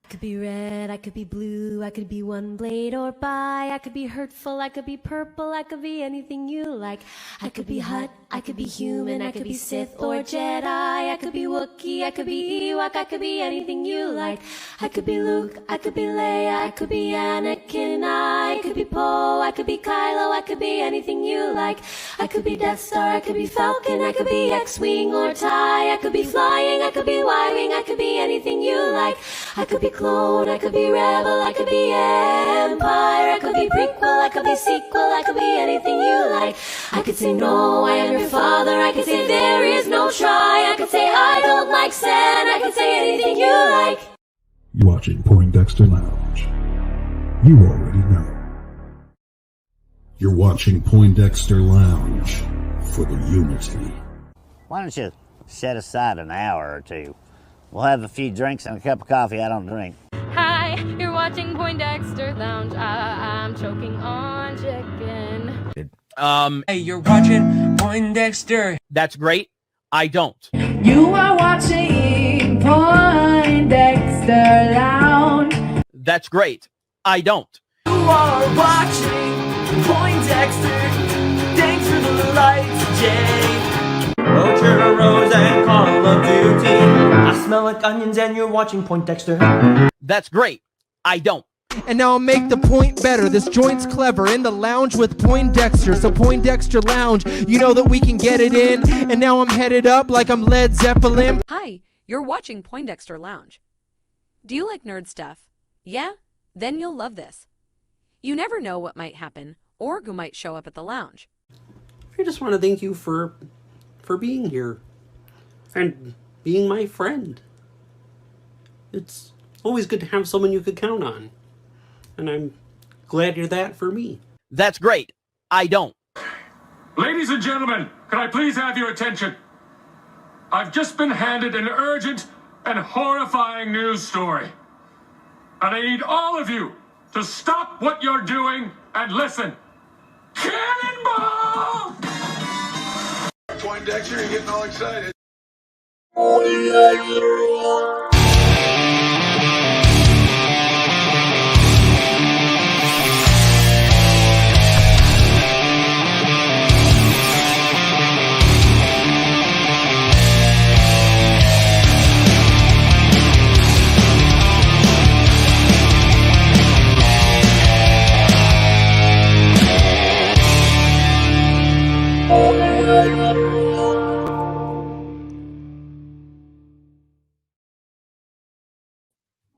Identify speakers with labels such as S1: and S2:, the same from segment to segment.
S1: I could be red, I could be blue, I could be one blade or bi, I could be hurtful, I could be purple, I could be anything you like. I could be Hutt, I could be human, I could be Sith or Jedi, I could be Wookiee, I could be Ewok, I could be anything you like. I could be Luke, I could be Leia, I could be Anakin, I could be Poe, I could be Kylo, I could be anything you like. I could be Death Star, I could be Falcon, I could be X-Wing or TIE, I could be flying, I could be Y-Wing, I could be anything you like. I could be clone, I could be rebel, I could be empire, I could be prequel, I could be sequel, I could be anything you like. I could say no, I am your father, I could say there is no try, I could say I don't like sand, I could say anything you like.
S2: You're watching Poindexter Lounge. You already know. You're watching Poindexter Lounge for the unity.
S3: Why don't you set aside an hour or two? We'll have a few drinks and a cup of coffee I don't drink.
S4: Hi, you're watching Poindexter Lounge. I'm choking on chicken.
S5: Hey, you're watching Poindexter.
S6: That's great. I don't.
S7: You are watching Poindexter Lounge.
S6: That's great. I don't.
S5: You are watching Poindexter. Thanks for the lights, Jay. Roger Rose and Call of Duty. I smell like onions and you're watching Poindexter.
S6: That's great. I don't.
S8: And now I'll make the point better. This joint's clever. In the lounge with Poindexter. So Poindexter Lounge, you know that we can get it in. And now I'm headed up like I'm Led Zeppelin.
S9: Hi, you're watching Poindexter Lounge. Do you like nerd stuff? Yeah? Then you'll love this. You never know what might happen or who might show up at the lounge.
S10: I just want to thank you for being here and being my friend. It's always good to have someone you could count on. And I'm glad you're that for me.
S6: That's great. I don't.
S11: Ladies and gentlemen, can I please have your attention? I've just been handed an urgent and horrifying news story. And I need all of you to stop what you're doing and listen. Cannonball!
S12: Poindexter, you're getting all excited.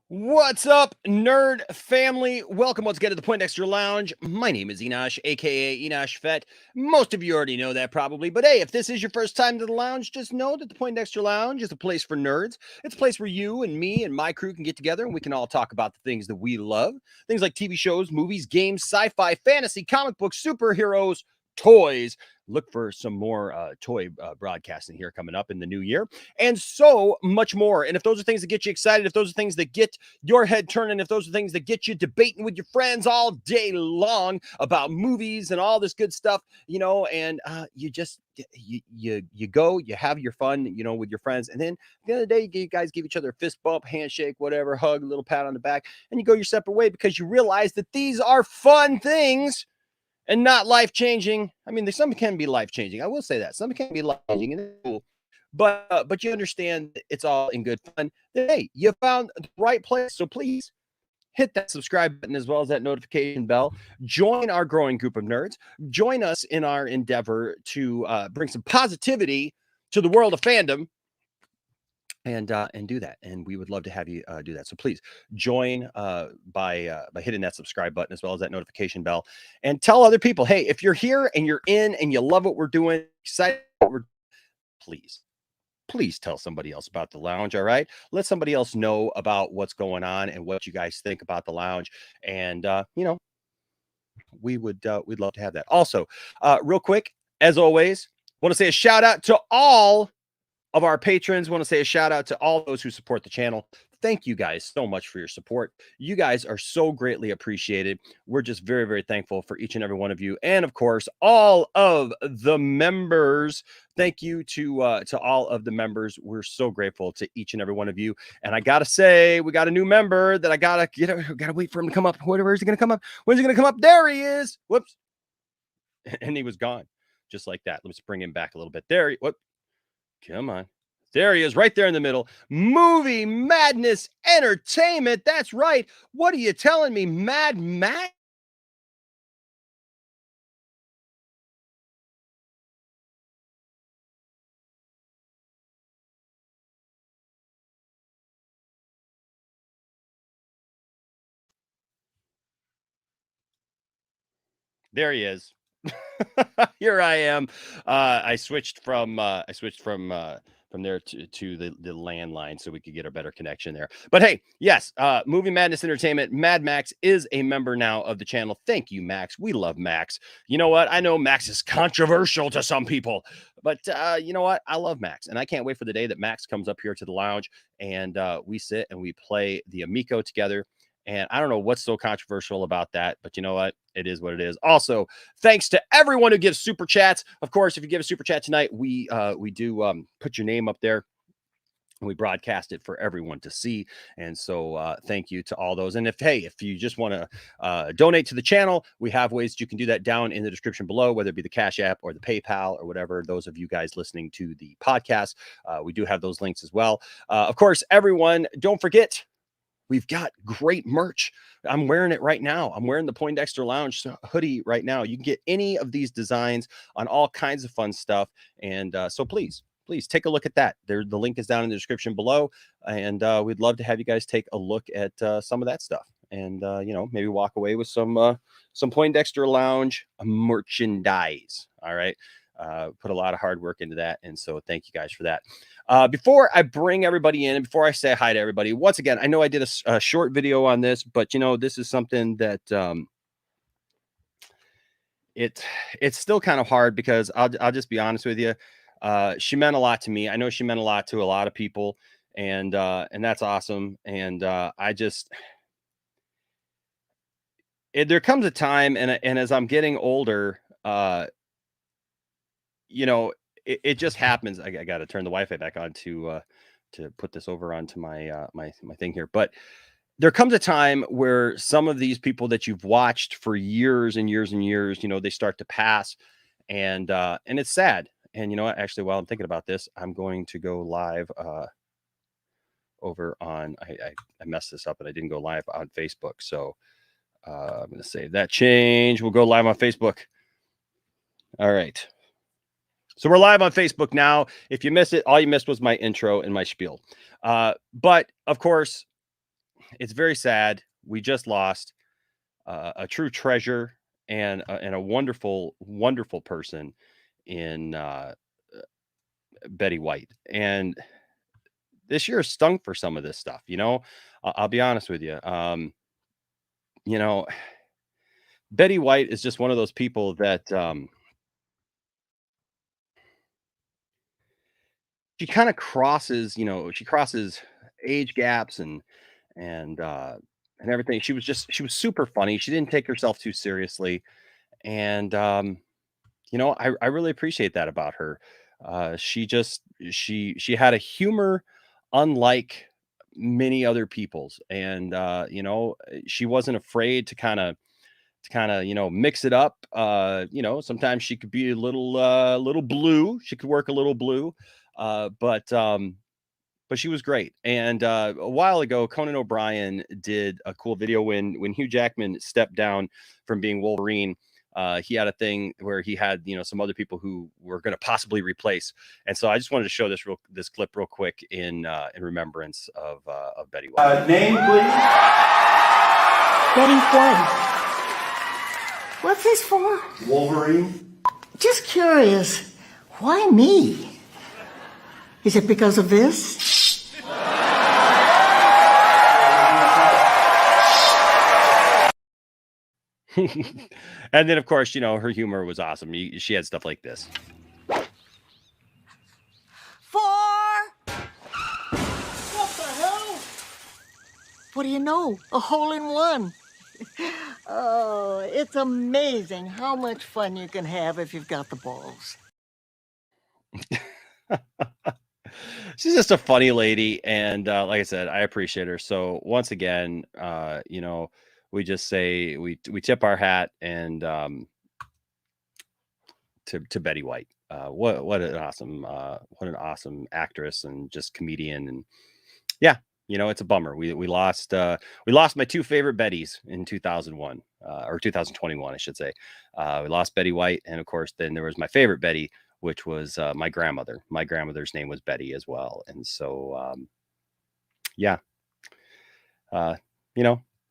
S6: What's up, nerd family? Welcome once again to the Poindexter Lounge. My name is Enosh, aka Enosh Fett. Most of you already know that probably, but hey, if this is your first time to the lounge, just know that the Poindexter Lounge is a place for nerds. It's a place where you and me and my crew can get together and we can all talk about the things that we love. Things like TV shows, movies, games, sci-fi, fantasy, comic books, superheroes, toys. Look for some more toy broadcasting here coming up in the new year, and so much more. And if those are things that get you excited, if those are things that get your head turning, if those are things that get you debating with your friends all day long about movies and all this good stuff, you know, and you just you go, you have your fun, you know, with your friends, and then at the end of the day, you guys give each other a fist bump, handshake, whatever, hug, a little pat on the back, and you go your separate way because you realize that these are fun things. And not life-changing. I mean, some can be life-changing. I will say that. Some can be life-changing. And cool. But you understand it's all in good fun. Hey, you found the right place. So please hit that subscribe button as well as that notification bell. Join our growing group of nerds. Join us in our endeavor to bring some positivity to the world of fandom. And do that, and we would love to have you do that. So please join by hitting that subscribe button as well as that notification bell, and tell other people, hey, if you're here and you're in and you love what we're doing, excited what we're, please tell somebody else about the lounge. All right, let somebody else know about what's going on and what you guys think about the lounge, and you know, we'd love to have that. Also, real quick, as always, want to say a shout out to all of our patrons. Want to say a shout out to all those who support the channel. Thank you guys so much for your support. You guys are so greatly appreciated. We're just very, very thankful for each and every one of you. And of course, all of the members. Thank you to all of the members. We're so grateful to each and every one of you. And I got to say, we got a new member that I got to wait for him to come up. Where is he going to come up? When's he going to come up? There he is. Whoops. And he was gone just like that. Let's bring him back a little bit. There. Whoop. Come on. There he is right there in the middle. Movie Madness Entertainment. That's right. What are you telling me, Mad Max? There he is. Here I am. I switched from there to the landline so we could get a better connection there. But hey, yes, Movie Madness Entertainment, Mad Max is a member now of the channel. Thank you, Max. We love Max. You know what? I know Max is controversial to some people, but you know what? I love Max, and I can't wait for the day that Max comes up here to the lounge and we sit and we play the Amico together. And I don't know what's so controversial about that, but you know what? It is what it is. Also, thanks to everyone who gives super chats. Of course, if you give a super chat tonight, we do put your name up there and we broadcast it for everyone to see. And so thank you to all those. And if you just want to donate to the channel, we have ways that you can do that down in the description below, whether it be the Cash App or the PayPal or whatever. Those of you guys listening to the podcast, we do have those links as well. Of course, everyone, don't forget, we've got great merch. I'm wearing it right now. I'm wearing the Poindexter Lounge hoodie right now. You can get any of these designs on all kinds of fun stuff. And so please take a look at that. The link is down in the description below. And we'd love to have you guys take a look at some of that stuff. And, maybe walk away with some Poindexter Lounge merchandise. All right. Put a lot of hard work into that. And so thank you guys for that. Before I bring everybody in and before I say hi to everybody, once again, I know I did a short video on this, but this is something that it's still kind of hard because I'll just be honest with you. She meant a lot to me. I know she meant a lot to a lot of people, and that's awesome. And there comes a time, and as I'm getting older, it just happens. I got to turn the Wi-Fi back on to put this over onto my my thing here. But there comes a time where some of these people that you've watched for years and years and years, they start to pass, and it's sad. And you know what? Actually, while I'm thinking about this, I'm going to go live over on. I messed this up, and I didn't go live on Facebook. So I'm going to save that change. We'll go live on Facebook. All right. So we're live on Facebook now. If you missed it, all you missed was my intro and my spiel. But of course, it's very sad. We just lost a true treasure and a wonderful, wonderful person in Betty White. And this year stunk for some of this stuff. I'll be honest with you. Betty White is just one of those people that she kind of crosses, she crosses age gaps and everything. She was super funny. She didn't take herself too seriously. And, I really appreciate that about her. She had a humor unlike many other people's. And, she wasn't afraid to kind of, mix it up. Sometimes she could be a little blue. She could work a little blue. But she was great. And a while ago, Conan O'Brien did a cool video when Hugh Jackman stepped down from being Wolverine. He had a thing where he had some other people who were going to possibly replace. And so I just wanted to show this clip real quick in remembrance of Betty White.
S12: Name, please.
S13: Betty White. What's this for?
S12: Wolverine.
S13: Just curious. Why me? Is it because of this?
S6: And then, of course, her humor was awesome. She had stuff like this.
S13: For what do you know? A hole-in-one. Oh, it's amazing how much fun you can have if you've got the balls.
S6: She's just a funny lady, and like I said, I appreciate her. So once again, we just say we tip our hat and to Betty White. What an awesome actress and just comedian, and yeah, it's a bummer. We lost my two favorite Bettys in 2001 or 2021, I should say. We lost Betty White, and of course, then there was my favorite Betty, which was my grandmother. My grandmother's name was Betty as well, and so yeah,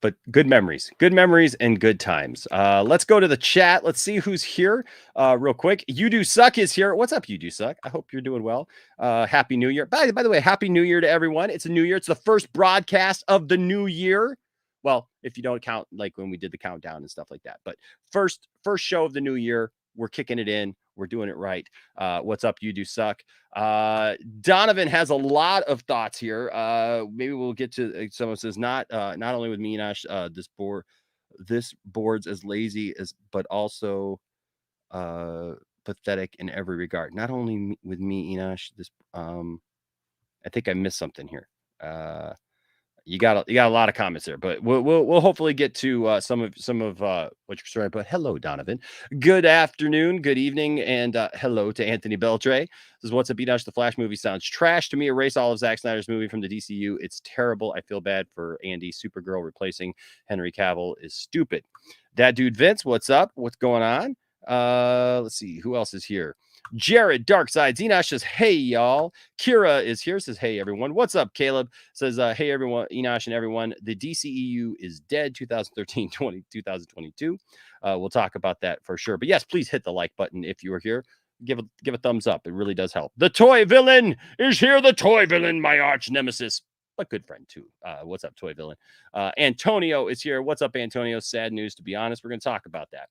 S6: but good memories and good times. Let's go to the chat. Let's see who's here real quick. You Do Suck is here. What's up, You Do Suck? I hope you're doing well. Happy New Year. By the way, Happy New Year to everyone. It's a new year. It's the first broadcast of the new year. Well, if you don't count like when we did the countdown and stuff like that, but first show of the new year. We're kicking it in. We're doing it right. What's up? You Do Suck. Donovan has a lot of thoughts here. Maybe we'll get to someone says not only with me, Enosh, this board's as lazy as, but also pathetic in every regard. Not only with me, Enosh, I think I missed something here. You got a lot of comments there, but we'll hopefully get to some of what you're saying. But hello, Donovan. Good afternoon, good evening, and hello to Anthony Beltre. This is what's up, Enosh. The Flash movie sounds trash to me. Erase all of Zack Snyder's movie from the DCU. It's terrible. I feel bad for Andy. Supergirl replacing Henry Cavill is stupid. That dude Vince, what's up? What's going on? Let's see who else is here. Jared Darkside Enosh says, hey, y'all. Kira is here, says, hey, everyone. What's up, Caleb? Says, hey, everyone, Enosh and everyone. The DCEU is dead 2022. We'll talk about that for sure. But yes, please hit the like button if you are here. Give a thumbs up. It really does help. The Toy Villain is here. The Toy Villain, my arch nemesis. A good friend too. What's up, Toy Villain? Antonio is here. What's up, Antonio? Sad news, to be honest. We're going to talk about that.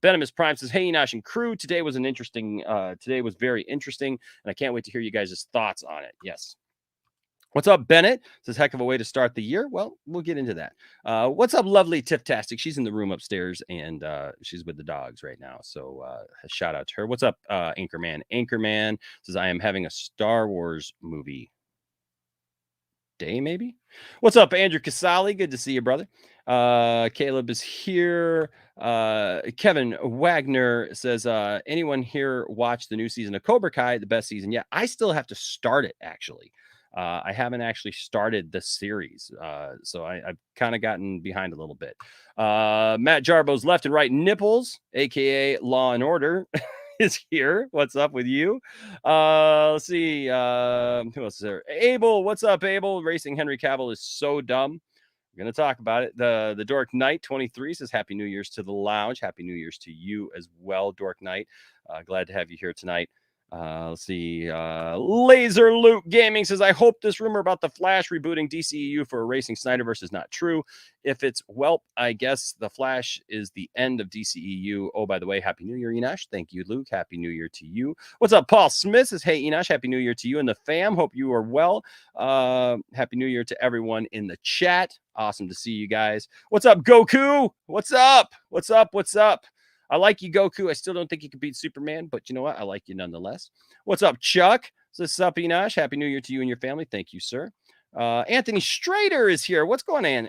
S6: Venomous Prime says, hey, Enosh and crew. Today was very interesting, and I can't wait to hear you guys' thoughts on it. Yes. What's up, Bennett? Says, heck of a way to start the year. Well, we'll get into that. What's up, lovely Tiff-tastic? She's in the room upstairs, and she's with the dogs right now. So a shout out to her. What's up, Anchorman? Anchorman says, I am having a Star Wars movie day, maybe. What's up, Andrew Casali? Good to see you, brother. Caleb is here. Kevin Wagner says, anyone here watch the new season of Cobra Kai? The best season yet. I still have to start it, actually. I haven't actually started the series, so I've kind of gotten behind a little bit. Matt Jarbo's left and right nipples, aka Law and Order, is here. What's up with you? Let's see. Who else is there? Abel. What's up, Abel? Racing Henry Cavill is so dumb. We're going to talk about it. The Dork Knight 23 says, Happy New Year's to the lounge. Happy New Year's to you as well, Dork Knight. Glad to have you here tonight. Let's see. Laser Luke Gaming says, I hope this rumor about the Flash rebooting DCEU for erasing Snyderverse is not true. If it's, well, I guess the Flash is the end of DCEU. Oh, by the way, Happy New Year, Enosh. Thank you, Luke. Happy New Year to you. What's up, Paul Smith says, hey, Enosh, Happy New Year to you and the fam. Hope you are well. Happy New Year to everyone in the chat. Awesome to see you guys. What's up, Goku? What's up? What's up? What's up? I like you, Goku. I still don't think you can beat Superman, but you know what? I like you nonetheless. What's up, Chuck? What's up, Enosh? Happy New Year to you and your family. Thank you, sir. Anthony Strader is here. What's going on?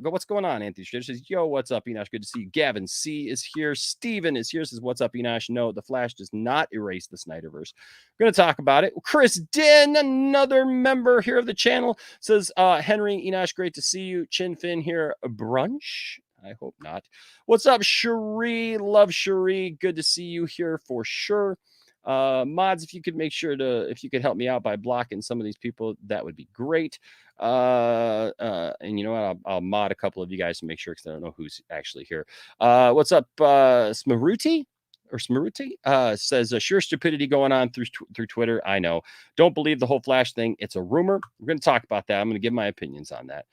S6: What's going on, Anthony Strader? Says, yo, what's up, Enosh? Good to see you. Gavin C is here. Steven is here. Says, what's up, Enosh? No, the Flash does not erase the Snyderverse. We're going to talk about it. Chris Din, another member here of the channel, says, Henry, Enosh, great to see you. Chin Fin here. Brunch? I hope not. What's up, Cherie? Love Cherie. Good to see you here for sure. Mods, if you could if you could help me out by blocking some of these people, that would be great. And you know what? I'll mod a couple of you guys to make sure, because I don't know who's actually here. What's up, Smaruti? Or Smaruti says, sure stupidity going on through Twitter. I know. Don't believe the whole Flash thing. It's a rumor. We're going to talk about that. I'm going to give my opinions on that.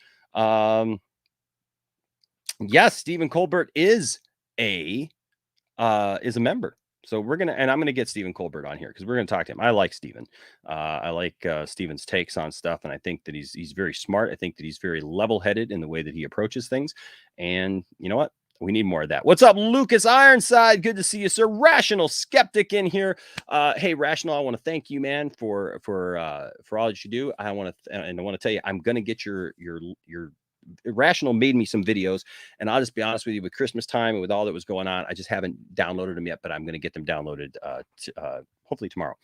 S6: Yes, Stephen Colbert is a member. So I'm going to get Stephen Colbert on here because we're going to talk to him. I like Stephen. I like Stephen's takes on stuff, and I think that he's very smart. I think that he's very level-headed in the way that he approaches things. And you know what? We need more of that. What's up, Lucas Ironside? Good to see you, sir. Rational Skeptic in here. Hey, Rational, I want to thank you, man, for all that you do. I want to tell you, I'm going to get your Rational made me some videos, and I'll just be honest with you, with Christmas time and with all that was going on, I just haven't downloaded them yet, but I'm going to get them downloaded hopefully tomorrow.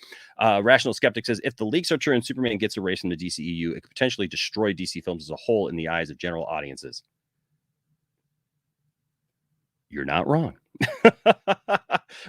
S6: Rational Skeptic says, if the leaks are true and Superman gets erased from the DCEU, it could potentially destroy DC films as a whole in the eyes of general audiences. You're not wrong.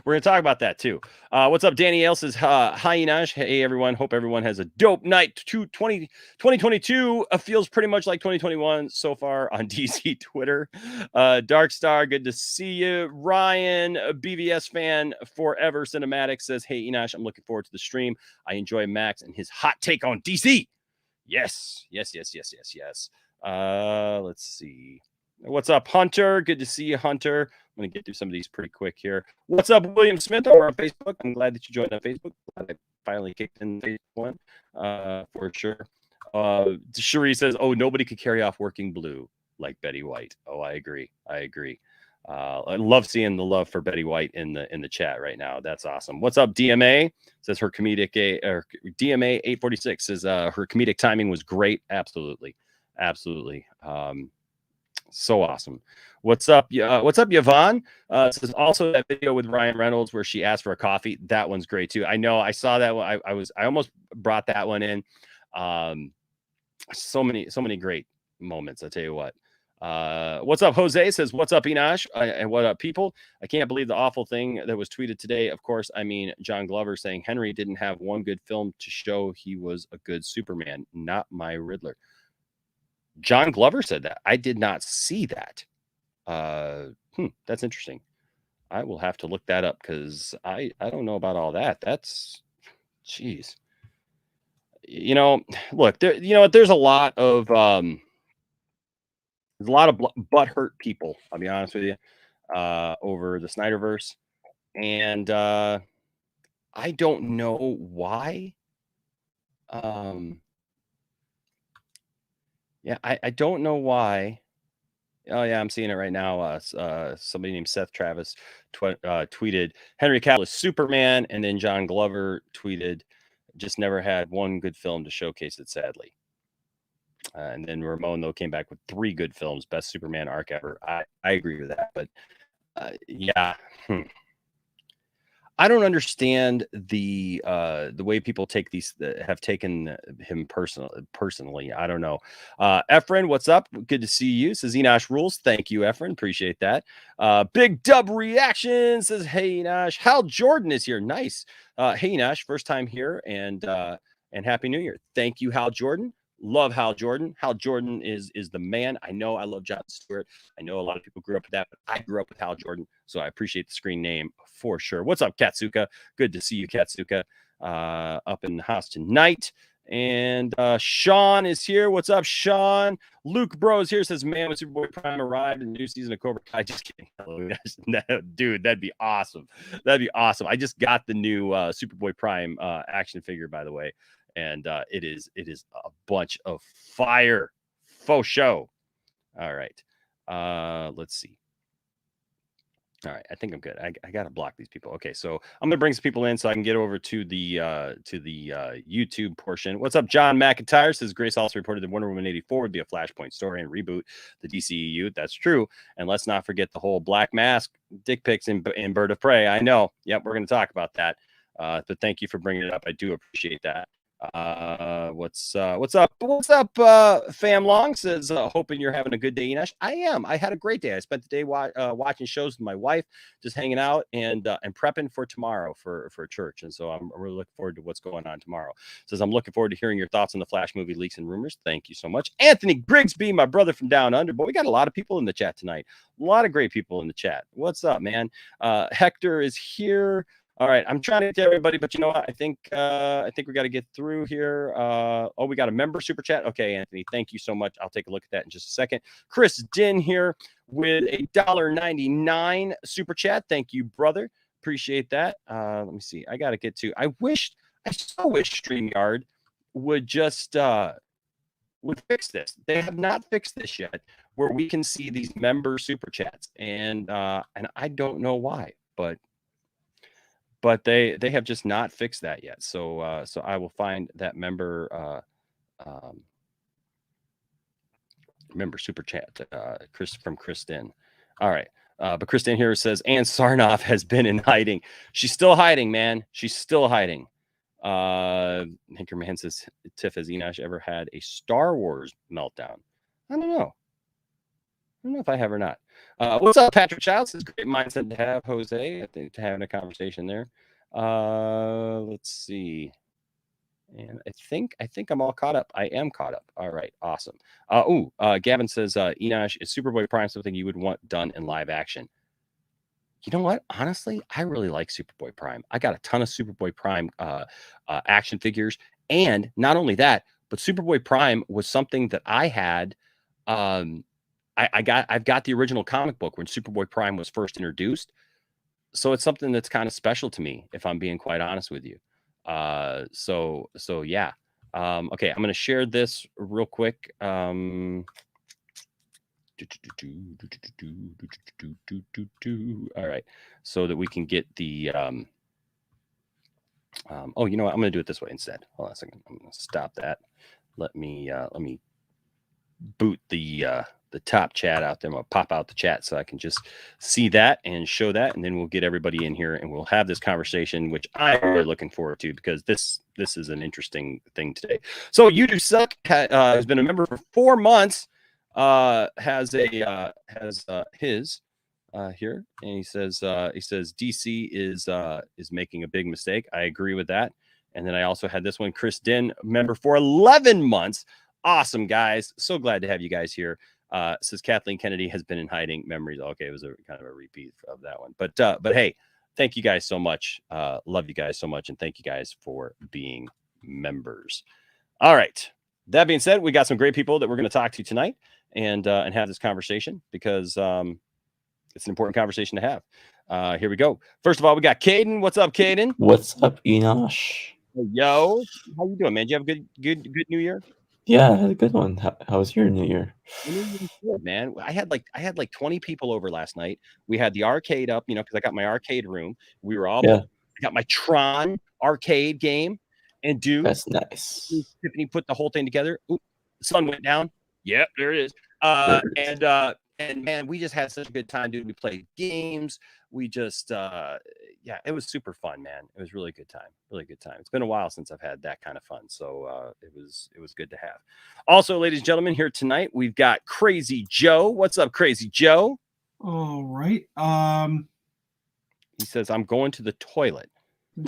S6: We're going to talk about that too. What's up? Danny L says, hi, Enosh. Hey, everyone. Hope everyone has a dope night. 2022 feels pretty much like 2021 so far on DC Twitter. Dark Star, good to see you. Ryan, BVS fan forever cinematic, says, hey, Enosh, I'm looking forward to the stream. I enjoy Max and his hot take on DC. Yes. Let's see. What's up, Hunter? Good to see you, Hunter. I'm going to get through some of these pretty quick here. What's up, William Smith over on Facebook? I'm glad that you joined on Facebook. Glad I finally kicked in phase one for sure. Cherie says, oh, nobody could carry off Working Blue like Betty White. Oh, I agree. I love seeing the love for Betty White in the chat right now. That's awesome. What's up, DMA? Says her comedic DMA 846 says her comedic timing was great. Absolutely. So awesome. What's up? What's up, Yvonne? Says also that video with Ryan Reynolds where she asked for a coffee. That one's great too. I know I saw that one. I almost brought that one in. So many great moments. I tell you what. What's up, Jose? Says, what's up, Enosh? And what up, people? I can't believe the awful thing that was tweeted today. Of course, I mean John Glover saying Henry didn't have one good film to show he was a good Superman. Not my Riddler. John Glover said that. I did not see that. That's interesting. I will have to look that up because I don't know about all that. That's, geez. Look, there's a lot of butthurt people, I'll be honest with you, over the Snyderverse. And I don't know why. Yeah, I don't know why. Oh, yeah, I'm seeing it right now. Somebody named Seth Travis tweeted, Henry Cavill is Superman, and then John Glover tweeted, just never had one good film to showcase it, sadly. And then Ramon, though, came back with 3 good films, best Superman arc ever. I agree with that, but yeah. I don't understand the way people take these have taken him personally. I don't know. Efren, what's up? Good to see you. Says Enosh rules. Thank you, Efren. Appreciate that. Big Dub Reaction says, hey Enosh. Hal Jordan is here. Nice. Hey Enosh, first time here and Happy New Year. Thank you, Hal Jordan. Love Hal Jordan. Hal Jordan is the man. I know I love John Stewart. I know a lot of people grew up with that, but I grew up with Hal Jordan, so I appreciate the screen name for sure. What's up, Katsuka? Good to see you, Katsuka, up in the house tonight. And Sean is here. What's up, Sean? Luke Bros here says, man, when Superboy Prime arrived in the new season of Cobra Kai. Just kidding. Dude, that'd be awesome. That'd be awesome. I just got the new Superboy Prime action figure, by the way. And it is a bunch of fire. Faux show. All right. Let's see. All right. I think I'm good. I got to block these people. Okay. So I'm going to bring some people in so I can get over to the YouTube portion. What's up, John McIntyre? Says Grace also reported that Wonder Woman 84 would be a Flashpoint story and reboot the DCEU. That's true. And let's not forget the whole Black Mask dick pics in Bird of Prey. I know. Yep. We're going to talk about that. But thank you for bringing it up. I do appreciate that. What's up, Fam Long says, hoping you're having a good day, Enosh. I am. I had a great day. I spent the day watching shows with my wife, just hanging out and prepping for tomorrow for church. And so I'm really looking forward to what's going on tomorrow. Says, I'm looking forward to hearing your thoughts on the Flash movie leaks and rumors. Thank you so much. Anthony Grigsby, my brother from down under. But we got a lot of people in the chat tonight. A lot of great people in the chat. What's up, man? Hector is here. All right, I'm trying to get to everybody, but you know what? I think we got to get through here. We got a member super chat. Okay, Anthony, thank you so much. I'll take a look at that in just a second. Chris Din here with a $1.99 super chat. Thank you, brother. appreciate that. Let me see. I got to get to. I so wish StreamYard would just would fix this. They have not fixed this yet, where we can see these member super chats, and I don't know why, but they have just not fixed that yet. So so I will find that member member super chat, Chris from Kristen. All right. But Kristen here says, Ann Sarnoff has been in hiding. She's still hiding, man. She's still hiding. Hinkerman says, Tiff, has Enosh ever had a Star Wars meltdown? I don't know. I don't know if I have or not. What's up, Patrick Childs? It's a great mindset to have, Jose. I think having a conversation there. Let's see. And I think I'm all caught up. I am caught up. All right, awesome. Gavin says, Enosh, is Superboy Prime something you would want done in live action? You know what? Honestly, I really like Superboy Prime. I got a ton of Superboy Prime action figures, and not only that, but Superboy Prime was something that I had. I've got the original comic book when Superboy Prime was first introduced, so it's something that's kind of special to me, if I'm being quite honest with you. So yeah. Okay, I'm going to share this real quick. All right, so that we can get the oh, you know what, I'm going to do it this way instead. Hold on a second. I'm going to stop that. Let me boot the top chat out there. I'm going to pop out the chat so I can just see that and show that, and then we'll get everybody in here and we'll have this conversation, which I'm really looking forward to, because this is an interesting thing today. So You Do Suck has been a member for 4 months. Has his here, and he says DC is making a big mistake. I agree with that. And then I also had this one, Chris Den, member for 11 months. Awesome, guys. So glad to have you guys here. Says Kathleen Kennedy has been in hiding. Memories. Okay, it was a kind of a repeat of that one. But hey, thank you guys so much. Love you guys so much, and thank you guys for being members. All right. That being said, we got some great people that we're going to talk to tonight and have this conversation, because it's an important conversation to have. Here we go. First of all, we got Caden. What's up, Caden?
S12: What's up, Enosh?
S6: Yo, how you doing, man? Did you have a good New Year?
S12: Yeah, I had a good one. How was your New Year?
S6: Good, man. I had like 20 people over last night. We had the arcade up, because I got my arcade room. We were all I got my Tron arcade game, and dude,
S12: that's nice.
S6: Tiffany put the whole thing together. Ooh, the sun went down. Yep, there it is. And man, we just had such a good time, dude. We played games. We just it was super fun, man. It was really good time. It's been a while since I've had that kind of fun, so it was good to have. Also, ladies and gentlemen, here tonight we've got Crazy Joe. What's up, Crazy Joe?
S14: All right.
S6: He says, I'm going to the toilet.
S14: You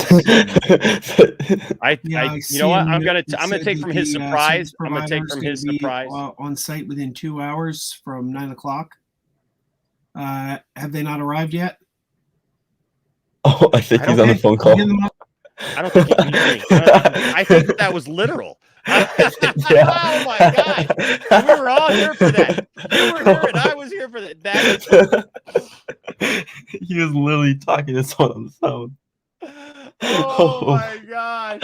S6: know what? I'm gonna take from his surprise. I'm gonna take from his surprise.
S14: On site within 2 hours from 9 o'clock. Have they not arrived yet?
S12: Oh, I think he's on the phone call.
S6: I don't think he can hear me. I think that was literal. Oh my god! We were all here for that. You were here and I was here for that.
S12: He was literally talking to someone on the phone.
S6: Oh my gosh!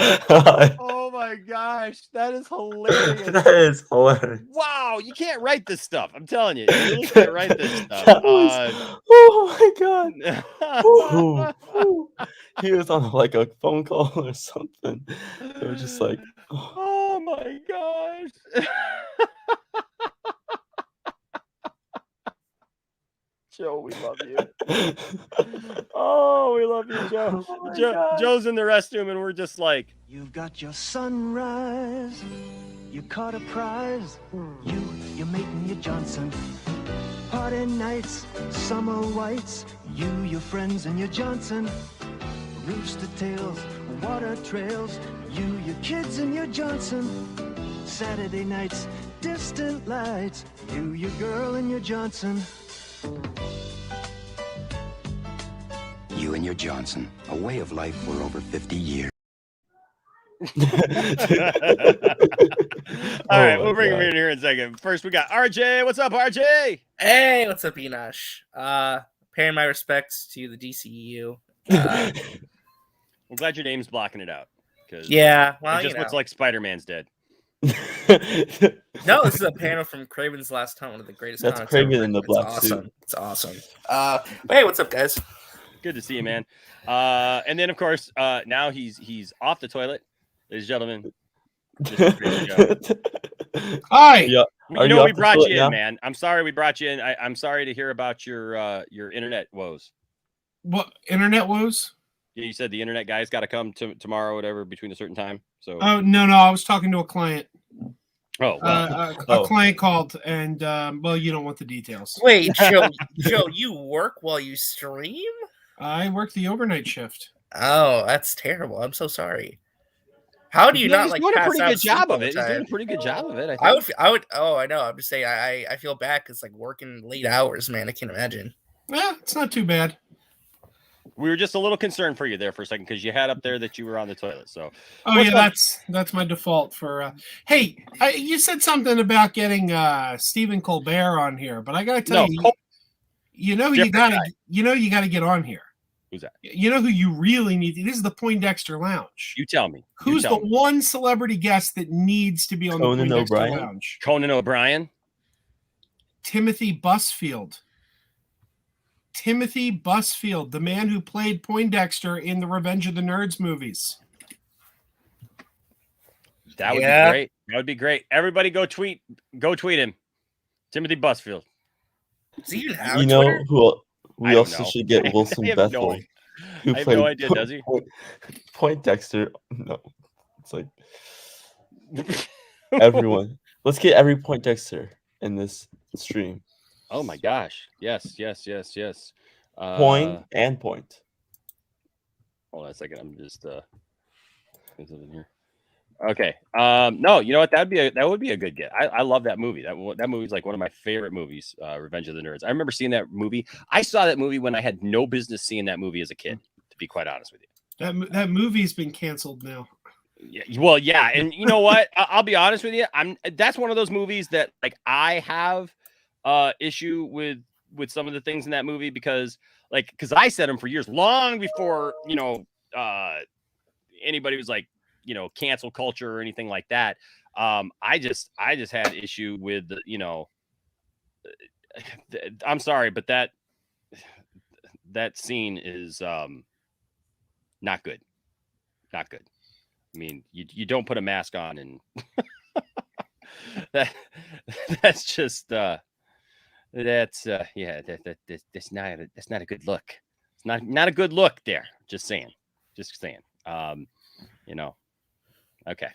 S6: Oh my gosh! That is hilarious.
S12: That is hilarious.
S6: Wow, you can't write this stuff. I'm telling you, you really can't write this stuff.
S12: Oh my god! He was on like a phone call or something. It was just like,
S6: oh my gosh! Joe, we love you. Oh, we love you, Joe. Joe's in the restroom, and we're just like,
S15: you've got your sunrise, you caught a prize, you're making your Johnson. Party nights, summer whites, your friends and your Johnson. Rooster tails, water trails, your kids and your Johnson. Saturday nights, distant lights, your girl and your Johnson.
S16: You and your Johnson, a way of life for over 50 years.
S6: All right, we'll bring him in here in a second. First, we got RJ. What's up, RJ?
S17: Hey, what's up, Enosh? Paying my respects to the DCEU.
S6: I'm glad your name's blocking it out.
S17: Yeah, well,
S6: it just looks
S17: know.
S6: like Spider-Man's dead.
S17: No, this is a panel from Craven's Last Hunt, one of the greatest.
S12: That's
S17: comics
S12: Craven
S17: ever.
S12: in the
S17: It's
S12: black
S17: awesome.
S12: suit.
S17: It's awesome. But hey, what's up, guys?
S6: Good to see you, man. And then, of course, now he's off the toilet, ladies and gentlemen.
S14: Hi.
S12: Yeah.
S6: You know we brought you in, man. I'm sorry we brought you in. I'm sorry to hear about your internet woes.
S14: What internet woes?
S6: Yeah, you said the internet guy's got to come tomorrow, or whatever, between a certain time. So.
S14: Oh no, I was talking to a client.
S6: Oh, well.
S14: A client called, and well, you don't want the details.
S17: Wait, Joe, you work while you stream?
S14: I work the overnight shift.
S17: Oh, that's terrible. I'm so sorry. How do you not like?
S6: He's doing a
S17: pass
S6: pretty
S17: out
S6: good
S17: sleep
S6: job
S17: all
S6: of
S17: the
S6: it. He's doing a
S17: time?
S6: pretty good job of it.
S17: I would. Oh, I know. I'm just saying. I feel bad because like working late hours, man. I can't imagine.
S14: Well, it's not too bad.
S6: We were just a little concerned for you there for a second because you had up there that you were on the toilet. So.
S14: Oh yeah, that's my default for. Hey, you said something about getting Stephen Colbert on here, but I gotta tell you, you know you gotta get on here.
S6: Who's that?
S14: You know who you really need? This is the Poindexter Lounge.
S6: You tell me.
S14: Who's the one celebrity guest that needs to be on the Poindexter Lounge?
S6: Conan O'Brien.
S14: Timothy Busfield. Timothy Busfield, the man who played Poindexter in the Revenge of the Nerds movies.
S6: That would be great. That would be great. Everybody go tweet him. Timothy Busfield.
S12: You know who we also should get? Wilson Bethel.
S6: I have no idea, does he?
S12: Poindexter. No. It's like everyone. Let's get every Poindexter in this stream.
S6: Oh my gosh. Yes.
S12: Point and point.
S6: Hold on a second. I'm just in here. Okay. No, you know what? That would be a good get. I love that movie. That movie's like one of my favorite movies, Revenge of the Nerds. I remember seeing that movie. I saw that movie when I had no business seeing that movie as a kid, to be quite honest with you.
S14: That movie's been canceled now.
S6: Yeah, well, yeah, and you know what? I'll be honest with you. That's one of those movies that like I have issue with some of the things in that movie because I said them for years, long before anybody was like cancel culture or anything like that. I just had issue with I'm sorry, but that scene is not good. Not good. I mean, you don't put a mask on and that's just that's not a good look. It's not a good look there. Just saying. Okay.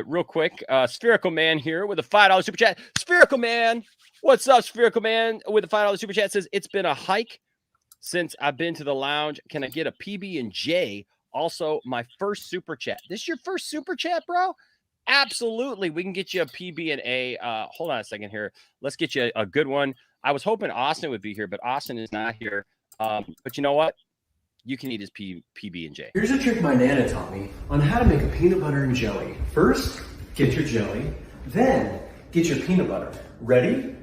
S6: Real quick, Spherical Man here with a $5 super chat. Spherical Man, what's up, Spherical Man? With a $5 super chat says it's been a hike since I've been to the lounge. Can I get a PB&J? Also, my first super chat. This is your first super chat, bro? Absolutely. We can get you a PB&A. Hold on a second here. Let's get you a good one. I was hoping Austin would be here, but Austin is not here. But you know what? You can eat his PB&J.
S18: Here's a trick my Nana taught me on how to make a peanut butter and jelly. First, get your jelly, then get your peanut butter. Ready?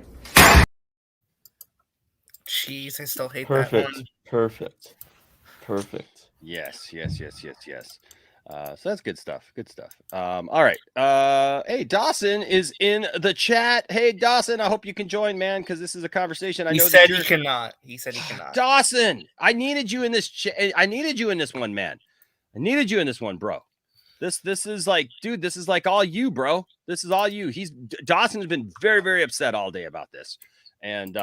S17: Jeez, I still hate that one.
S12: Perfect.
S6: Yes. So that's good stuff. All right. Hey, Dawson is in the chat. Hey, Dawson, I hope you can join, man, because this is a conversation.
S17: He said he cannot.
S6: Dawson, I needed you in this. I needed you in this one, man. I needed you in this one, bro. This is like, dude, this is like all you, bro. This is all you. Dawson's been very, very upset all day about this. And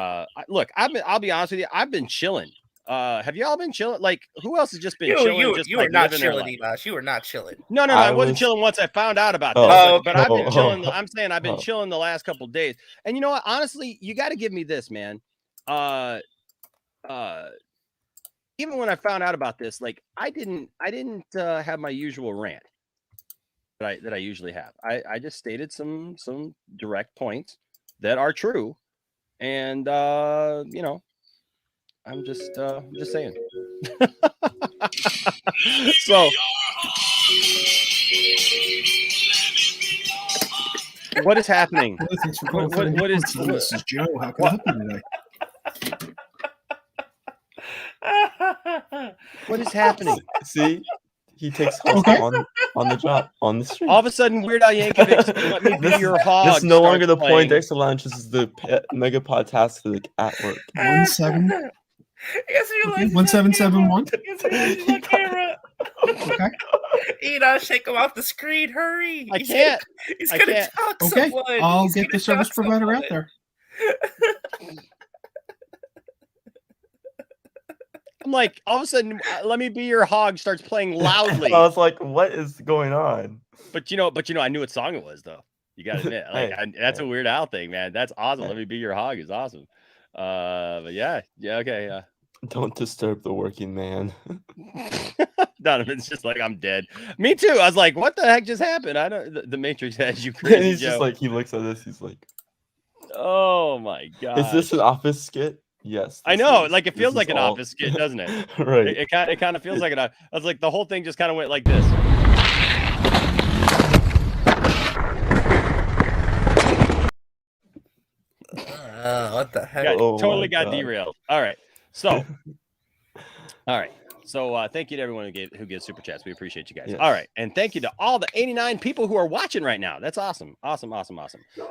S6: look, I'll be honest with you. I've been chilling. Have you all been chilling? Like, who else has just been chilling?
S17: You were not chilling, Elash. You were not chilling.
S6: No, I wasn't chilling once I found out about this. But I've been chilling. I'm saying I've been chilling the last couple of days. And you know what? Honestly, you got to give me this, man. Even when I found out about this, like I didn't have my usual rant that I usually have. I just stated some direct points that are true, and I'm just saying. So, what is happening?
S14: What is this? Is Joe? How can I help you today?
S6: What is happening?
S12: See? He takes calls on the job, on the street.
S6: All of a sudden, Weird Al Yankovic's Let Me Be Your Hog.
S12: This is no longer the
S6: starts
S12: Point
S6: playing.
S12: Dexter Lounge. This is the Mega Podtastic at work.
S14: 17.
S17: Yes, you
S14: Okay, 1771.
S17: Okay. Enoch, shake him off the screen. Hurry.
S6: I can't.
S17: He's
S6: I
S17: gonna
S6: can't.
S17: talk
S14: Okay,
S17: someone.
S14: I'll
S17: He's
S14: get
S17: gonna
S14: the service
S17: talk
S14: provider out
S17: someone.
S14: there.
S6: I'm like, all of a sudden, Let Me Be Your Hog starts playing loudly.
S12: I was like, what is going on?
S6: But you know, I knew what song it was though. You gotta admit, like, that's a Weird Al thing, man. That's awesome. Let Me Be Your Hog is awesome. But yeah, okay, yeah.
S12: Don't disturb the working man.
S6: Donovan's just like, I'm dead. Me too. I was like, what the heck just happened? I don't. The Matrix has you crazy.
S12: And he's
S6: Joe.
S12: just like, he looks at this. He's like,
S6: oh my god.
S12: is this an office skit? Yes.
S6: I know.
S12: is.
S6: Like it
S12: This
S6: feels
S12: is
S6: like an
S12: all-
S6: office skit, doesn't it?
S12: Right.
S6: It kind of feels like an. I was like, the whole thing just kind of went like this.
S17: What the heck?
S6: Totally got derailed. All right. So, thank you to everyone who gives super chats. We appreciate you guys.
S12: Yes.
S6: All right. And thank you to all the 89 people who are watching right now. That's awesome. Awesome.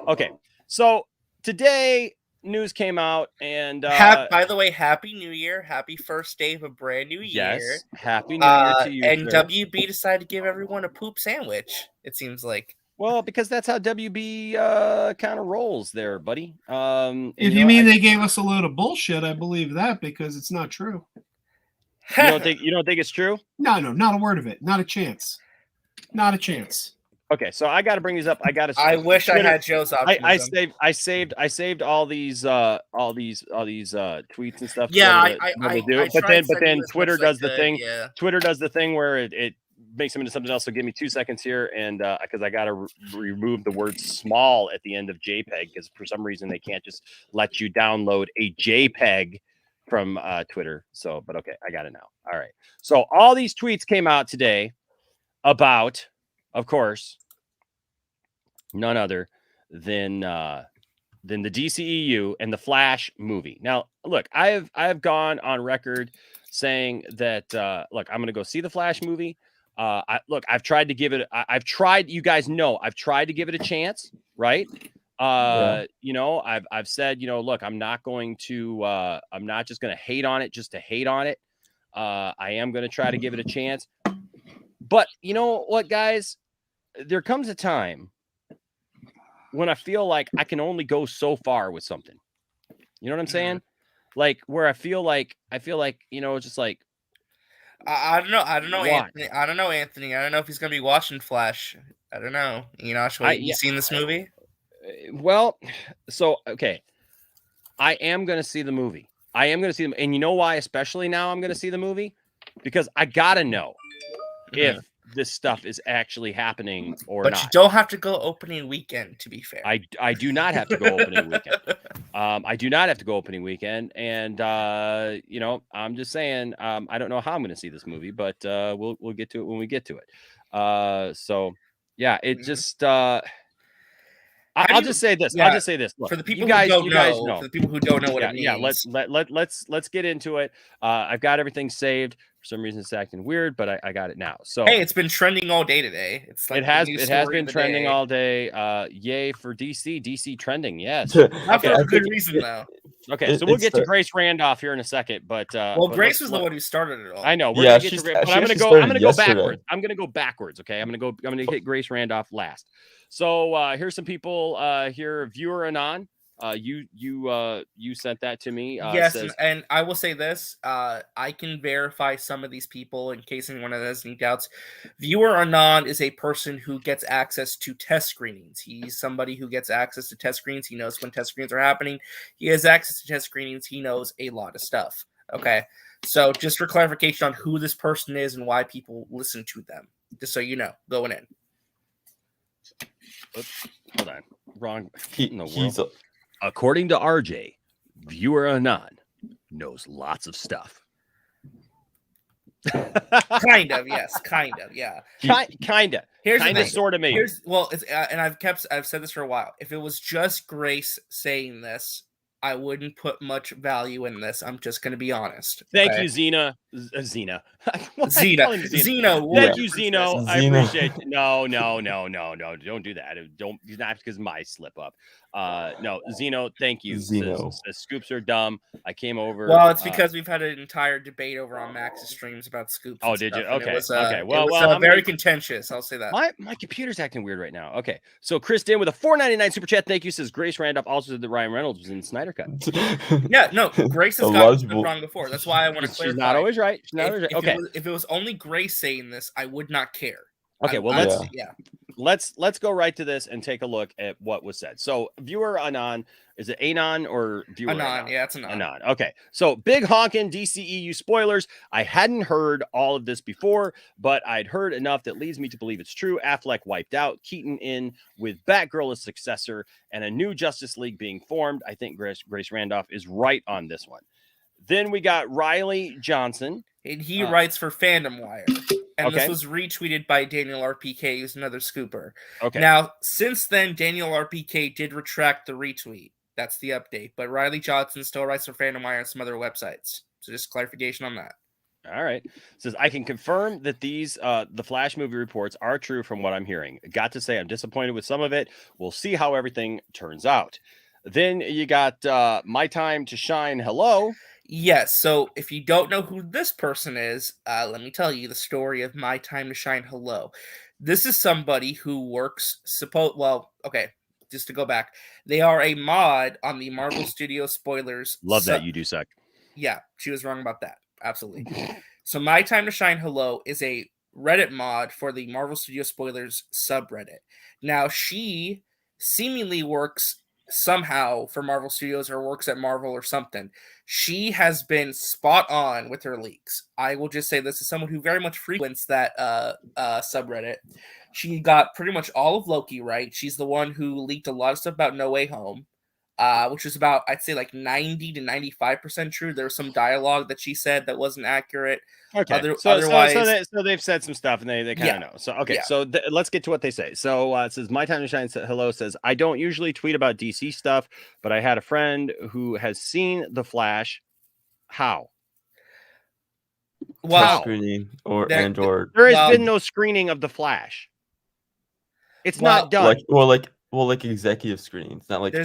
S6: Okay. So today news came out and
S17: By the way, Happy New Year. Happy first day of a brand new year.
S6: yes, Happy New Year to you.
S17: And
S6: sir.
S17: WB decided to give everyone a poop sandwich, it seems like.
S6: Well, because that's how WB kind of rolls there, buddy.
S14: If you mean they gave us a load of bullshit, I believe that because it's not true.
S6: you don't think it's true?
S14: No, not a word of it. Not a chance. Not a chance.
S6: Okay, so I got to bring these up.
S17: I wish I had Joe's optimism.
S6: I saved all these tweets and stuff.
S17: Yeah,
S6: but then Twitter does the thing.
S17: Yeah.
S6: Twitter does the thing where it makes them into something else. So give me 2 seconds here, and because I got to remove the word small at the end of JPEG because for some reason they can't just let you download a JPEG from Twitter. So, but okay, I got it now. All right. So all these tweets came out today about, of course, none other than the DCEU and the Flash movie. Now, look, I've gone on record saying that look, I'm going to go see the Flash movie. I've tried to give it. You guys know, I've tried to give it a chance, right? You know, I've said, you know, look, I'm not just going to hate on it just to hate on it. I am going to try to give it a chance. But you know what, guys? There comes a time when I feel like I can only go so far with something. You know what I'm saying? Like where I feel like, you know, it's just like,
S17: I don't know,
S6: Why?
S17: Anthony. I don't know if he's gonna be watching Flash. I don't know. You know, you seen this movie?
S6: Well, so okay, I am gonna see the movie. And you know why? Especially now, I'm gonna see the movie because I gotta know if this stuff is actually happening or not.
S17: But you don't have to go opening weekend. To be fair,
S6: I do not have to go opening weekend. I do not have to go opening weekend, and you know, I'm just saying, I don't know how I'm going to see this movie, but we'll get to it when we get to it. So yeah, it just. I'll just say this.
S17: Yeah,
S6: I'll just say this. Look,
S17: for the people
S6: you guys
S17: who don't
S6: know.
S17: For the people who don't know what it means.
S6: Yeah. Let's get into it. I've got everything saved. For some reason, it's acting weird, but I got it now. So
S17: hey, it's been trending all day today. It's like
S6: it has been trending all day. Yay for DC trending. Yes.
S17: Not for a good reason though.
S6: Okay, so we'll get to Grace Randolph here in a second, but
S17: Grace was the one who started it all.
S6: I know.
S12: Yeah,
S6: but I'm gonna go backwards. I'm gonna go backwards. Okay, I'm gonna hit Grace Randolph last. So here's some people here. Viewer Anon, you sent that to me.
S17: Yes, and I will say this: I can verify some of these people in case anyone has any doubts. Viewer Anon is a person who gets access to test screenings. He's somebody who gets access to test screenings. He knows when test screenings are happening. He has access to test screenings. He knows a lot of stuff. Okay, so just for clarification on who this person is and why people listen to them, just so you know, going in.
S6: Oops, hold on. Wrong in the world. According to RJ, Viewer Anon knows lots of stuff.
S17: Kind of, yes. Kind of, yeah.
S6: Kind of.
S17: Here's
S6: kind of, sort of, maybe.
S17: And I've said this for a while. If it was just Grace saying this, I wouldn't put much value in this. I'm just going to be honest.
S6: Thank
S17: okay?
S6: you, Xena. Xena.
S17: Xena.
S6: Thank you, Zeno. I
S12: Xena.
S6: appreciate it. No. Don't do that. Don't. Not because my slip up. No, Zeno. Thank you.
S12: Zeno.
S6: Says scoops are dumb. I came over.
S17: Well, it's because we've had an entire debate over on Max's streams about scoops.
S6: Oh,
S17: and
S6: did you?
S17: stuff, and
S6: Okay.
S17: It was,
S6: okay.
S17: Well, it was very contentious. I'll say that.
S6: My computer's acting weird right now. Okay. So Chris Dan with a $4.99 super chat. Thank you. Says Grace Randolph also said that Ryan Reynolds was in Snyder Cut.
S17: Yeah, no, Grace has gotten stuff wrong before. That's why I want to clarify.
S6: She's not always right. She's not always right. Okay.
S17: If it was only Grace saying this, I would not care.
S6: Okay, well let's go right to this and take a look at what was said. So viewer Anon, is it Anon or viewer
S17: Anon? Yeah, it's Anon.
S6: Anon. Okay, so big honkin' DCEU spoilers. I hadn't heard all of this before, but I'd heard enough that leads me to believe it's true. Affleck wiped out, Keaton in with Batgirl as successor, and a new Justice League being formed. I think Grace Randolph is right on this one. Then we got Riley Johnson.
S17: And he writes for Fandom Wire. And
S6: Okay.
S17: this was retweeted by Daniel RPK, who's another scooper.
S6: Okay.
S17: Now, since then, Daniel RPK did retract the retweet. That's the update. But Riley Johnson still writes for Fandom Wire and some other websites. So just clarification on that.
S6: All right. Says, I can confirm that these, the Flash movie reports are true from what I'm hearing. Got to say, I'm disappointed with some of it. We'll see how everything turns out. Then you got My Time to Shine. Hello.
S17: Yes, so if you don't know who this person is, let me tell you the story of My Time to Shine Hello. This is somebody who works, just to go back, they are a mod on the Marvel Studios spoilers.
S6: Love that you do suck.
S17: Yeah, she was wrong about that. Absolutely. So My Time to Shine Hello is a Reddit mod for the Marvel Studios spoilers subreddit. Now, she seemingly works somehow for Marvel Studios or works at Marvel or something. She has been spot on with her leaks. I will just say this is someone who very much frequents that subreddit. She got pretty much all of Loki right. She's the one who leaked a lot of stuff about No Way Home, which was about, I'd say, like 90 to 95% true. There was some dialogue that she said that wasn't accurate.
S6: Okay.
S17: Otherwise,
S6: So they've said some stuff and they kind of know. So, okay.
S17: Yeah.
S6: So let's get to what they say. So it says, My Time to Shine Hello says, I don't usually tweet about DC stuff, but I had a friend who has seen The Flash. How?
S12: Wow. Screening or
S6: there has been no screening of The Flash. It's not done.
S12: Like executive screenings, not like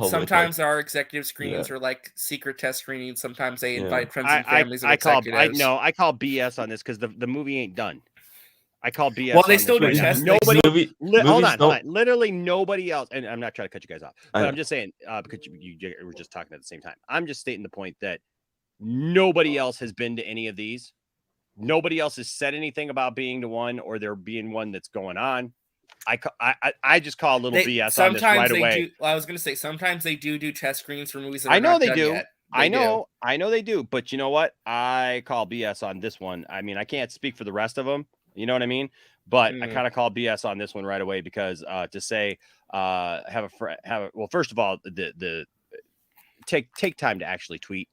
S17: sometimes there are executive screenings or like secret test screenings. Sometimes they invite friends and families.
S6: I call BS on this because the movie ain't done. I call BS.
S17: Well, they still do tests.
S6: Hold on. Literally nobody else. And I'm not trying to cut you guys off, but I'm just saying because you were just talking at the same time. I'm just stating the point that nobody else has been to any of these. Nobody else has said anything about being to one or there being one that's going on. I just call a little BS on this right away.
S17: I was going to say sometimes they do test screens for movies. That
S6: I know they do. I know they do. But you know what? I call BS on this one. I mean, I can't speak for the rest of them. You know what I mean? But I kind of call BS on this one right away because to say well, first of all, the take time to actually tweet.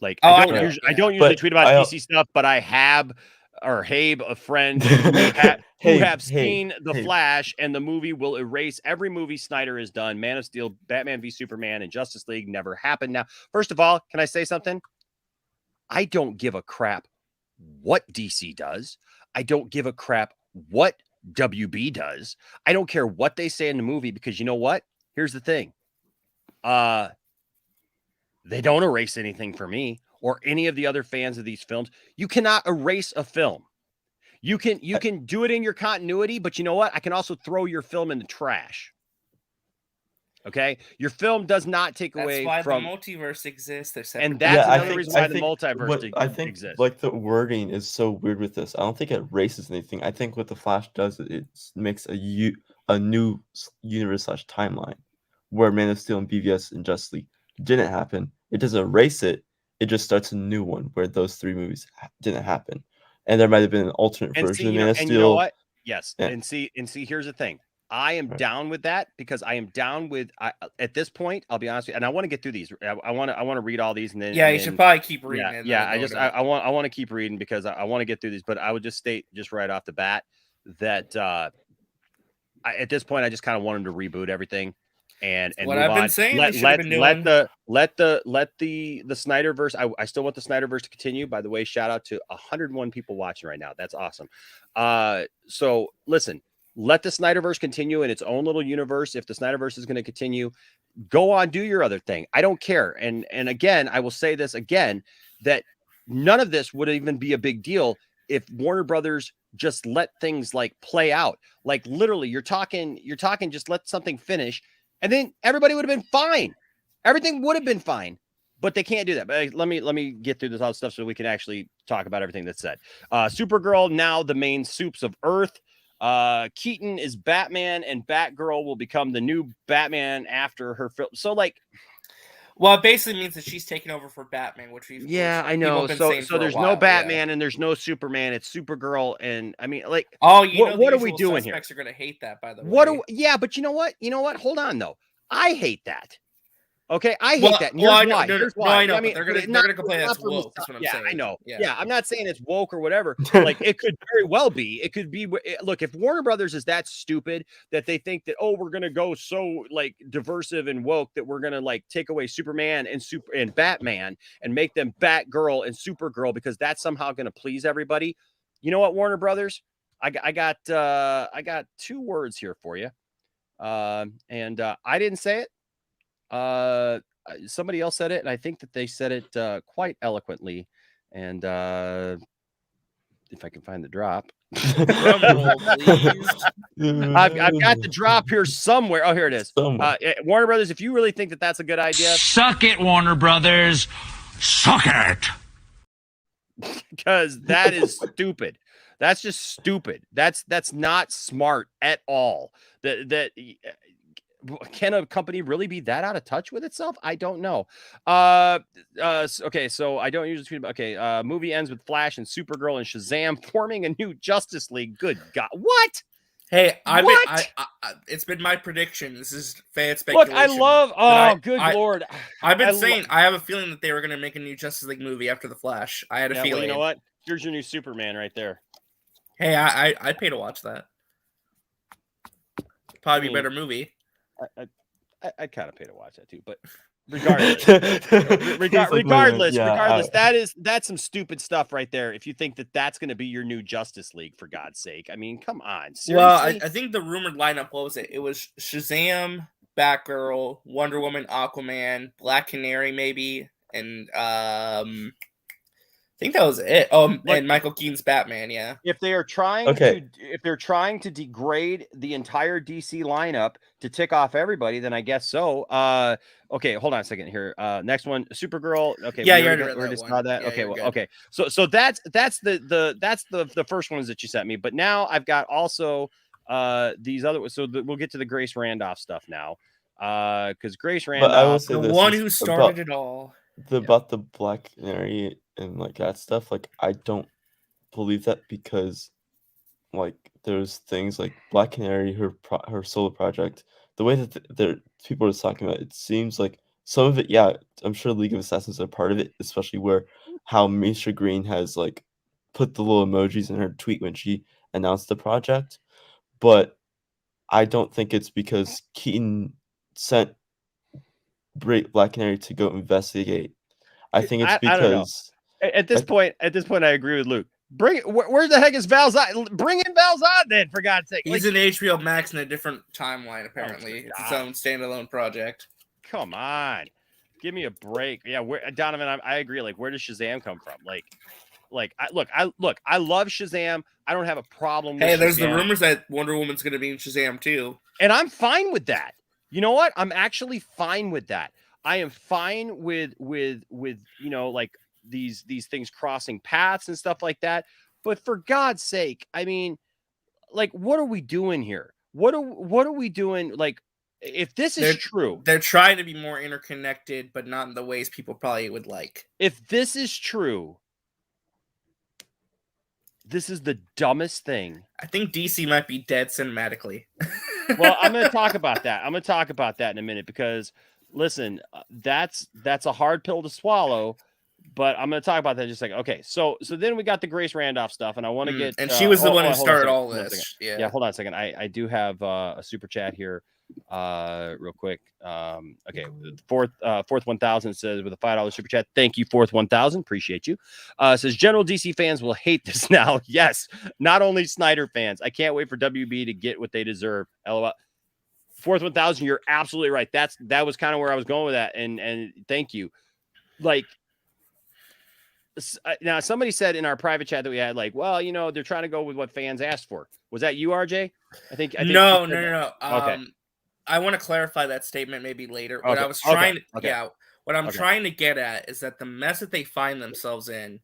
S6: Like I don't usually tweet about DC stuff, but I have. Or Habe, a friend who have seen The Flash, and the movie will erase every movie Snyder has done. Man of Steel, Batman v Superman, and Justice League never happened. Now, first of all, can I say something? I don't give a crap what DC does. I don't give a crap what WB does. I don't care what they say in the movie because you know what? Here's the thing. They don't erase anything for me. Or any of the other fans of these films. You cannot erase a film. You can do it in your continuity, but you know what? I can also throw your film in the trash. Okay? Your film does not take away from...
S17: the multiverse exists.
S6: And that's another reason why the multiverse exists.
S12: Like the wording is so weird with this. I don't think it erases anything. I think what the Flash does, it makes a new universe / timeline where Man of Steel and BVS and Justice League didn't happen. It doesn't erase it. It just starts a new one where those three movies didn't happen, and there might have been an alternate version of Man of Steel.
S6: And you know what? Yes, yeah. and see. Here's the thing. I am down with that because I am down with. At this point, I'll be honest with you, and I want to get through these. I want to read all these, and then
S17: you should probably keep reading.
S6: I want to keep reading because I want to get through these. But I would just state just right off the bat that at this point, I just kind of want him to reboot everything. and
S17: what
S6: move
S17: I've been
S6: on.
S17: saying.
S6: Let the Snyderverse. I still want the Snyderverse to continue. By the way, shout out to 101 people watching right now. That's awesome. So listen, let the Snyderverse continue in its own little universe. If the Snyderverse is going to continue, go on, do your other thing. I don't care. And again, I will say this again, that none of this would even be a big deal if Warner Brothers just let things like play out. Like literally, you're talking, just let something finish, and then everybody would have been fine. Everything would have been fine, but they can't do that. But let me get through this other stuff so we can actually talk about everything that's said. Supergirl, now the main soups of Earth. Keaton is Batman, and Batgirl will become the new Batman after her film. So like,
S17: well, it basically means that she's taking over for Batman, which we've
S6: I know. So there's no Batman and there's no Superman. It's Supergirl, and I mean, like, what are we doing here?
S17: Suspects are going to hate that, by the way.
S6: But you know what? Hold on though. I hate that. Okay, I hate that. And here's why.
S17: I know. I mean, they're gonna complain that's woke. That's what I'm saying.
S6: I know. Yeah, I'm not saying it's woke or whatever. Like, it could very well be. It could be. Look, if Warner Brothers is that stupid that they think that, oh, we're gonna go so like diversive and woke that we're gonna like take away Superman and Batman and make them Batgirl and Supergirl because that's somehow gonna please everybody. You know what, Warner Brothers? I got 2 words here for you, and I didn't say it. Somebody else said it, and I think that they said it quite eloquently. And if I can find the drop, I've got the drop here somewhere. Oh, here it is. Warner Brothers, if you really think that that's a good idea,
S19: suck it, Warner Brothers, suck it,
S6: because that is stupid. That's just stupid. That's not smart at all. Can a company really be that out of touch with itself? I don't know. Okay, so I don't usually tweet about. Okay, movie ends with Flash and Supergirl and Shazam forming a new Justice League. Good God, what?
S17: Hey, it's been my prediction. This is fan speculation.
S6: Look, I love. Good Lord,
S17: I've been saying I have a feeling that they were going to make a new Justice League movie after the Flash. I had a feeling.
S6: Well, you know what? Here's your new Superman right there.
S17: Hey, I'd pay to watch that. Probably be a better movie.
S6: I kind of pay to watch that too, but regardless, that's some stupid stuff right there. If you think that that's going to be your new Justice League, for God's sake, I mean, come on. Seriously?
S17: Well, I think the rumored lineup, what was it? It was Shazam, Batgirl, Wonder Woman, Aquaman, Black Canary, maybe, and I think that was it. And Michael Keaton's Batman. Yeah.
S6: If they are trying to degrade the entire DC lineup to tick off everybody, then I guess so. Okay, hold on a second here. Next one, Supergirl. Okay,
S17: yeah,
S6: we already saw that. Okay, well, okay. So that's the first ones that you sent me. But now I've got also these other. So we'll get to the Grace Randolph stuff now. Because Grace Randolph,
S12: but I will say
S17: the one who started it all.
S12: About the Black Canary and like that stuff, like I don't believe that, because like there's things like Black Canary, her solo project, the way that people are talking about it seems like some of it, yeah, I'm sure League of Assassins are part of it, especially where how Misha Green has like put the little emojis in her tweet when she announced the project. But I don't think it's because Keaton sent Black Canary to go investigate. I think it's because
S6: at this point, I agree with Luke. Where the heck is Val Zod? Bring in Val Zod then, for God's sake.
S17: He's in HBO Max in a different timeline, apparently. It's its own standalone project.
S6: Come on. Give me a break. Yeah, Donovan, I agree. Like, where does Shazam come from? I love Shazam. I don't have a problem with Shazam.
S17: Hey, there's the rumors that Wonder Woman's going to be in Shazam too.
S6: And I'm fine with that. You know what? I'm actually fine with that. I am fine with like these things crossing paths and stuff like that. But for God's sake, I mean, like, what are we doing here? What are we doing? Like, if this is true,
S17: they're trying to be more interconnected, but not in the ways people probably would like.
S6: If this is true, this is the dumbest thing.
S17: I think DC might be dead cinematically.
S6: Well, I'm going to talk about that. I'm going to talk about that in a minute, because listen, that's a hard pill to swallow, but I'm going to talk about that in just a second. Okay, so then we got the Grace Randolph stuff, and I want to get
S17: and she was the one who started all this.
S6: Yeah, hold on a second. I do have a super chat here real quick. Okay, fourth 1000 says with a $5 super chat. Thank you, fourth 1000. Appreciate you. Says general DC fans will hate this now. Yes, not only Snyder fans. I can't wait for WB to get what they deserve. LOL. Fourth 1000, you're absolutely right. That was kind of where I was going with that. And thank you. Like, now somebody said in our private chat that we had, like, well, you know, they're trying to go with what fans asked for. Was that you, RJ? I think
S17: No.
S6: Okay.
S17: I want to clarify that statement maybe later. What
S6: Okay,
S17: I was trying
S6: okay.
S17: what I'm trying to get at is that the mess that they find themselves in,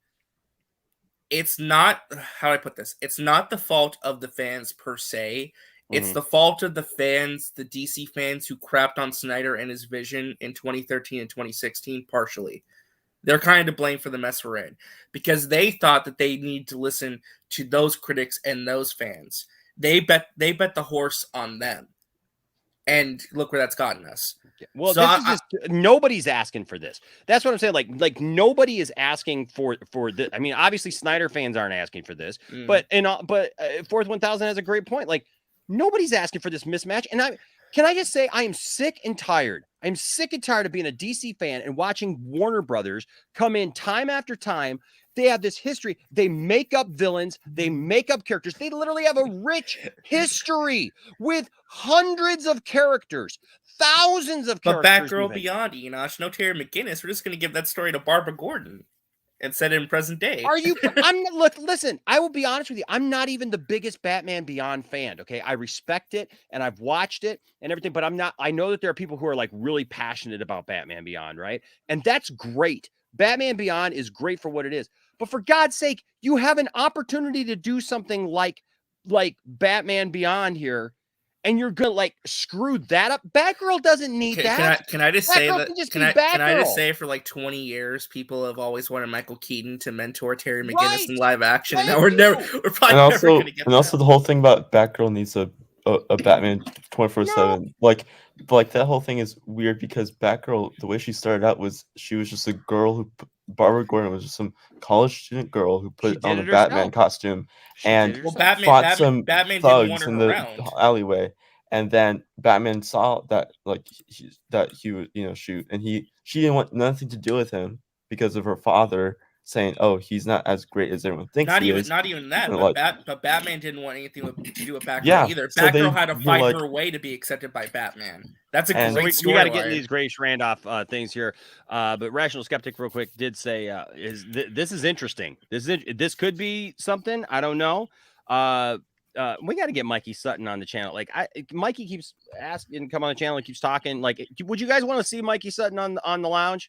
S17: it's not, how do I put this? It's not the fault of the fans per se. It's the fault of the fans, the DC fans who crapped on Snyder and his vision in 2013 and 2016 partially. They're kind of to blame for the mess we're in because they thought that they need to listen to those critics and those fans. They bet the horse on them. And look where that's gotten us.
S6: Well,
S17: so
S6: this is just nobody's asking for this. That's what I'm saying. Like nobody is asking for this. I mean, obviously Snyder fans aren't asking for this, but fourth 1000 has a great point. Like nobody's asking for this mismatch. And can I just say I am sick and tired. I'm sick and tired of being a DC fan and watching Warner Brothers come in time after time. They have this history. They make up villains. They make up characters. They literally have a rich history with hundreds of characters, thousands of characters.
S17: But Batgirl Beyond, Enosh, no Terry McGinnis. We're just going to give that story to Barbara Gordon and set it in present day.
S6: Are you? Listen, I will be honest with you. I'm not even the biggest Batman Beyond fan. Okay. I respect it and I've watched it and everything, but I'm not. I know that there are people who are like really passionate about Batman Beyond, right? And that's great. Batman Beyond is great for what it is. But for God's sake, you have an opportunity to do something like Batman Beyond here, and you're gonna like screw that up. Batgirl doesn't need that.
S17: Can I just say that? Can I just say for like 20 years, people have always wanted Michael Keaton to mentor Terry McGinnis in live action, and now we're probably never gonna get that.
S12: And also the whole thing about Batgirl needs a Batman 24/7. Like that whole thing is weird because Batgirl, the way she started out was she was just a girl who Barbara Gordon was just some college student girl who put on a Batman costume and fought some thugs in the alleyway. And then Batman saw that that he would shoot, and she didn't want nothing to do with him because of her father saying, "Oh, he's not as great as everyone thinks."
S17: Not
S12: he
S17: even
S12: is.
S17: that. But Batman didn't want anything to do with Batgirl either.
S12: So
S17: Batgirl had to fight her way to be accepted by Batman. That's a great story.
S6: We got to get in these Grace Randolph things here. But Rational Skeptic, real quick, did say, "This is interesting. This could be something. I don't know." We got to get Mikey Sutton on the channel. Like Mikey keeps asking to come on the channel and keeps talking. Like, would you guys want to see Mikey Sutton on the lounge?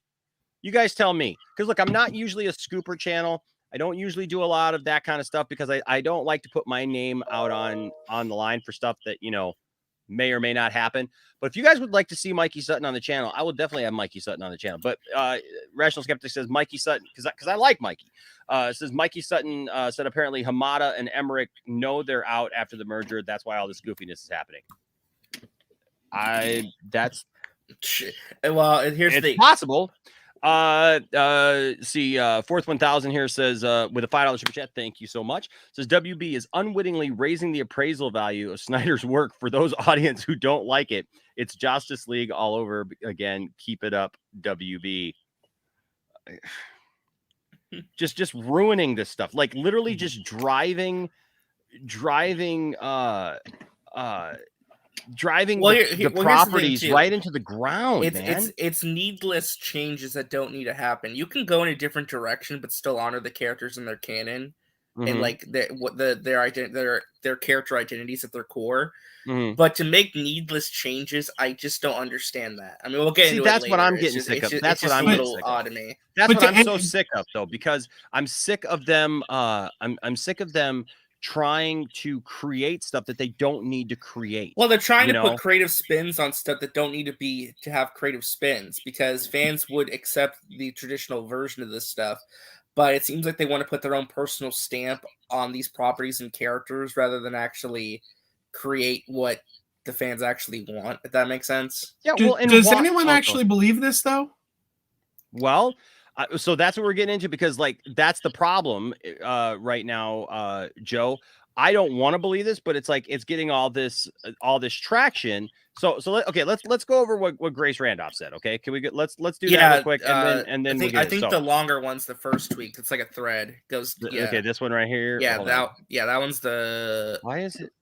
S6: You guys tell me, because look, I'm not usually a scooper channel. I don't usually do a lot of that kind of stuff because I don't like to put my name out on the line for stuff that may or may not happen. But if you guys would like to see Mikey Sutton on the channel, I will definitely have Mikey Sutton on the channel. But Rational Skeptic says Mikey Sutton because I like Mikey. It says Mikey Sutton said apparently Hamada and Emmerich know they're out after the merger. That's why all this goofiness is happening. It's possible. Fourth 1000 here says with a $5 super chat, thank you so much. Says WB is unwittingly raising the appraisal value of Snyder's work for those audience who don't like it. It's Justice League all over again. Keep it up, WB. Just ruining this stuff, like literally just driving the properties right into the ground.
S17: It's needless changes that don't need to happen. You can go in a different direction, but still honor the characters in their canon and like their character identities at their core. But to make needless changes, I just don't understand that. I mean, we'll get into
S6: that's
S17: it
S6: what
S17: later.
S6: I'm getting sick of. That's what I'm
S17: a
S6: getting
S17: little
S6: sick
S17: odd
S6: of.
S17: to me.
S6: That's what I'm so sick of, though, because I'm sick of them. I'm sick of them trying to create stuff that they don't need to create.
S17: Well, they're trying to put creative spins on stuff that don't need to have creative spins because fans would accept the traditional version of this stuff. But it seems like they want to put their own personal stamp on these properties and characters rather than actually create what the fans actually want, if that makes sense.
S6: Yeah.
S14: Does anyone actually believe this, though?
S6: Well, so that's what we're getting into because, like, that's the problem right now, Joe. I don't want to believe this, but it's like it's getting all this traction. So let's go over what Grace Randolph said. Okay, can we get let's do that real quick and then
S17: I think the longer one's the first tweet. It's like a thread goes. Yeah.
S6: Okay, this one right here.
S17: Yeah, that one's the.
S6: Why is it?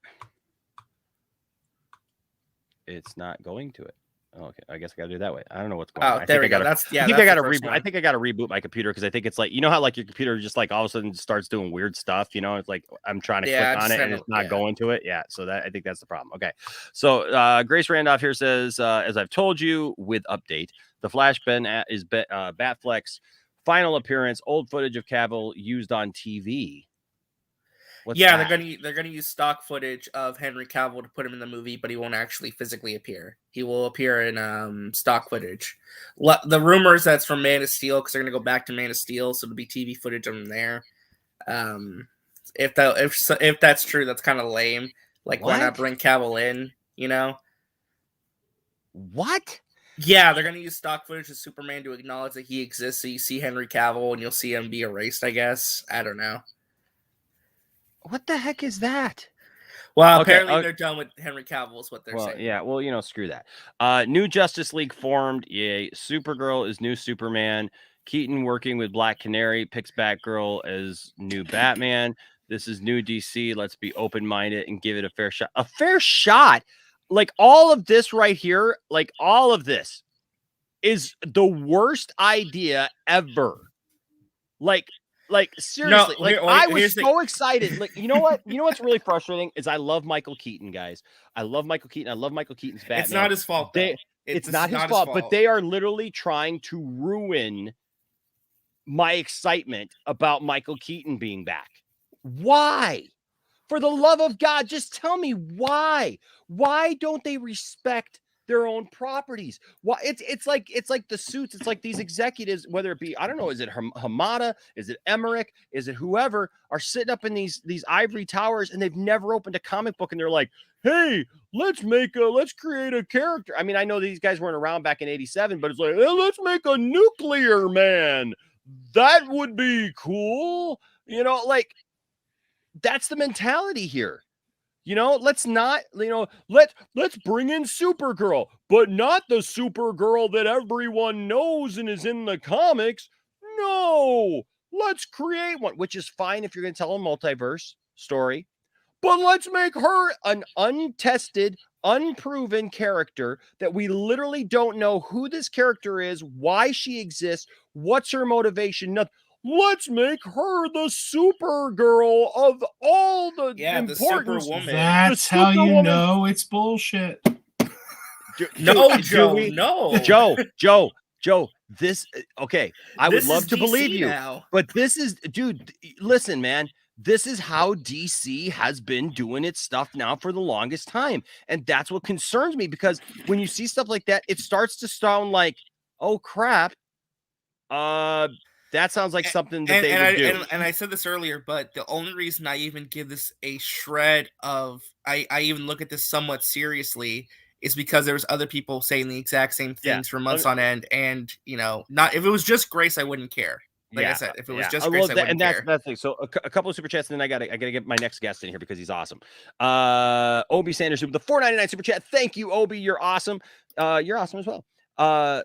S6: It's not going to it. Okay, I guess I gotta do it that way. I don't know what's going on.
S17: There we go. I think I gotta
S6: reboot. I think I gotta reboot my computer because I think it's like how like your computer just like all of a sudden starts doing weird stuff. It's like I'm trying to click on it and it's not going to it. Yeah, so I think that's the problem. Okay, so Grace Randolph here says, as I've told you with update, the Flash is Batfleck's final appearance. Old footage of Cavill used on TV. What's that?
S17: they're gonna use stock footage of Henry Cavill to put him in the movie, but he won't actually physically appear. He will appear in stock footage. The rumors that's from Man of Steel because they're gonna go back to Man of Steel, so it'll be TV footage of him there. If that's true, that's kind of lame. Like, why not bring Cavill in?
S6: What?
S17: Yeah, they're gonna use stock footage of Superman to acknowledge that he exists. So you see Henry Cavill, and you'll see him be erased. I guess. I don't know.
S6: What the heck is that?
S17: Well, apparently they're done with Henry Cavill is what they're saying.
S6: Yeah, well, screw that. New Justice League formed. Yay. Supergirl is new Superman. Keaton working with Black Canary picks Batgirl as new Batman. This is new DC. Let's be open-minded and give it a fair shot. A fair shot? Like all of this right here, like all of this is the worst idea ever. Like seriously, I was so excited. Like, you know what? You know what's really frustrating is I love Michael Keaton, guys. I love Michael Keaton. I love Michael Keaton's Batman.
S17: It's not his fault.
S6: It's not his fault, but they are literally trying to ruin my excitement about Michael Keaton being back. Why? For the love of God, just tell me why. Why don't they respect their own properties? Why it's like the Suits. It's like these executives, whether it be, I don't know, is it Hamada, is it Emmerich, is it whoever, are sitting up in these ivory towers and they've never opened a comic book and they're like, hey, let's create a character. I mean, I know these guys weren't around back in '87, but it's like, hey, let's make a nuclear man. That would be cool. Like that's the mentality here. Let's not, let's bring in Supergirl, but not the Supergirl that everyone knows and is in the comics. No, let's create one, which is fine if you're going to tell a multiverse story, but let's make her an untested, unproven character that we literally don't know who this character is, why she exists, what's her motivation, nothing. Let's make her the Supergirl of all the importance.
S17: The Superwoman.
S14: That's how you know it's bullshit.
S17: No, Joe. No,
S6: Joe. This okay. I would love to believe you, but this is, dude. Listen, man. This is how DC has been doing its stuff now for the longest time, and that's what concerns me because when you see stuff like that, it starts to sound like, oh crap. That sounds like something that they would do.
S17: And I said this earlier, but the only reason I even give this a shred of, I even look at this somewhat seriously, is because there's other people saying the exact same things for months on end. And, not if it was just Grace, I wouldn't care. Like I said, if it was just Grace, I wouldn't care.
S6: That's the thing. So a couple of super chats, and then I gotta get my next guest in here because he's awesome. Obi Sanders with the $4.99 super chat. Thank you, Obi. You're awesome. You're awesome as well.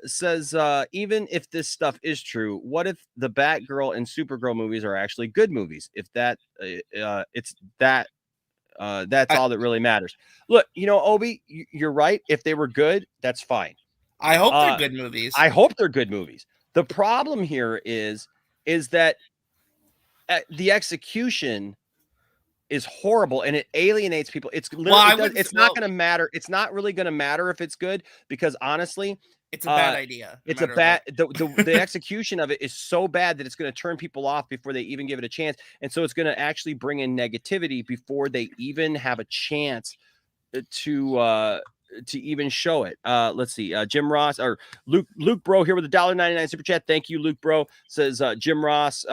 S6: Says even if this stuff is true, what if the Batgirl and Supergirl movies are actually good movies? If that it's that that's all that really matters. Look, Obi, you're right. If they were good, that's fine.
S17: I hope they're good movies.
S6: I hope they're good movies. The problem here is that the execution is horrible and it alienates people. It's literally it's not going to matter. It's not really going to matter if it's good because honestly,
S17: it's a bad idea.
S6: It's a bad the execution of it is so bad that it's going to turn people off before they even give it a chance. And so it's going to actually bring in negativity before they even have a chance to even show it. Let's see. Jim Ross or Luke Bro here with a $1.99 super chat. Thank you, Luke Bro. Says Jim Ross,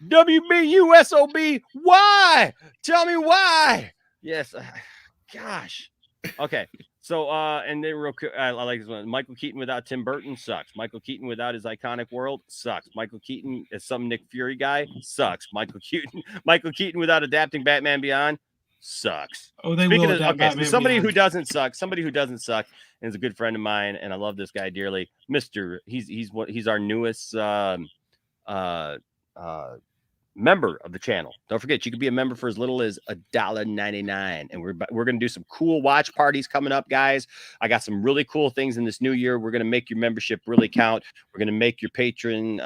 S6: WBUSOB. Why? Tell me why. Yes. Gosh. Okay. So, and then real quick, I like this one. Michael Keaton without Tim Burton sucks. Michael Keaton without his iconic world sucks. Michael Keaton as some Nick Fury guy sucks. Michael Keaton without adapting Batman Beyond sucks.
S14: Oh, they
S6: Speaking
S14: will
S6: of,
S14: adapt
S6: okay, so
S14: Batman
S6: somebody
S14: Beyond.
S6: who doesn't suck, and is a good friend of mine, and I love this guy dearly, Mister. He's our newest member of the channel. Don't forget, you can be a member for as little as $1.99, and we're going to do some cool watch parties coming up, guys. I got some really cool things in this new year. We're going to make your membership really count. We're going to make your patron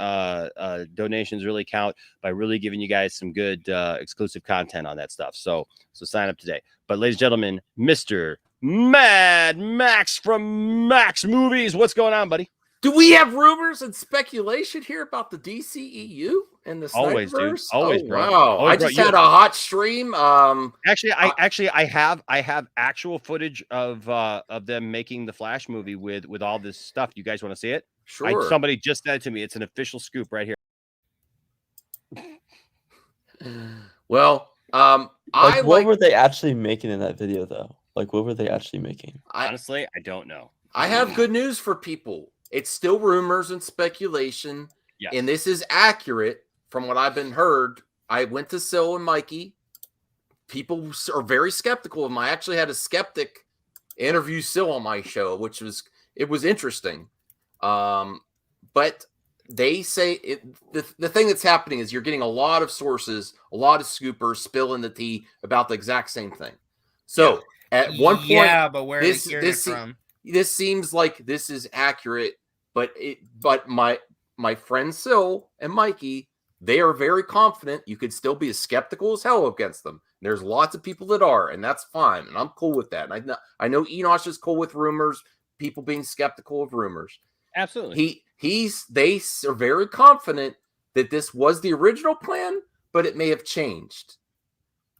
S6: donations really count by really giving you guys some good exclusive content on that stuff. So sign up today. But ladies and gentlemen, Mr. Mad Max from Max Movies, what's going on, buddy?
S20: Do we have rumors and speculation here about the DCEU and the
S6: Always, dude.
S20: Snyderverse?
S6: Always,
S20: oh,
S6: bro.
S20: Wow.
S6: Always,
S20: I just had a hot stream.
S6: Actually, I have actual footage of them making the Flash movie with all this stuff. You guys want to see it?
S20: Sure.
S6: Somebody just said to me, it's an official scoop right here.
S20: Well,
S12: what were they actually making in that video, though? Like, what were they actually making?
S6: Honestly, I don't know.
S20: I have good news for people. It's still rumors and speculation,
S6: yes.
S20: And this is accurate from what I've been heard. I went to Sil and Mikey. People are very skeptical of them. I actually had a skeptic interview Sil on my show, which was interesting. But they say the thing that's happening is you're getting a lot of sources, a lot of scoopers spilling the tea about the exact same thing. So at one point,
S17: but where are they hearing it from?
S20: This seems like this is accurate, but my friend Sil and Mikey, they are very confident. You could still be as skeptical as hell against them. There's lots of people that are, and that's fine, and I'm cool with that. And I know Enosh is cool with rumors, people being skeptical of rumors.
S6: Absolutely.
S20: They are very confident that this was the original plan, but it may have changed.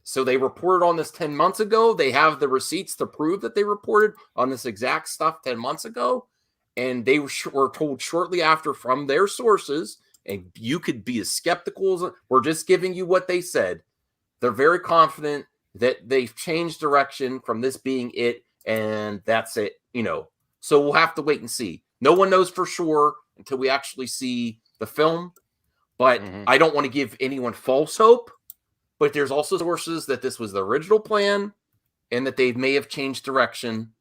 S20: So they reported on this 10 months ago. They have the receipts to prove that they reported on this exact stuff 10 months ago. And they were told shortly after from their sources, and you could be as skeptical as we're just giving you what they said. They're very confident that they've changed direction from this being it, and that's it, So we'll have to wait and see. No one knows for sure until we actually see the film. But I don't want to give anyone false hope. But there's also sources that this was the original plan and that they may have changed direction.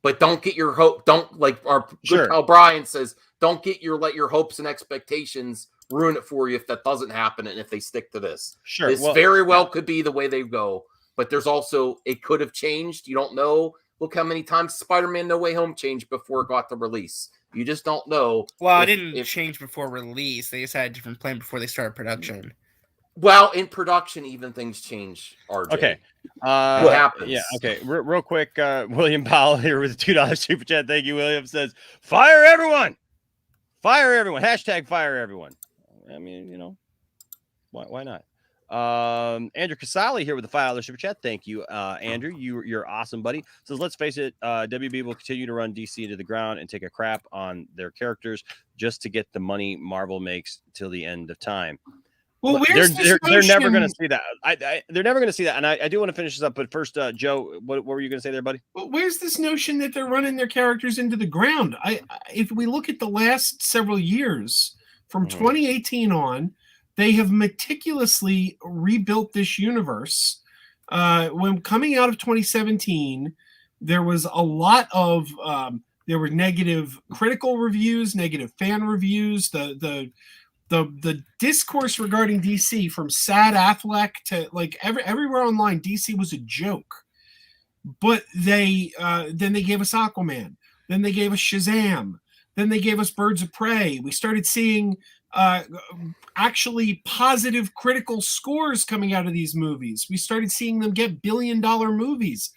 S20: But don't get your hope. Don't, like our good pal Brian says, don't let your hopes and expectations ruin it for you if that doesn't happen and if they stick to this.
S6: Sure.
S20: This very well could be the way they go. But there's also, it could have changed. You don't know. Look how many times Spider-Man No Way Home changed before it got the release. You just don't know.
S17: Well, it didn't change before release. They just had a different plan before they started production.
S20: Well, in production, even things change, RJ.
S6: Okay.
S20: It happens.
S6: Yeah, okay. Real quick, William Powell here with a $2 super chat. Thank you, William. Says, fire everyone. Fire everyone. Hashtag fire everyone. I mean, why not? Andrew Casali here with a $5 super chat. Thank you, Andrew. You're awesome, buddy. Says, let's face it, WB will continue to run DC into the ground and take a crap on their characters just to get the money Marvel makes till the end of time.
S14: Well,
S6: they're never going to see that. They're never going to see that. And I do want to finish this up, but first, Joe, what were you going to say there, buddy?
S14: Well, where's this notion that they're running their characters into the ground? If we look at the last several years, from 2018 on, they have meticulously rebuilt this universe. When coming out of 2017, there was a lot of there were negative critical reviews, negative fan reviews. The discourse regarding DC, from Sad Affleck to like everywhere online, DC was a joke. But then they gave us Aquaman, then they gave us Shazam, then they gave us Birds of Prey. We started seeing actually positive critical scores coming out of these movies. We started seeing them get billion-dollar movies.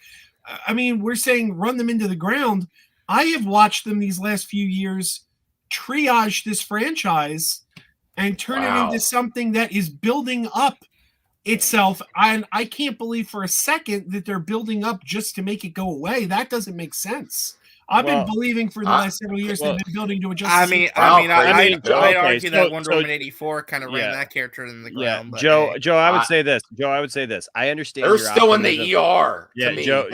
S14: I mean, we're saying run them into the ground. I have watched them these last few years triage this franchise and turn it into something that is building up itself. And I can't believe for a second that they're building up just to make it go away. That doesn't make sense. I've been believing for the last several years they've been building to a Justice League.
S17: I'd argue that Wonder Woman 84 kind of ran that character in the ground. But
S6: Joe, I would say this. Joe, I would say this. I understand.
S20: They're
S6: your
S20: still in
S6: optimism.
S20: the ER.
S6: Yeah,
S20: to me.
S6: Joe.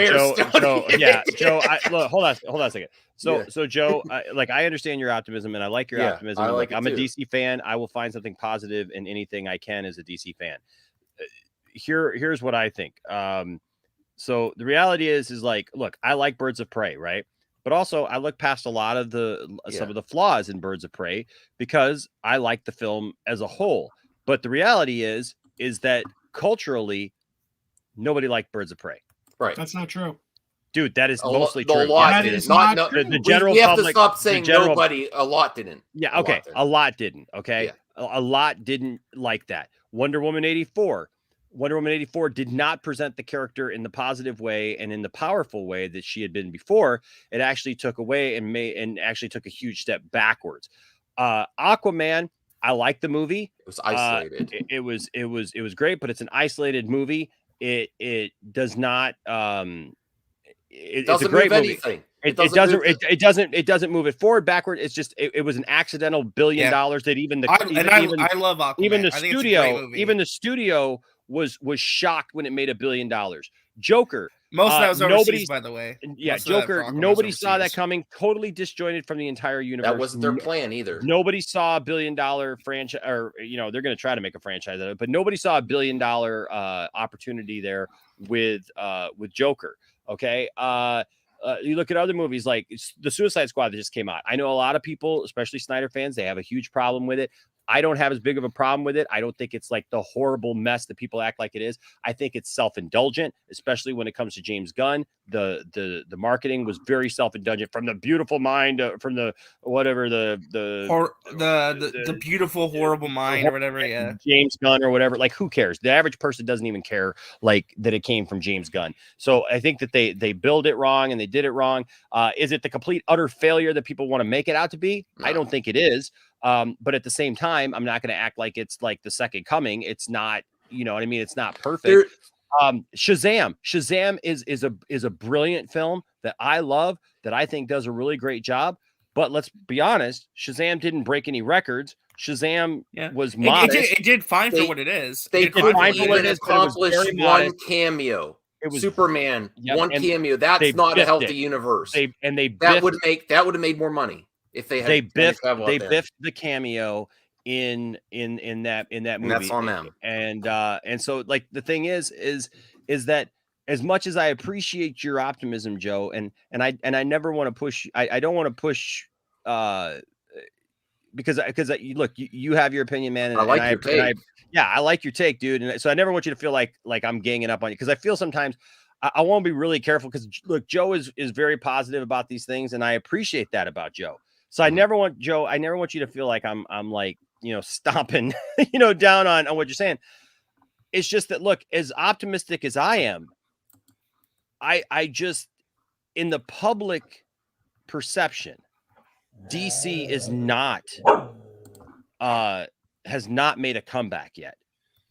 S6: Yeah, Joe. Look, hold on a second. So Joe, I understand your optimism, and I like your optimism.
S20: I like it
S6: I'm
S20: too.
S6: a DC fan. I will find something positive in anything I can as a DC fan. Here's what I think. So the reality is like, look, I like Birds of Prey, right? But also I look past a lot of some of the flaws in Birds of Prey because I like the film as a whole. But the reality is that culturally, nobody liked Birds of Prey.
S20: Right.
S14: That's not true.
S6: Dude, that is
S20: A
S6: mostly
S20: lot
S6: true.
S20: didn't. The general
S6: we have
S20: to stop saying nobody. A lot didn't.
S6: Yeah. Okay. A lot didn't. Okay. Yeah. A lot didn't like that. Wonder Woman 84 did not present the character in the positive way and in the powerful way that she had been before. It actually took away and actually took a huge step backwards. Aquaman, I like the movie.
S20: It was isolated.
S6: It was great, but it's an isolated movie. It does not. It's a great movie. It doesn't move it forward, backward. It's just it was an accidental $1 billion that
S17: I love Aquaman.
S6: Even the studio was shocked when it made $1 billion. Joker.
S17: Most of that was overseas, by the way.
S6: Yeah, Joker. Nobody saw that coming. Totally disjointed from the entire universe.
S20: That wasn't their plan either.
S6: Nobody saw $1 billion franchise, or they're going to try to make a franchise of it, but nobody saw $1 billion opportunity there with Joker. Okay. You look at other movies like the Suicide Squad that just came out. I know a lot of people, especially Snyder fans, they have a huge problem with it. I don't have as big of a problem with it. I don't think it's like the horrible mess that people act like it is. I think it's self-indulgent, especially when it comes to James Gunn. The marketing was very self-indulgent from the beautiful mind, from the whatever the
S17: beautiful horrible mind or whatever. Yeah,
S6: James Gunn or whatever. Like, who cares? The average person doesn't even care like that it came from James Gunn. So I think that they build it wrong and they did it wrong. Is it the complete utter failure that people want to make it out to be? No. I don't think it is. But at the same time, I'm not going to act like it's like the second coming. It's not, you know what I mean? It's not perfect. Shazam is a brilliant film that I love, that I think does a really great job. But let's be honest, Shazam didn't break any records. Shazam was modest.
S17: It did fine for what it is.
S20: They couldn't even accomplish one cameo. It was Superman, one cameo. That's not a healthy universe. That would have made more money. If they biffed
S6: the cameo in that movie.
S20: And that's on them.
S6: And so like the thing is that as much as I appreciate your optimism, Joe, and I never want to push. I don't want to push because look, you have your opinion, man. And,
S20: I like your take.
S6: I like your take, dude. And so I never want you to feel like I'm ganging up on you, because I feel sometimes I want to be really careful, because look, Joe is very positive about these things, and I appreciate that about Joe. So I never want you to feel like I'm like, stomping, down on what you're saying. It's just that, look, as optimistic as I am, I just, in the public perception, DC is not, has not made a comeback yet.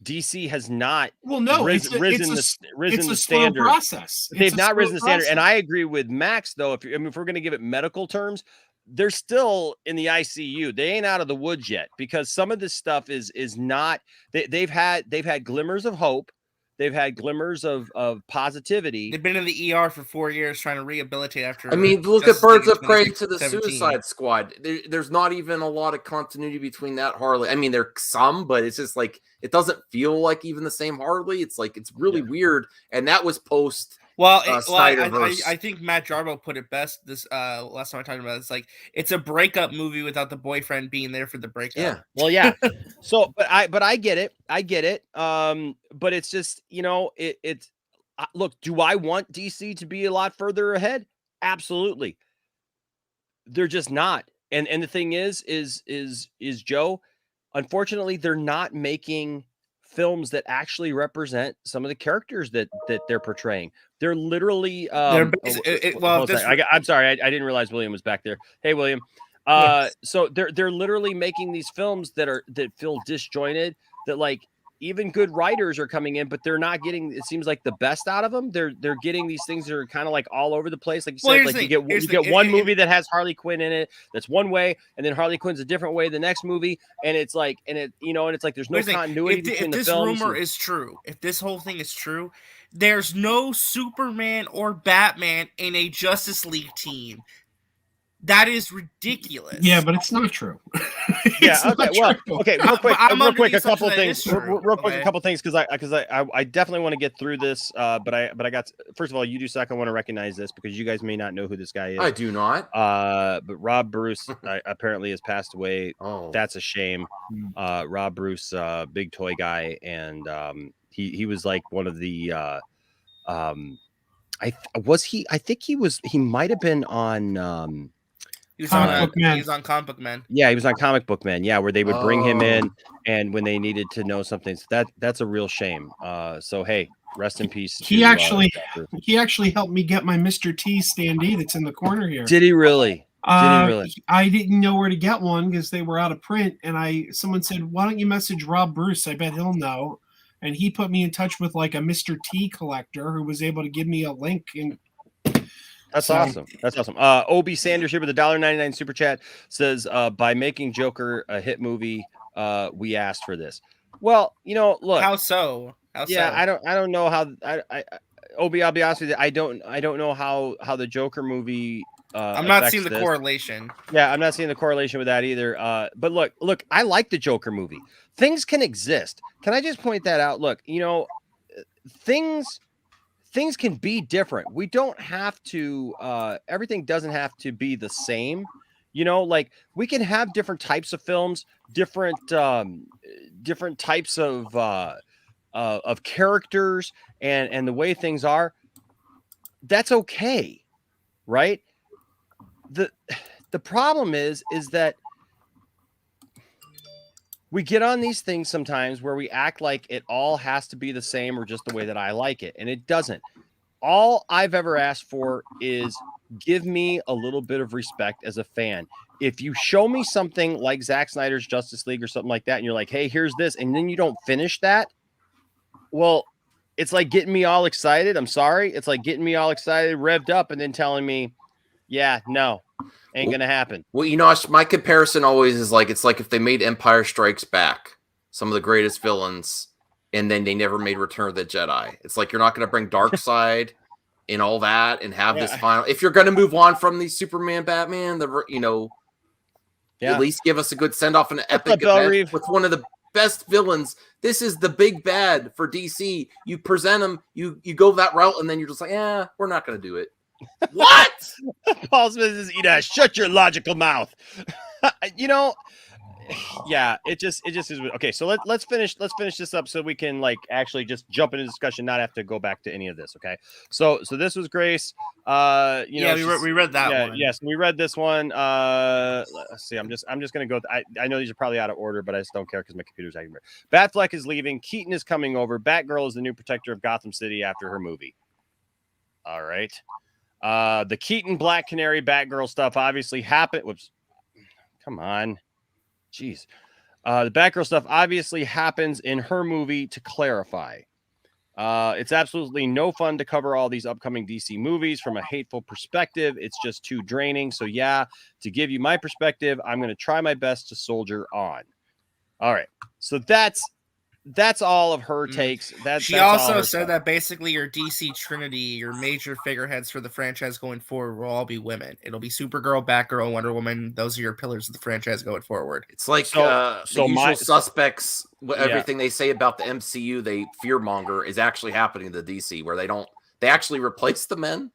S6: DC has not risen the standard
S14: process.
S6: They've not risen the standard. And I agree with Max, though. If we're going to give it medical terms, they're still in the ICU. They ain't out of the woods yet, because some of this stuff is not. They've had glimmers of hope. They've had glimmers of positivity.
S17: They've been in the ER for 4 years trying to rehabilitate after.
S20: I mean, look at Birds of Prey to the Suicide Squad. There's not even a lot of continuity between that Harley. I mean, there's some, but it's just like it doesn't feel like even the same Harley. It's like it's really weird. And that was post.
S17: Snyderverse. I think Matt Jarbo put it best this last time I talked about it. It's like it's a breakup movie without the boyfriend being there for the breakup.
S20: Yeah.
S6: Well, yeah. So, but I get it. But it's just, look, do I want DC to be a lot further ahead? Absolutely. They're just not. And the thing is Joe, unfortunately, they're not making films that actually represent some of the characters that they're portraying. They're literally I'm sorry, I didn't realize William was back there. Hey, William. So they're literally making these films that feel disjointed, that like even good writers are coming in, but they're not getting, it seems like, the best out of them. They're getting these things that are kind of like all over the place. Like you said, like you get one movie that has Harley Quinn in it that's one way, and then Harley Quinn's a different way the next movie, and it's like, and it's like there's no continuity between the films.
S17: If this rumor is true, if this whole thing is true, there's no Superman or Batman in a Justice League team. That is ridiculous.
S14: Yeah, but it's not true.
S6: Yeah. Okay. Well. Okay. Real quick. A couple things. Real quick. A couple things because I definitely want to get through this. But I got, first of all, you do suck. I want to recognize this because you guys may not know who this guy is.
S20: I do not.
S6: But Rob Bruce apparently has passed away. Oh, that's a shame. Rob Bruce, big toy guy, and he was like one of the I think he might have been on
S17: He was on Comic Book Man.
S6: Yeah, he was on Comic Book Man. Yeah, where they would bring him in, and when they needed to know something, so that's a real shame. So hey, rest in peace.
S14: He actually helped me get my Mr. T standee that's in the corner here.
S6: Did he really?
S14: I didn't know where to get one because they were out of print, and someone said, "Why don't you message Rob Bruce? I bet he'll know." And he put me in touch with like a Mr. T collector who was able to give me a link and.
S6: That's awesome. That's awesome. Ob Sanders here with a $1.99 super chat says, by making Joker a hit movie, we asked for this. Well, look.
S17: How so?
S6: I don't know how. Ob, I'll be honest with you. I don't know how the Joker movie.
S17: I'm not seeing the correlation.
S6: Yeah, I'm not seeing the correlation with that either. But look. I like the Joker movie. Things can exist. Can I just point that out? Look, things can be different. We don't have to, everything doesn't have to be the same. Like we can have different types of films, different types of characters and the way things are. That's okay. Right. The problem is that we get on these things sometimes where we act like it all has to be the same or just the way that I like it. And it doesn't. All I've ever asked for is give me a little bit of respect as a fan. If you show me something like Zack Snyder's Justice League or something like that, and you're like, hey, here's this, and then you don't finish that, well, it's like getting me all excited. I'm sorry. It's like getting me all excited, revved up, and then telling me, yeah, no. Ain't gonna happen.
S20: Well, my comparison always is like, it's like if they made Empire Strikes Back, some of the greatest villains, and then they never made Return of the Jedi. It's like you're not going to bring Darkseid and all that and have this final. If you're going to move on from the Superman, Batman, at least give us a good send off and an epic event with one of the best villains. This is the big bad for DC. You present them, you go that route, and then you're just like, we're not going to do it. What?
S6: Paul Smith is shut your logical mouth. Yeah, it just is okay. So let's finish this up so we can actually just jump into discussion, not have to go back to any of this. Okay. So this was Grace.
S17: We read that one.
S6: Yes, we read this one. Let's see. I'm just gonna go. I know these are probably out of order, but I just don't care because my computer's acting weird. Batfleck is leaving. Keaton is coming over. Batgirl is the new protector of Gotham City after her movie. All right. The Keaton Black Canary Batgirl stuff obviously happened. Whoops. Come on. Jeez. The Batgirl stuff obviously happens in her movie to clarify. It's absolutely no fun to cover all these upcoming DC movies from a hateful perspective. It's just too draining. So yeah, to give you my perspective, I'm going to try my best to soldier on. All right. So that's all of her takes.
S17: She also said that basically your DC Trinity, your major figureheads for the franchise going forward will all be women. It'll be Supergirl, Batgirl, Wonder Woman. Those are your pillars of the franchise going forward.
S20: It's like the usual suspects. Everything they say about the MCU, they fearmonger, is actually happening to DC, where they actually replace the men.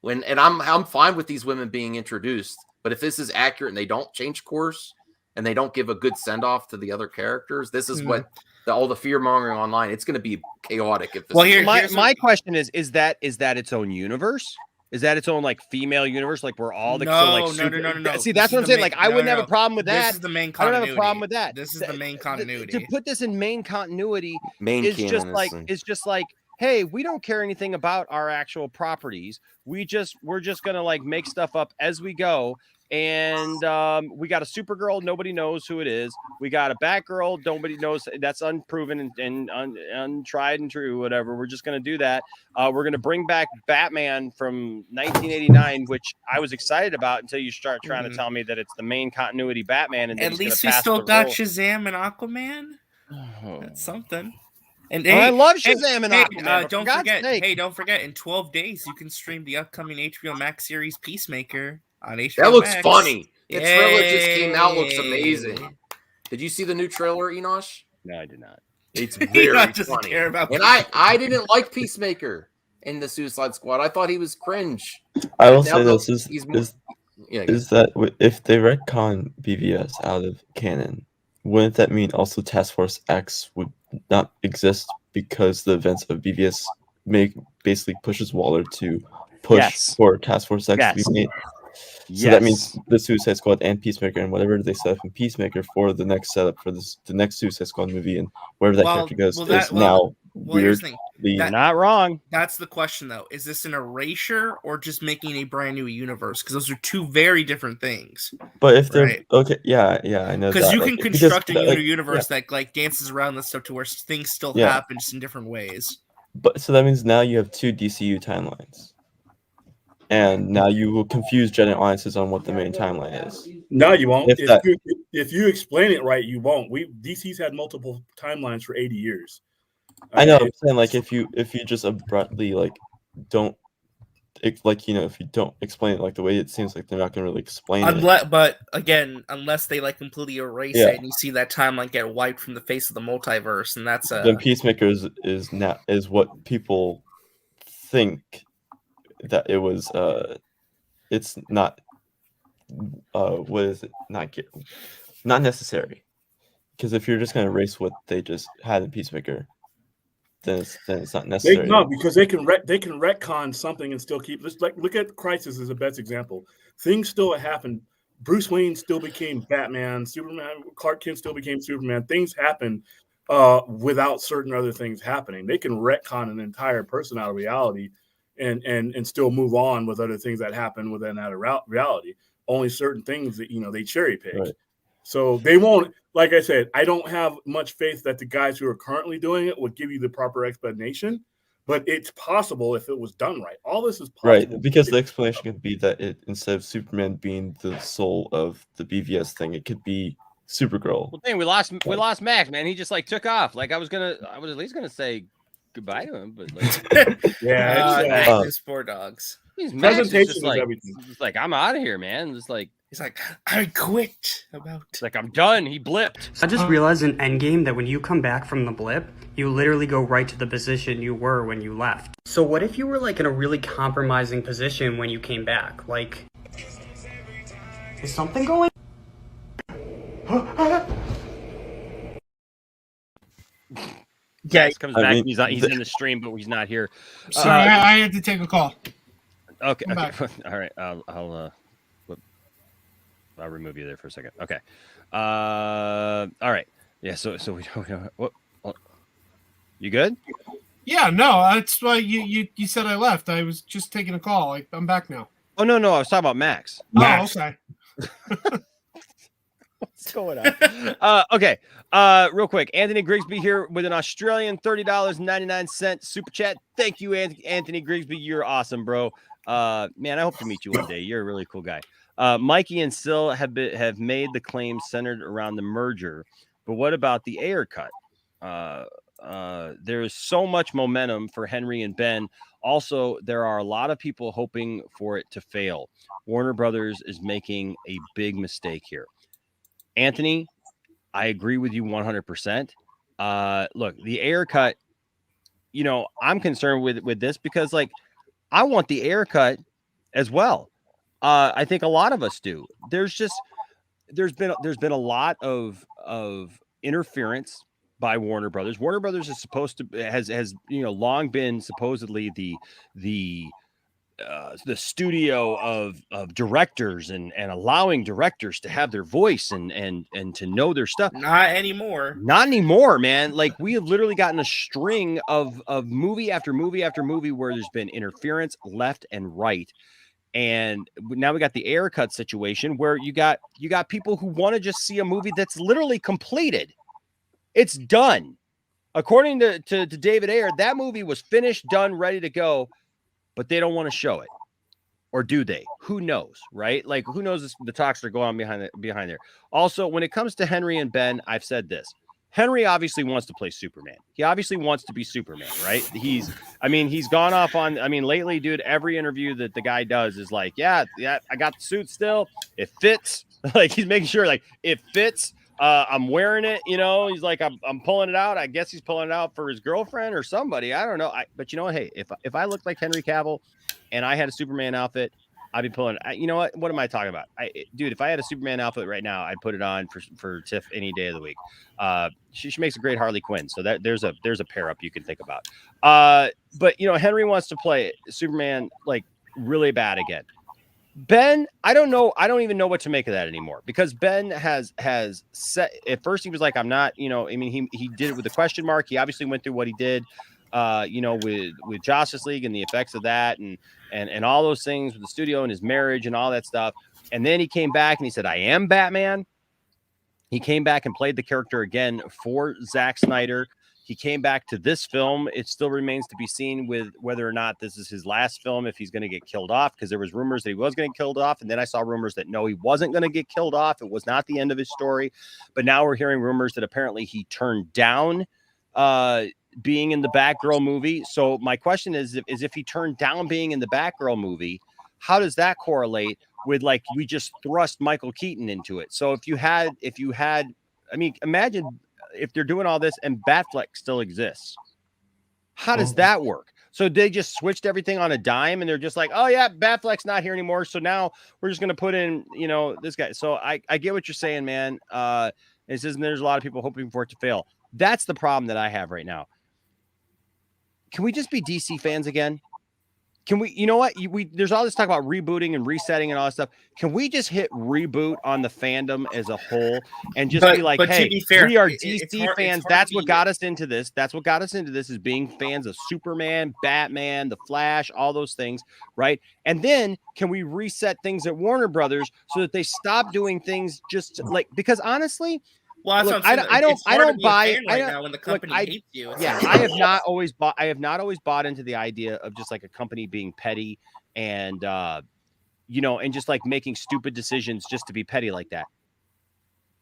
S20: And I'm fine with these women being introduced, but if this is accurate and they don't change course and they don't give a good send off to the other characters, this is what. All the fear mongering online, it's going to be chaotic. If this
S6: my question is that its own universe? Is that its own female universe? Like we're all the
S17: no.
S6: See, that's what I'm saying. I wouldn't have a problem with that.
S17: This is the main continuity.
S6: I don't have a problem with that.
S17: This is the main continuity.
S6: To put this in main continuity is just like, hey, we don't care anything about our actual properties. We're just gonna make stuff up as we go, And we got a Supergirl. Nobody knows who it is. We got a Batgirl. Nobody knows. That's unproven and untried and true, whatever. We're just going to do that. We're going to bring back Batman from 1989, which I was excited about until you start trying to tell me that it's the main continuity Batman. And
S17: at least we still got Shazam and Aquaman. That's something. And
S6: I love Shazam and Aquaman.
S17: Don't forget. Hey, don't forget. In 12 days, you can stream the upcoming HBO Max series Peacemaker on HBO.
S20: That looks
S17: Max.
S20: funny. The trailer just came out. Looks amazing. Did you see the new trailer, Enosh?
S6: No, I did not.
S20: It's very
S17: funny.
S20: Care about and I didn't like Peacemaker in the Suicide Squad. I thought he was cringe.
S12: I will say this is that if they retcon BVS out of canon, wouldn't that mean also Task Force X would not exist because the events of BVS basically pushes Waller to push for Task Force X to be made? So that means the Suicide Squad and Peacemaker and whatever they set up in Peacemaker for the next setup for the next Suicide Squad movie and wherever that character goes is now weirdly.
S6: Not wrong.
S17: That's the question, though. Is this an erasure or just making a brand new universe? Because those are two very different things.
S12: But if they're okay, yeah, I know
S17: because
S12: that.
S17: you can construct a new universe that like dances around this stuff to where things still happen just in different ways.
S12: But so that means now you have two DCU timelines. And now you will confuse general audiences on what the main timeline is.
S21: No, you won't. If you explain it right, you won't. DC's had multiple timelines for 80 years.
S12: I know. I'm saying like if you just abruptly like don't like if you don't explain it like the way it seems like they're not going to really explain it.
S17: But again, unless they like completely erase it and you see that timeline get wiped from the face of the multiverse, and that's
S12: then Peacemaker is what people think. That it was it's not what is it not necessary, because if you're just going to erase what they just had in Peacemaker, then it's not necessary.
S21: Because they can retcon something and still keep this. Like look at Crisis as the best example. Things still happen. Bruce Wayne still became Batman. Superman, Clark Kent still became Superman. Things happen without certain other things happening. They can retcon an entire person out of reality. And still move on with other things that happen within that reality. Only certain things that they cherry pick. Right. So they won't. Like I said, I don't have much faith that the guys who are currently doing it would give you the proper explanation. But it's possible if it was done right. All this is possible.
S12: Right, because the explanation could be that instead of Superman being the soul of the BVS thing, it could be Supergirl.
S6: Well, dang, we lost Max, man. He just like took off. Like I was at least gonna say goodbye to him, but like,
S17: his poor dogs.
S6: Presentation is like, everything. Just like I'm out of here, man. Just like
S17: he's like, I quit.
S6: It's like I'm done. He blipped.
S22: I just realized in Endgame that when you come back from the blip, you literally go right to the position you were when you left. So what if you were like in a really compromising position when you came back? Like, is something going?
S6: Yeah, he comes back. He's in the stream, but he's not here.
S14: Sorry, I had to take a call.
S6: Okay. All right. I'll remove you there for a second. Okay. All right. Yeah. So we don't. What? You good?
S14: Yeah. No. That's why you said I left. I was just taking a call. I'm back now.
S6: Oh no. I was talking about Max.
S14: Oh, okay.
S6: What's going on? Okay. Real quick, Anthony Grigsby here with an Australian $30.99 super chat. Thank you, Anthony Grigsby. You're awesome, bro. Man, I hope to meet you one day. You're a really cool guy. Mikey and Sil have made the claim centered around the merger, but what about the Ayer cut? There is so much momentum for Henry and Ben. Also, there are a lot of people hoping for it to fail. Warner Brothers is making a big mistake here. Anthony, I agree with you 100%. Look, the Ayer cut, I'm concerned with this because, like, I want the Ayer cut as well. I think a lot of us do. There's been a lot of interference by Warner Brothers. Warner Brothers is supposed to has long been supposedly the studio of directors and allowing directors to have their voice and to know their stuff.
S17: Not anymore,
S6: man. Like, we have literally gotten a string of movie after movie after movie where there's been interference left and right. And now we got the air cut situation where you got people who want to just see a movie that's literally completed. It's done. According to David Ayer, that movie was finished, done, ready to go, but they don't want to show it. Or do they? Who knows, right? Like, who knows the talks that are going on behind there. Also, when it comes to Henry and Ben, I've said this. Henry obviously wants to play Superman. He obviously wants to be Superman, right? He's gone off on, lately, dude, every interview that the guy does is like, yeah, I got the suit still. It fits. Like, he's making sure, like, it fits. I'm wearing it, he's like, I'm pulling it out. I guess he's pulling it out for his girlfriend or somebody. I don't know. But you know what? Hey, if I looked like Henry Cavill and I had a Superman outfit, I'd be pulling. You know what? What am I talking about? Dude, if I had a Superman outfit right now, I'd put it on for Tiff any day of the week. She makes a great Harley Quinn, so that there's a pair up you can think about. But Henry wants to play Superman like really bad again. Ben, I don't know. I don't even know what to make of that anymore, because Ben has set. At first, he was like, "I'm not." He did it with a question mark. He obviously went through what he did. With Justice League and the effects of that and all those things with the studio and his marriage and all that stuff. And then he came back and he said, I am Batman. He came back and played the character again for Zack Snyder. He came back to this film. It still remains to be seen with whether or not this is his last film, if he's going to get killed off, because there was rumors that he was going to get killed off. And then I saw rumors that no, he wasn't going to get killed off. It was not the end of his story. But now we're hearing rumors that apparently he turned down being in the Batgirl movie. So my question is if he turned down being in the Batgirl movie, how does that correlate with, like, we just thrust Michael Keaton into it? So if you had, imagine if they're doing all this and Batfleck still exists. How does that work? So they just switched everything on a dime and they're just like, oh yeah, Batfleck's not here anymore. So now we're just going to put in, this guy. So I get what you're saying, man. It says there's a lot of people hoping for it to fail. That's the problem that I have right now. Can we just be DC fans again? Can we, there's all this talk about rebooting and resetting and all that stuff. Can we just hit reboot on the fandom as a whole and just be like, hey,
S17: be fair,
S6: we are DC fans. That's what got us into this. That's what got us into this, is being fans of Superman, Batman, The Flash, all those things, right? And then can we reset things at Warner Brothers so that they stop doing things just like, because honestly,
S17: well, that's
S6: look,
S17: what I'm saying.
S6: I don't buy
S17: right now when the company hates you.
S6: Yeah, I have not always bought into the idea of just like a company being petty and and just like making stupid decisions just to be petty like that.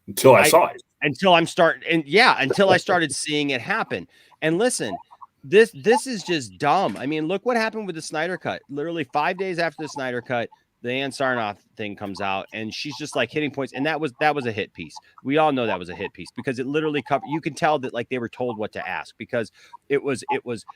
S21: Until I saw it.
S6: Until I started seeing it happen. And listen, this is just dumb. I mean, look what happened with the Snyder Cut. Literally 5 days after the Snyder Cut, the Ann Sarnoff thing comes out and she's just like hitting points. And that was a hit piece. We all know that was a hit piece because it literally covered, you can tell that like they were told what to ask, because it was,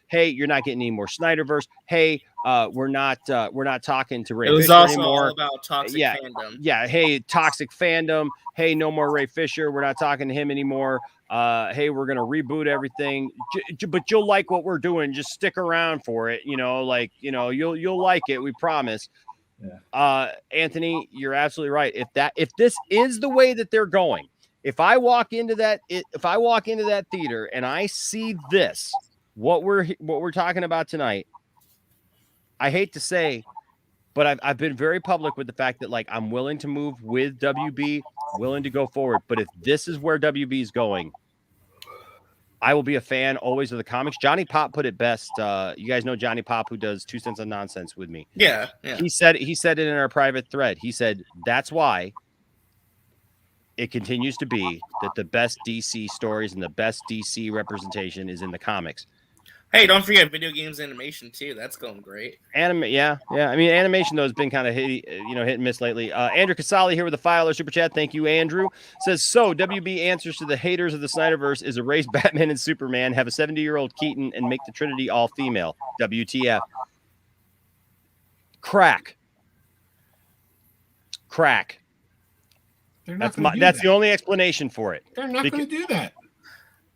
S6: hey, you're not getting any more Snyderverse. Hey, we're not talking to Ray Fisher anymore. It was also all
S17: about toxic fandom.
S6: Yeah. Hey, toxic fandom. Hey, no more Ray Fisher. We're not talking to him anymore. Hey, we're going to reboot everything, but you'll like what we're doing. Just stick around for it. You'll like it. We promise. Yeah. Anthony, you're absolutely right. If this is the way that they're going, if I walk into that theater and I see this, what we're talking about tonight, I hate to say, but I've been very public with the fact that like I'm willing to move with WB, willing to go forward. But if this is where WB is going, I will be a fan always of the comics. Johnny Pop put it best. You guys know Johnny Pop, who does 2 Cents on Nonsense with me.
S17: Yeah.
S6: He said it in our private thread. He said that's why it continues to be that the best DC stories and the best DC representation is in the comics.
S17: Hey, don't forget video games animation too. That's going great.
S6: Yeah. I mean, animation though has been kind of hit and miss lately. Andrew Casali here with a $5 super chat. Thank you, Andrew. Says, so WB answers to the haters of the Snyderverse is erase Batman and Superman, have a 70-year-old Keaton, and make the Trinity all female. WTF? Crack. That's the only explanation for it.
S14: They're not going to do that.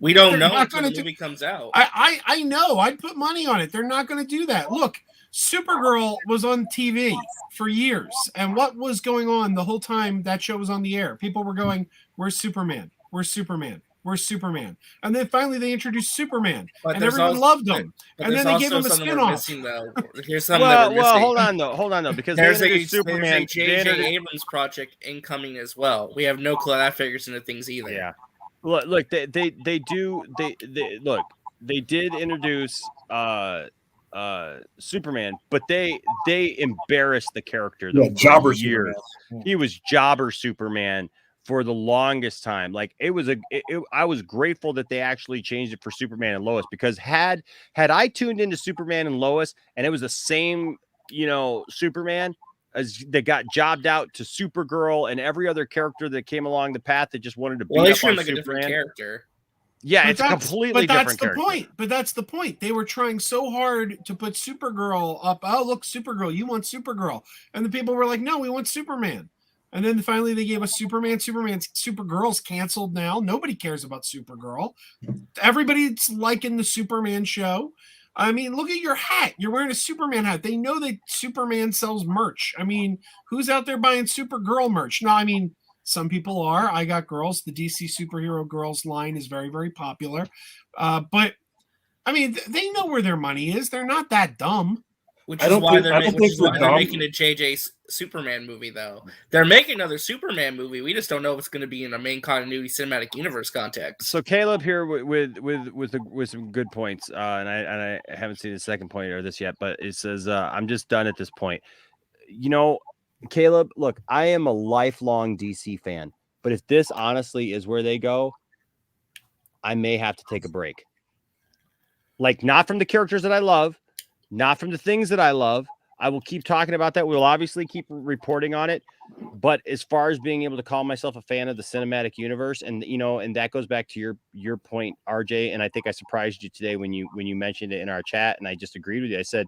S17: We don't know until the movie comes out.
S14: I know. I'd put money on it. They're not going to do that. Look, Supergirl was on TV for years. And what was going on the whole time that show was on the air? People were going, where's Superman? Where's Superman? Where's Superman? And then finally they introduced Superman,
S17: But
S14: and
S17: there's
S14: everyone
S17: also-
S14: loved him.
S17: but
S14: And
S17: there's
S14: then they gave
S17: also
S14: him a
S17: something we're
S14: spinoff.
S17: missing, though. Here's something that we're
S6: well,
S17: missing.
S6: hold on though, because
S17: There's
S6: they
S17: a
S6: introduced Superman.
S17: J.J. Abrams project incoming as well. We have no clue how that figures into things either.
S6: Yeah. Look, they look, they did introduce Superman, but they embarrassed the character though.
S21: Yeah, Jobber
S6: for years.
S21: Superman.
S6: He was Jobber Superman for the longest time. Like it was I was grateful that they actually changed it for Superman and Lois, because had I tuned into Superman and Lois and it was the same, Superman as that got jobbed out to Supergirl and every other character that came along the path that just wanted to beat
S17: Well, they
S6: up
S17: should
S6: on
S17: like a
S6: Superman.
S17: different character.
S6: Yeah,
S14: But
S6: it's a
S14: that's-
S6: completely
S14: but that's
S6: different
S14: the
S6: character.
S14: point. But that's the point. They were trying so hard to put Supergirl up. Oh, look, Supergirl. You want Supergirl. And the people were like, no, we want Superman. And then finally they gave us Superman. Supergirl's canceled now. Nobody cares about Supergirl. Everybody's liking the Superman show. I mean, look at your hat. You're wearing a Superman hat. They know that Superman sells merch. I mean, who's out there buying Supergirl merch? No, I mean, some people are. I got girls. The DC Superhero Girls line is very, very popular. But, I mean, they know where their money is. They're not that dumb.
S17: Which is why they're making a JJ Superman movie, though. They're making another Superman movie. We just don't know if it's going to be in a main continuity cinematic universe context.
S6: So Caleb here with some good points, and I haven't seen the second point or this yet, but it says I'm just done at this point. Caleb, look, I am a lifelong DC fan, but if this honestly is where they go, I may have to take a break. Like, not from the characters that I love, not from the things that I love. I will keep talking about that. We'll obviously keep reporting on it. But as far as being able to call myself a fan of the cinematic universe, and and that goes back to your point, RJ, and I think I surprised you today when you mentioned it in our chat, and I just agreed with you. I said,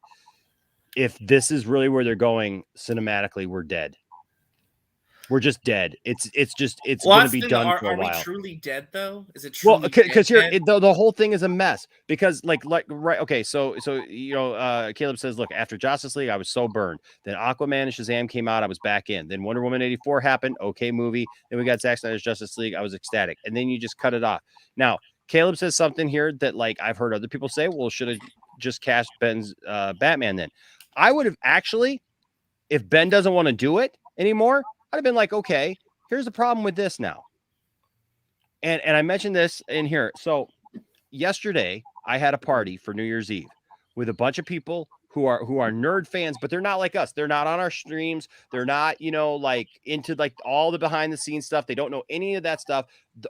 S6: if this is really where they're going cinematically, we're dead. We're just dead. It's going to be done for a while.
S17: Are we truly dead though? Is it truly
S6: because here the whole thing is a mess. Because right, okay, so Caleb says, look, after Justice League, I was so burned. Then Aquaman and Shazam came out, I was back in. Then Wonder Woman 84 happened, okay movie. Then we got Zack Snyder's Justice League, I was ecstatic. And then you just cut it off. Now Caleb says something here that I've heard other people say, well, should have just cast Ben's Batman then. I would have actually, if Ben doesn't want to do it anymore, I'd have been like, okay, here's the problem with this now. And I mentioned this in here. So yesterday I had a party for New Year's Eve with a bunch of people who are nerd fans, but they're not like us. They're not on our streams. They're not, into all the behind the scenes stuff. They don't know any of that stuff.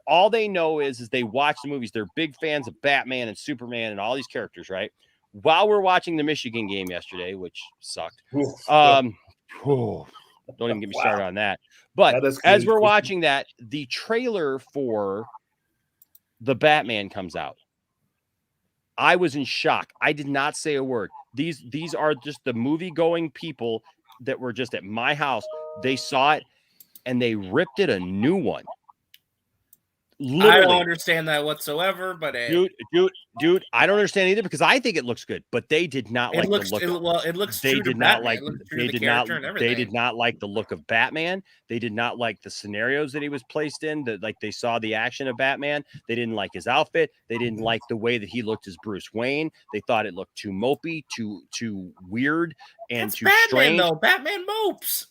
S6: All they know is they watch the movies. They're big fans of Batman and Superman and all these characters, right? While we're watching the Michigan game yesterday, which sucked. Don't even get me started on that. But as we're watching that, the trailer for the Batman comes out. I was in shock. I did not say a word. These are just the movie-going people that were just at my house. They saw it and they ripped it a new one. Literally.
S17: I don't understand that whatsoever, but
S6: dude, I don't understand either because I think it looks good, but they did not like the look.
S17: It looks
S6: they
S17: true
S6: did
S17: to
S6: not
S17: Batman.
S6: like.
S17: It looks true
S6: They
S17: to the
S6: did not.
S17: character and everything.
S6: They did not like the look of Batman. They did not like the scenarios that he was placed in. That they saw the action of Batman. They didn't like his outfit. They didn't like the way that he looked as Bruce Wayne. They thought it looked too mopey, too weird, and
S17: That's
S6: too
S17: Batman,
S6: strange.
S17: though. Batman mopes.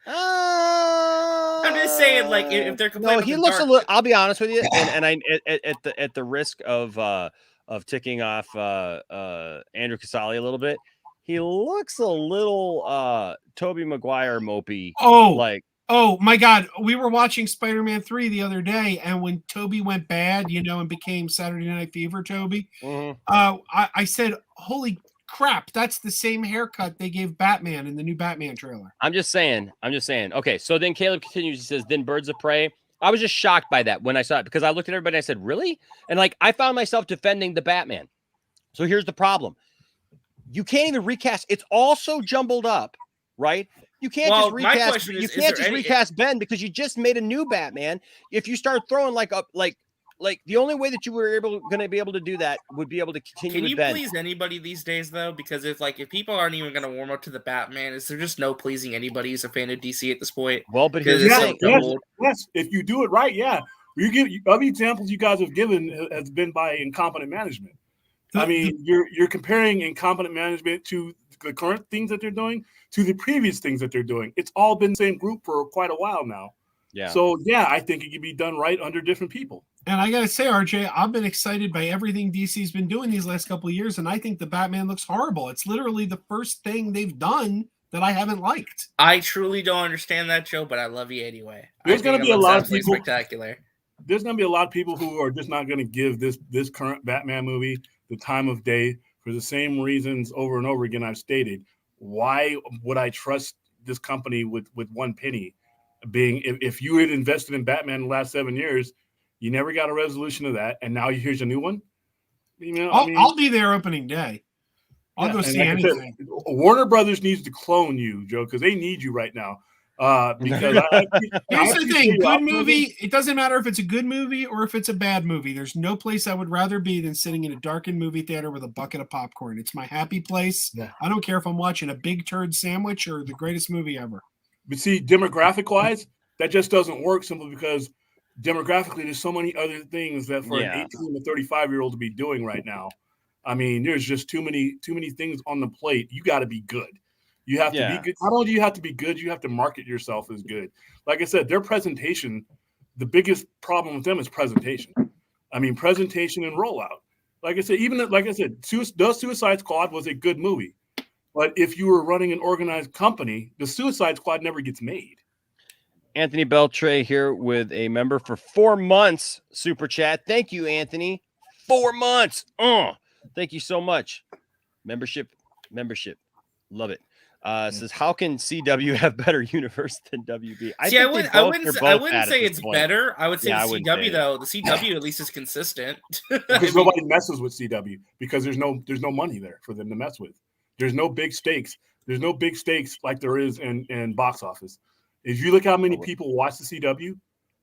S17: I'm just saying, if they're complaining,
S6: No, he looks a little. I'll be honest with you, and I at the risk of ticking off Andrew Casale a little bit, he looks a little Tobey Maguire mopey.
S14: Oh my God, we were watching Spider-Man 3 the other day, and when Toby went bad, and became Saturday Night Fever Toby, I said, "Holy crap, that's the same haircut they gave Batman in the new Batman trailer."
S6: I'm just saying. Okay, so then Caleb continues. He says, then Birds of Prey. I was just shocked by that when I saw it because I looked at everybody and I said, really? And I found myself defending the Batman. So here's the problem. You can't even recast. It's all so jumbled up, right? You can't just recast. You can't just recast Ben because you just made a new Batman. If you start throwing the only way that you were going to be able to do that would be able to continue.
S17: Can you
S6: Ben.
S17: please anybody these days though? Because if people aren't even going to warm up to the Batman, is there just no pleasing anybody who's a fan of DC at this point?
S6: Well, but here's
S21: yes. If you do it right, yeah. Other examples you guys have given has been by incompetent management. I mean, you're comparing incompetent management to the current things that they're doing to the previous things that they're doing. It's all been the same group for quite a while now.
S6: Yeah.
S21: So yeah, I think it can be done right under different people.
S14: And I gotta say, RJ, I've been excited by everything DC's been doing these last couple of years, and I think the Batman looks horrible. It's literally the first thing they've done that I haven't liked.
S17: I truly don't understand that, Joe, but I love you anyway.
S21: There's going to be a lot of people
S17: spectacular.
S21: There's going to be a lot of people who are just not going to give this current Batman movie the time of day for the same reasons over and over again I've stated. Why would I trust this company with one penny? Being if you had invested in Batman in the last 7 years, you never got a resolution of that, and now here's a new one. You know,
S14: I'll be there opening day. I'll go see anything.
S21: Warner Brothers needs to clone you, Joe, because they need you right now. Because
S14: here's the thing: good movie. It doesn't matter if it's a good movie or if it's a bad movie. There's no place I would rather be than sitting in a darkened movie theater with a bucket of popcorn. It's my happy place.
S21: Yeah.
S14: I don't care if I'm watching a big turd sandwich or the greatest movie ever.
S21: But see, demographic-wise, that just doesn't work simply because demographically, there's so many other things that for an 18 to 35-year-old to be doing right now. I mean, there's just too many things on the plate. You got to be good. You have to be good. Not only do you have to be good, you have to market yourself as good. Like I said, their presentation, the biggest problem with them is presentation. I mean, presentation and rollout. Like I said, The Suicide Squad was a good movie. But if you were running an organized company, the Suicide Squad never gets made.
S6: Anthony Beltre here with a member for 4 months super chat. Thank you, Anthony. 4 months. Thank you so much. Membership. Love it. Says, how can CW have better universe than WB?
S17: I wouldn't say it's better. I would say the CW though. The CW at least is consistent.
S21: Because nobody messes with CW because there's no money there for them to mess with. There's no big stakes. There's no big stakes like there is in box office. If you look how many people watch the CW,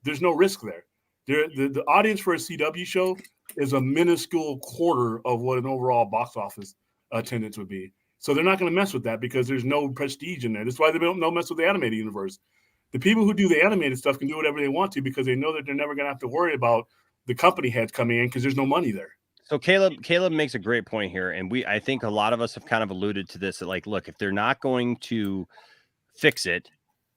S21: there's no risk there. The audience for a CW show is a minuscule quarter of what an overall box office attendance would be. So they're not going to mess with that because there's no prestige in there. That's why they don't mess with the animated universe. The people who do the animated stuff can do whatever they want to because they know that they're never going to have to worry about the company heads coming in because there's no money there.
S6: So Caleb makes a great point here, and I think a lot of us have kind of alluded to this. That like, look, if they're not going to fix it,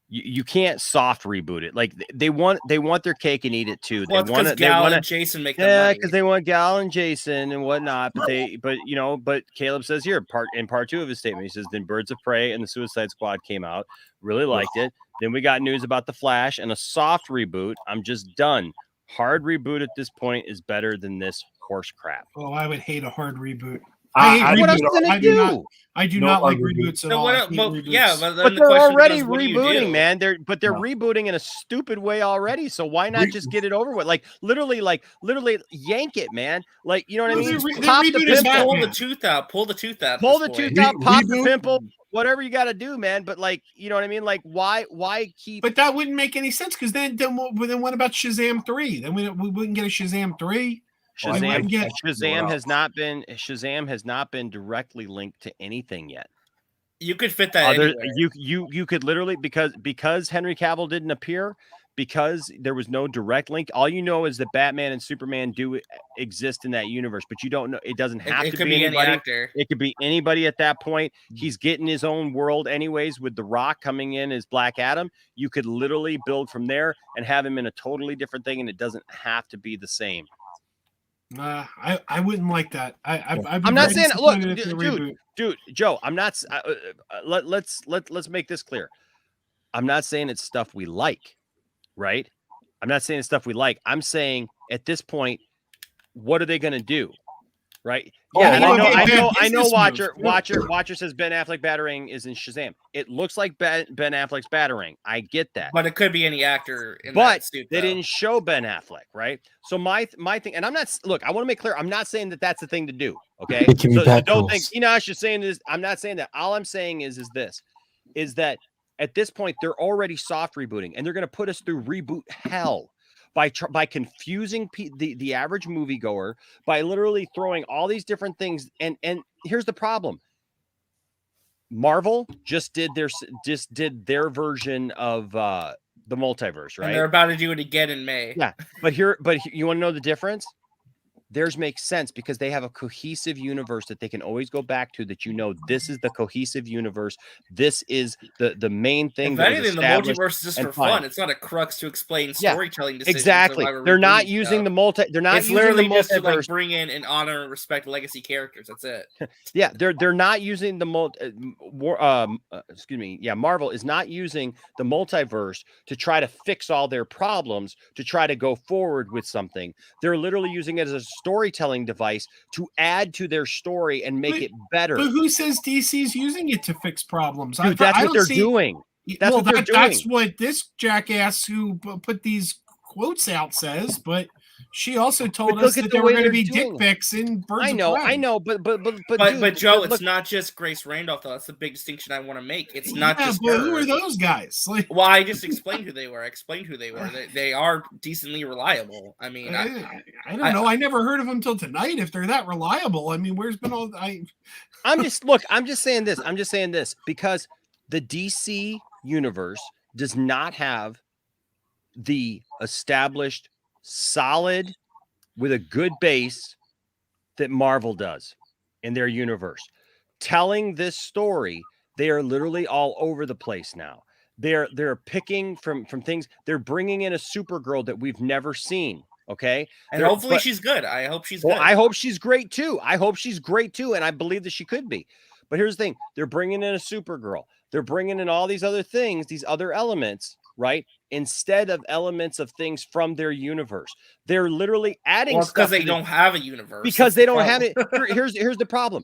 S6: you can't soft reboot it. Like they want their cake and eat it too.
S17: Well,
S6: they want
S17: Gal and Jason make them money.
S6: because they want Gal and Jason and whatnot. But Caleb says here, in part 2 of his statement, he says, then Birds of Prey and the Suicide Squad came out, really liked it. Then we got news about The Flash and a soft reboot. I'm just done. Hard reboot at this point is better than this horse crap.
S14: Oh, I would hate a hard reboot.
S6: What else is it do?
S14: I do not like reboots at all.
S6: But they're already rebooting, man. They're rebooting in a stupid way already. So why not just get it over with? Like literally yank it, man. Like, you know what I mean? Pop the pimple,
S17: pull the tooth out, pop
S6: the pimple, whatever you got to do, man. But like, you know what I mean? Like, why keep?
S14: But that wouldn't make any sense because then what about Shazam 3? Then we wouldn't get a Shazam 3.
S6: Shazam has not been directly linked to anything yet.
S17: You could fit that anywhere.
S6: You could literally because Henry Cavill didn't appear, because there was no direct link. All you know is that Batman and Superman do exist in that universe, but you don't know. It doesn't have to be anybody.
S17: Any actor.
S6: It could be anybody at that point. He's getting his own world anyways with The Rock coming in as Black Adam. You could literally build from there and have him in a totally different thing, and it doesn't have to be the same.
S14: I wouldn't like that.
S6: I'm not saying. Look, dude, Joe. I'm not. Let's make this clear. I'm not saying it's stuff we like, right? I'm not saying it's stuff we like. I'm saying at this point, what are they going to do, right? Yeah, I know. Watcher says Ben Affleck Batarang is in Shazam. It looks like Ben Affleck's Batarang. I get that,
S17: but it could be any actor.
S6: But they didn't show Ben Affleck, right? So my thing, and I'm not. Look, I want to make clear. I'm not saying that that's the thing to do. Okay, so don't think Enosh is saying this. I'm not saying that. All I'm saying is that at this point they're already soft rebooting, and they're going to put us through reboot hell. By confusing the average moviegoer, by literally throwing all these different things, and here's the problem: Marvel just did their version of the multiverse, right?
S17: And they're about to do it again in May.
S6: Yeah, but you want to know the difference? Theirs makes sense because they have a cohesive universe that they can always go back to, that this is the cohesive universe. This is the main thing.
S17: If
S6: that
S17: anything, the multiverse is just for fun. It's not a crux to explain storytelling decisions.
S6: Exactly. They're not using the They're not
S17: it's
S6: using
S17: literally
S6: the
S17: just
S6: multiverse
S17: to like bring in and honor and respect legacy characters. That's it.
S6: Yeah, they're not using the Marvel is not using the multiverse to try to fix all their problems, to try to go forward with something. They're literally using it as a storytelling device to add to their story and make it better.
S14: But who says DC's using it to fix problems?
S6: Dude, that's what they're doing. That's what they're doing.
S14: That's what this jackass who put these quotes out says, but she also told us that there were going to be dick pics in Birds of Prey.
S6: I know, but
S17: Joe, it's not just Grace Randolph though. That's the big distinction I want to make. It's not just
S14: but
S17: her.
S14: who are those guys? Like,
S17: well, I just explained who they were. They are decently reliable. I mean,
S14: I don't know. I never heard of them till tonight. If they're that reliable, I mean, where's been all?
S6: I'm just saying this because the DC universe does not have the established, solid, with a good base that Marvel does in their universe. Telling this story, they are literally all over the place now. They're picking from things. They're bringing in a Supergirl that we've never seen. Okay,
S17: and hopefully she's good. I hope she's good.
S6: I hope she's great too. And I believe that she could be. But here's the thing: they're bringing in a Supergirl. They're bringing in all these other things, these other elements, right? Instead of elements of things from their universe. They're literally adding stuff
S17: because they don't have a universe.
S6: Because they don't have it. Here's the problem.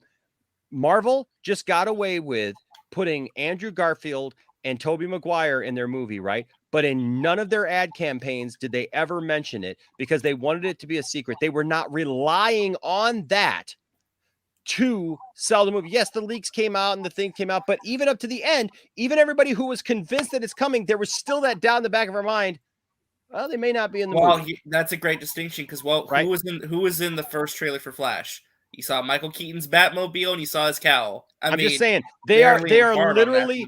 S6: Marvel just got away with putting Andrew Garfield and Tobey Maguire in their movie, right? But in none of their ad campaigns did they ever mention it because they wanted it to be a secret. They were not relying on that to sell the movie. Yes, the leaks came out and the thing came out, but even up to the end, even everybody who was convinced that it's coming, there was still that doubt in the back of our mind. Well, they may not be in the movie.
S17: That's a great distinction because who was in the first trailer for Flash? You saw Michael Keaton's Batmobile and you saw his cowl. I'm
S6: just saying they are literally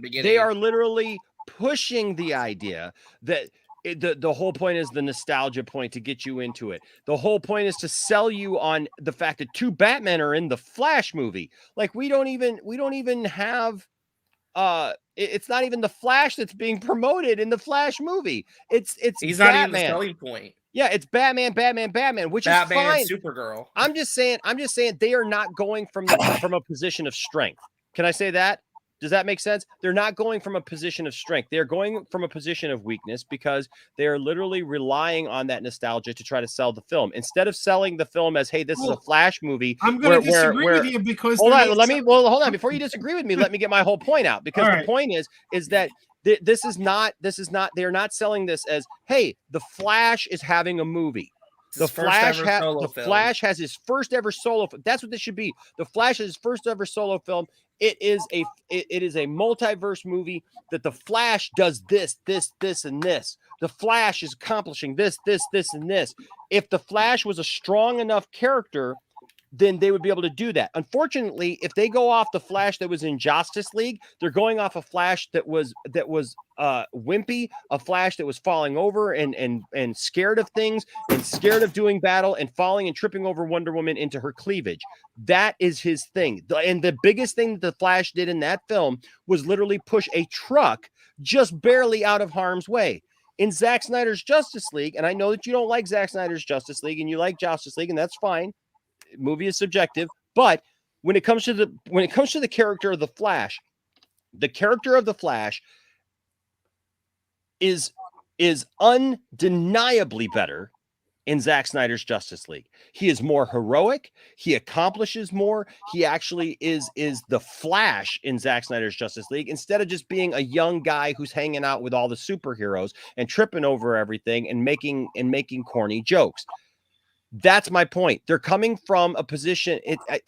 S6: pushing the idea that the whole point is the nostalgia point to get you into it. The whole point is to sell you on the fact that two Batmen are in the Flash movie. Like we don't even have it's not even the Flash that's being promoted in the Flash movie. It's
S17: he's
S6: Batman.
S17: Not even the selling point.
S6: Yeah, it's Batman, which is fine.
S17: Supergirl.
S6: I'm just saying they are not going from a position of strength. Can I say that? Does that make sense? They're not going from a position of strength. They're going from a position of weakness because they are literally relying on that nostalgia to try to sell the film. Instead of selling the film as, hey, this is a Flash movie.
S14: I'm going to disagree with you because
S6: hold on. Before you disagree with me, let me get my whole point out. Because the point is that this is not, they're not selling this as, hey, the Flash is having a movie. The Flash has his first ever solo film. That's what this should be. The Flash has his first ever solo film. It is a multiverse movie that the Flash does this, and this. The Flash is accomplishing this, and this. If the Flash was a strong enough character, then they would be able to do that. Unfortunately, if they go off the Flash that was in Justice League, they're going off a Flash that was wimpy, a Flash that was falling over and scared of things and scared of doing battle and falling and tripping over Wonder Woman into her cleavage. That is his thing. And the biggest thing that the Flash did in that film was literally push a truck just barely out of harm's way. In Zack Snyder's Justice League, and I know that you don't like Zack Snyder's Justice League and you like Justice League, and that's fine. Movie is subjective, but when it comes to the character of the Flash is undeniably better in Zack Snyder's Justice League. He is more heroic. He accomplishes more. He actually is the Flash in Zack Snyder's Justice League instead of just being a young guy who's hanging out with all the superheroes and tripping over everything and making corny jokes. That's my point. They're coming from a position.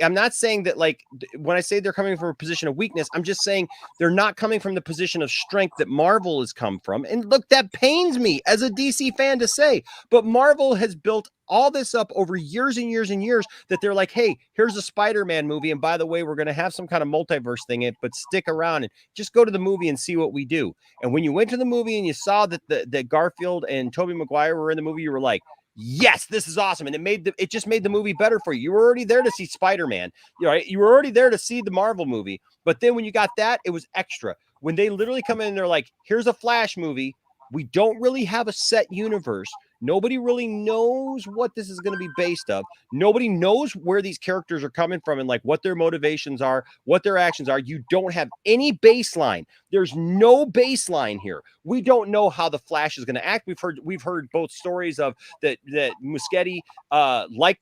S6: I'm not saying that, like, when I say they're coming from a position of weakness, I'm just saying they're not coming from the position of strength that Marvel has come from. And look, that pains me as a DC fan to say, but Marvel has built all this up over years and years and years that they're like, hey, here's a Spider-Man movie. And by the way, we're going to have some kind of multiverse thing in it, but stick around and just go to the movie and see what we do. And when you went to the movie and you saw that that Garfield and Tobey Maguire were in the movie, you were like, yes, this is awesome. And it just made the movie better for you. You were already there to see Spider-Man. You were already there to see the Marvel movie. But then when you got that, it was extra. When they literally come in and they're like, here's a Flash movie. We don't really have a set universe. Nobody really knows what this is going to be based of. Nobody knows where these characters are coming from and like what their motivations are, what their actions are. You don't have any baseline. There's no baseline here. We don't know how the Flash is going to act. We've heard both stories of that Muschietti like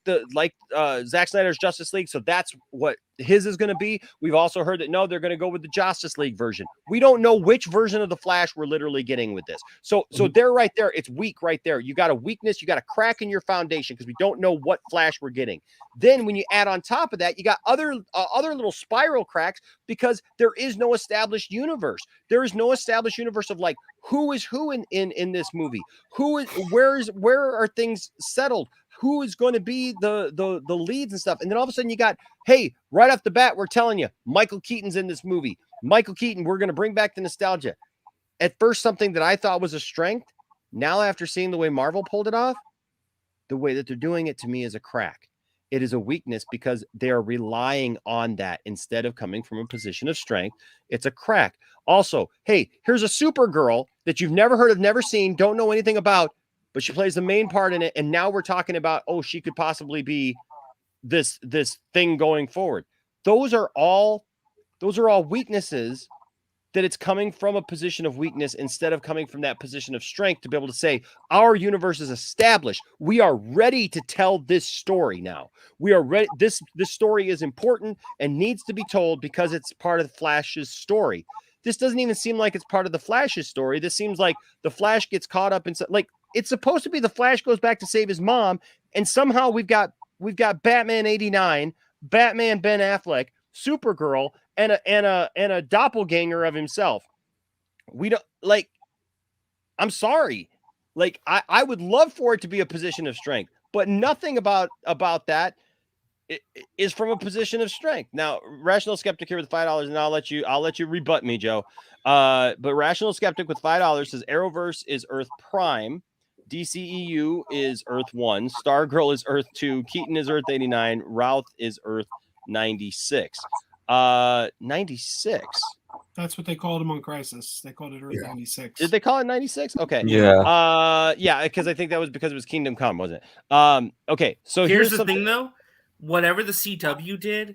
S6: Zack Snyder's Justice League, so that's what his is going to be. We've also heard that no, they're going to go with the Justice League version. We don't know which version of the Flash we're literally getting with this. So they're right there. It's weak right there. You got a weakness. You got a crack in your foundation because we don't know what Flash we're getting. Then when you add on top of that, you got other little spiral cracks because there is no established universe. There is no established universe of like who is who in this movie. Where are things settled? Who is going to be the leads and stuff? And then all of a sudden you got, hey, right off the bat, we're telling you Michael Keaton's in this movie. Michael Keaton, we're going to bring back the nostalgia. At first, something that I thought was a strength. Now, after seeing the way Marvel pulled it off, the way that they're doing it to me is a crack. It is a weakness because they are relying on that instead of coming from a position of strength. It's a crack. Also, hey, here's a Supergirl that you've never heard of, never seen, don't know anything about, but she plays the main part in it. And now we're talking about, oh, she could possibly be this thing going forward. Those are all weaknesses that it's coming from a position of weakness instead of coming from that position of strength to be able to say, our universe is established. We are ready to tell this story now. We are ready. This story is important and needs to be told because it's part of the Flash's story. This doesn't even seem like it's part of the Flash's story. This seems like the Flash gets caught up in like it's supposed to be the Flash goes back to save his mom, and somehow we've got Batman 89, Batman Ben Affleck, Supergirl, and a doppelganger of himself. We don't like. I'm sorry. Like I would love for it to be a position of strength, but nothing about that is from a position of strength. Now, Rational Skeptic here with $5, and I'll let you rebut me, Joe. But Rational Skeptic with $5 says Arrowverse is Earth Prime, DCEU is Earth 1, Stargirl is Earth 2, Keaton is Earth 89, Routh is Earth 96. 96.
S14: That's what they called him on Crisis. They called it Earth 96.
S6: Did they call it 96? Okay.
S12: Yeah.
S6: Yeah, because I think that was because it was Kingdom Come, wasn't it? Okay, so
S17: here's the thing though. Whatever the CW did,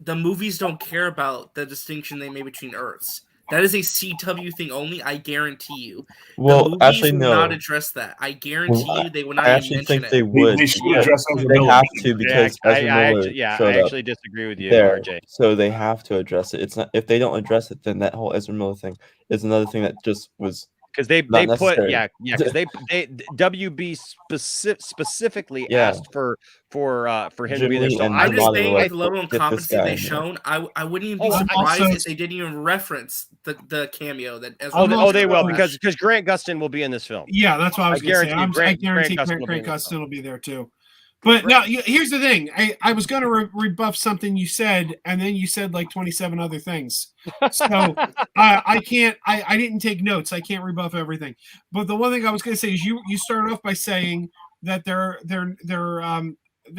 S17: the movies don't care about the distinction they made between Earths. That is a CW thing only. I guarantee you.
S12: Well,
S17: the movies
S12: actually,
S17: will
S12: no.
S17: not address that. I guarantee you they will not
S12: I
S17: even
S12: actually
S17: mention
S12: think
S17: it.
S12: they would.
S21: They should address Ezra
S12: They
S21: Miller.
S12: have to because Ezra Miller showed
S6: I
S12: up
S6: actually disagree with you,
S12: there,
S6: RJ.
S12: so they have to address it. It's not if they don't address it, then that whole Ezra Miller thing is another thing that just was
S6: because they
S12: not
S6: put
S12: necessary.
S6: because they WB specifically asked for him to be there. So
S17: I'm just saying,
S12: like,
S17: with the level of
S12: get this
S17: incompetency
S12: guy
S17: they've
S12: in there.
S17: shown, I wouldn't even be
S14: I'm
S17: surprised
S14: also-
S17: if they didn't even reference the cameo that Ezra
S6: they will
S17: Miller
S6: because Grant Gustin will be in this film.
S14: Yeah, that's what I was going to say. I guarantee
S6: Gustin
S14: Grant Gustin will be there too. But now, here's the thing. I was going to rebuff something you said, and then you said like 27 other things. So I can't. I didn't take notes. I can't rebuff everything. But the one thing I was going to say is you started off by saying that they're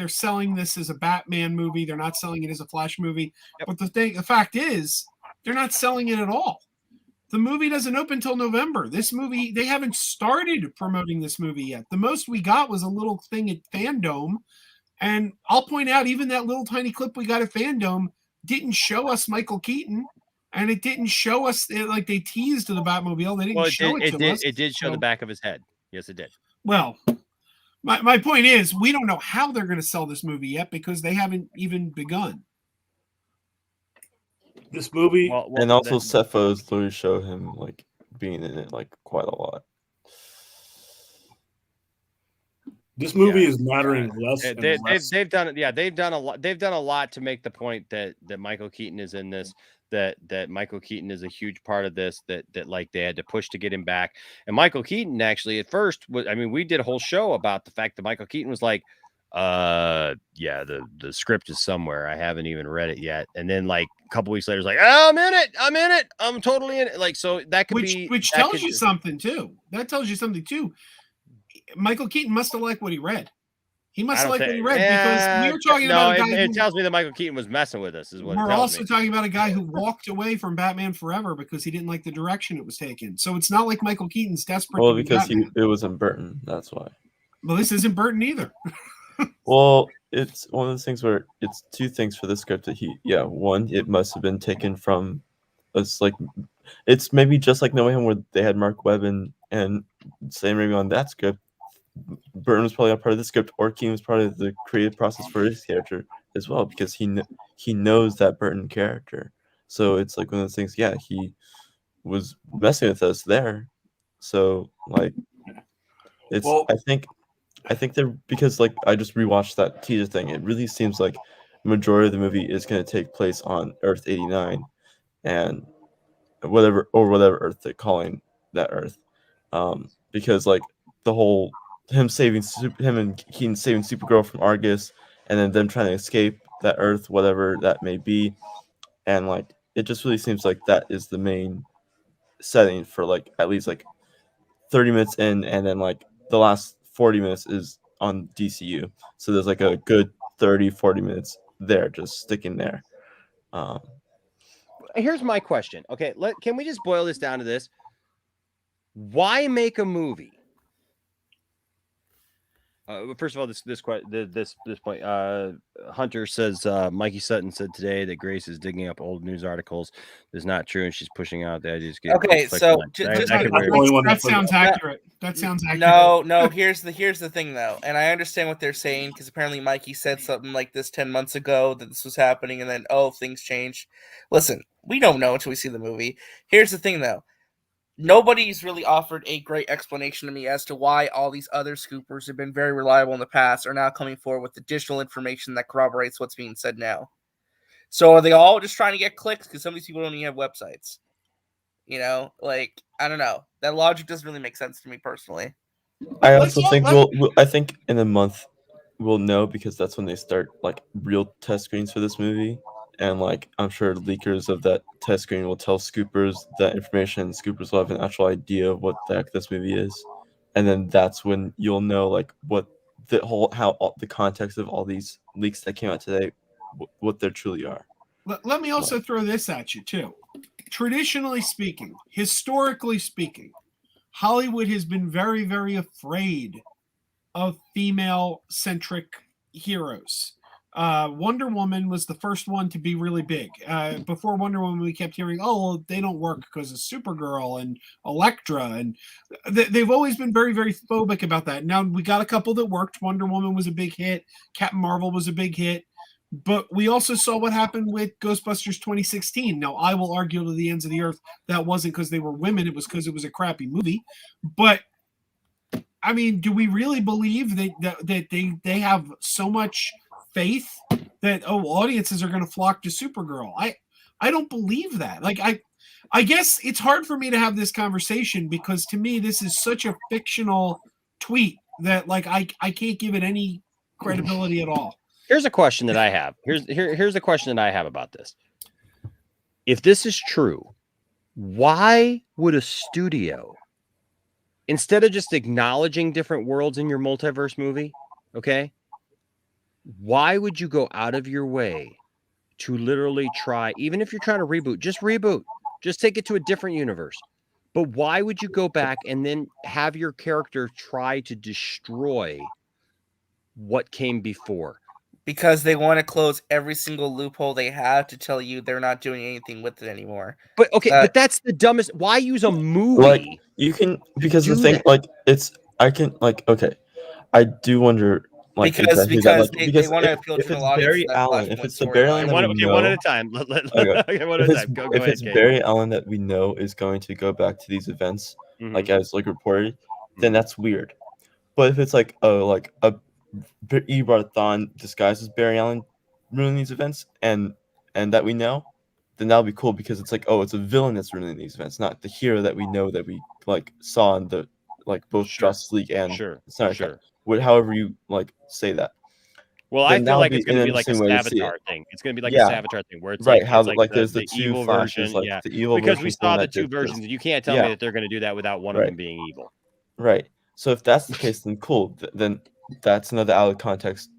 S14: selling this as a Batman movie. They're not selling it as a Flash movie. Yep. But the fact is, they're not selling it at all. The movie doesn't open until November. This movie, they haven't started promoting this movie yet. The most we got was a little thing at Fandom. And I'll point out, even that little tiny clip we got at Fandom didn't show us Michael Keaton. And it didn't show us, like they teased the Batmobile. They didn't show it to us.
S6: It did show the back of his head. Yes, it did.
S14: Well, my point is, we don't know how they're going to sell this movie yet because they haven't even begun.
S21: This movie,
S12: and also set photos literally show him like being in it like quite a lot.
S21: This movie is mattering less and less.
S6: They've done it. Yeah, they've done a lot. They've done a lot to make the point that Michael Keaton is in this. That Michael Keaton is a huge part of this. That like they had to push to get him back. And Michael Keaton actually at first was. I mean, we did a whole show about the fact that Michael Keaton was like, yeah, the script is somewhere. I haven't even read it yet. And then like a couple weeks later, it's like, oh, I'm in it. I'm totally in it. Like, so that could be,
S14: which tells you something too. That tells you something too. Michael Keaton must have liked what he read. He must have liked what he read because we were talking about a guy.
S6: It tells me that Michael Keaton was messing with us. Is what
S14: we're also talking about a guy who walked away from Batman Forever because he didn't like the direction it was taken. So it's not like Michael Keaton's desperate.
S12: Well, because it wasn't Burton. That's why.
S14: Well, this isn't Burton either.
S12: Well, it's one of those things where it's two things for the script that one, it must have been taken from us, like it's maybe just like No Way Home where they had Mark Webb and Sam Raimi on that script. Burton was probably a part of the script, or Keaton was part of the creative process for his character as well, because he knows that Burton character. So it's like one of those things. Yeah, he was messing with us there. So like, it's I think they're because like I just rewatched that teaser thing. It really seems like the majority of the movie is going to take place on Earth 89, and whatever Earth they're calling that Earth, because like the whole him and Keaton saving Supergirl from Argus, and then them trying to escape that Earth, whatever that may be, and like it just really seems like that is the main setting for like at least like 30 minutes in, and then like the last 40 minutes is on DCU. So there's like a good 30-40 minutes there just sticking there.
S6: Here's my question. Okay, can we just boil this down to this? Why make a movie? First of all, this point, Hunter says Mikey Sutton said today that Grace is digging up old news articles. That's not true, and she's pushing out the ideas.
S17: Okay, so
S14: that sounds accurate. That sounds accurate.
S17: No. Here's the thing, though, and I understand what they're saying because apparently Mikey said something like this 10 months ago that this was happening, and then things changed. Listen, we don't know until we see the movie. Here's the thing, though. Nobody's really offered a great explanation to me as to why all these other scoopers have been very reliable in the past are now coming forward with additional information that corroborates what's being said now. So are they all just trying to get clicks? Because some of these people don't even have websites. You know, like, I don't know. That logic doesn't really make sense to me personally.
S12: I also think I think in a month we'll know, because that's when they start like real test screens for this movie. And like I'm sure leakers of that test screen will tell scoopers that information, and scoopers will have an actual idea of what the heck this movie is. And then that's when you'll know like what the context of all these leaks that came out today, what they truly are.
S14: Let me also throw this at you too. Traditionally speaking, historically speaking, Hollywood has been very, very afraid of female-centric heroes. Wonder Woman was the first one to be really big. Before Wonder Woman, we kept hearing, they don't work because of Supergirl and Elektra, and they've always been very, very phobic about that. Now, we got a couple that worked. Wonder Woman was a big hit. Captain Marvel was a big hit. But we also saw what happened with Ghostbusters 2016. Now, I will argue to the ends of the earth that wasn't because they were women. It was because it was a crappy movie. But, I mean, do we really believe that they have so much faith that audiences are going to flock to Supergirl? I don't believe that. Like I guess it's hard for me to have this conversation because to me this is such a fictional tweet that like I can't give it any credibility at all.
S6: Here's a question that I have. Here's a question that I have about this. If this is true, why would a studio, instead of just acknowledging different worlds in your multiverse movie, okay, why would you go out of your way to literally try, even if you're trying to reboot, just take it to a different universe. But why would you go back and then have your character try to destroy what came before?
S17: Because they want to close every single loophole they have to tell you they're not doing anything with it anymore.
S6: But okay, but that's the dumbest. Why use a movie?
S12: Like you can, because the thing, like I do wonder. Like,
S17: because
S12: they want to appeal to the audience. Barry Allen, if it's the Barry Allen,
S6: one at a time. One at a time. Go ahead,
S12: Barry Allen that we know is going to go back to these events, like as like reported, then that's weird. But if it's like a Eobard Thawne disguised as Barry Allen ruining these events, and that we know, then that'll be cool because it's like, oh, it's a villain that's ruining these events, not the hero that we know that we like saw in the like both Justice League and Snyder Cut. However you like say that.
S6: Well, I
S12: Then
S6: feel
S12: that'll
S6: like
S12: be
S6: it's going
S12: an
S6: to be like a
S12: interesting way to see it.
S6: Savitar thing. It's going to be like a
S12: Yeah.
S6: Savitar thing where it's
S12: Right,
S6: like
S12: how
S6: it's like
S12: like there's the two
S6: evil
S12: flashes,
S6: version,
S12: like the evil
S6: because
S12: version
S6: we
S12: is the one
S6: saw the
S12: that
S6: two
S12: did this.
S6: versions, and you can't tell me that they're going to do that without one of them being evil.
S12: Right. So if that's the case, then cool. Then that's another out of context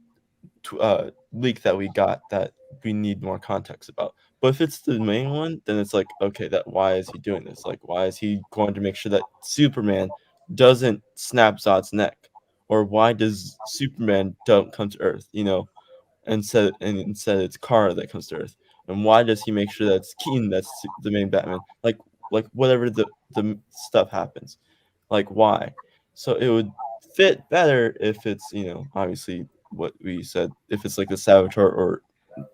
S12: leak that we got that we need more context about. But if it's the main one, then it's like, okay, that why is he doing this? Like, why is he going to make sure that Superman doesn't snap Zod's neck, or why does Superman don't come to Earth? You know, instead it's Kara that comes to Earth, and why does he make sure that it's Keaton that's the main Batman? Like whatever the stuff happens, like why? So it would fit better if it's, you know, obviously what we said, if it's like the Savitar or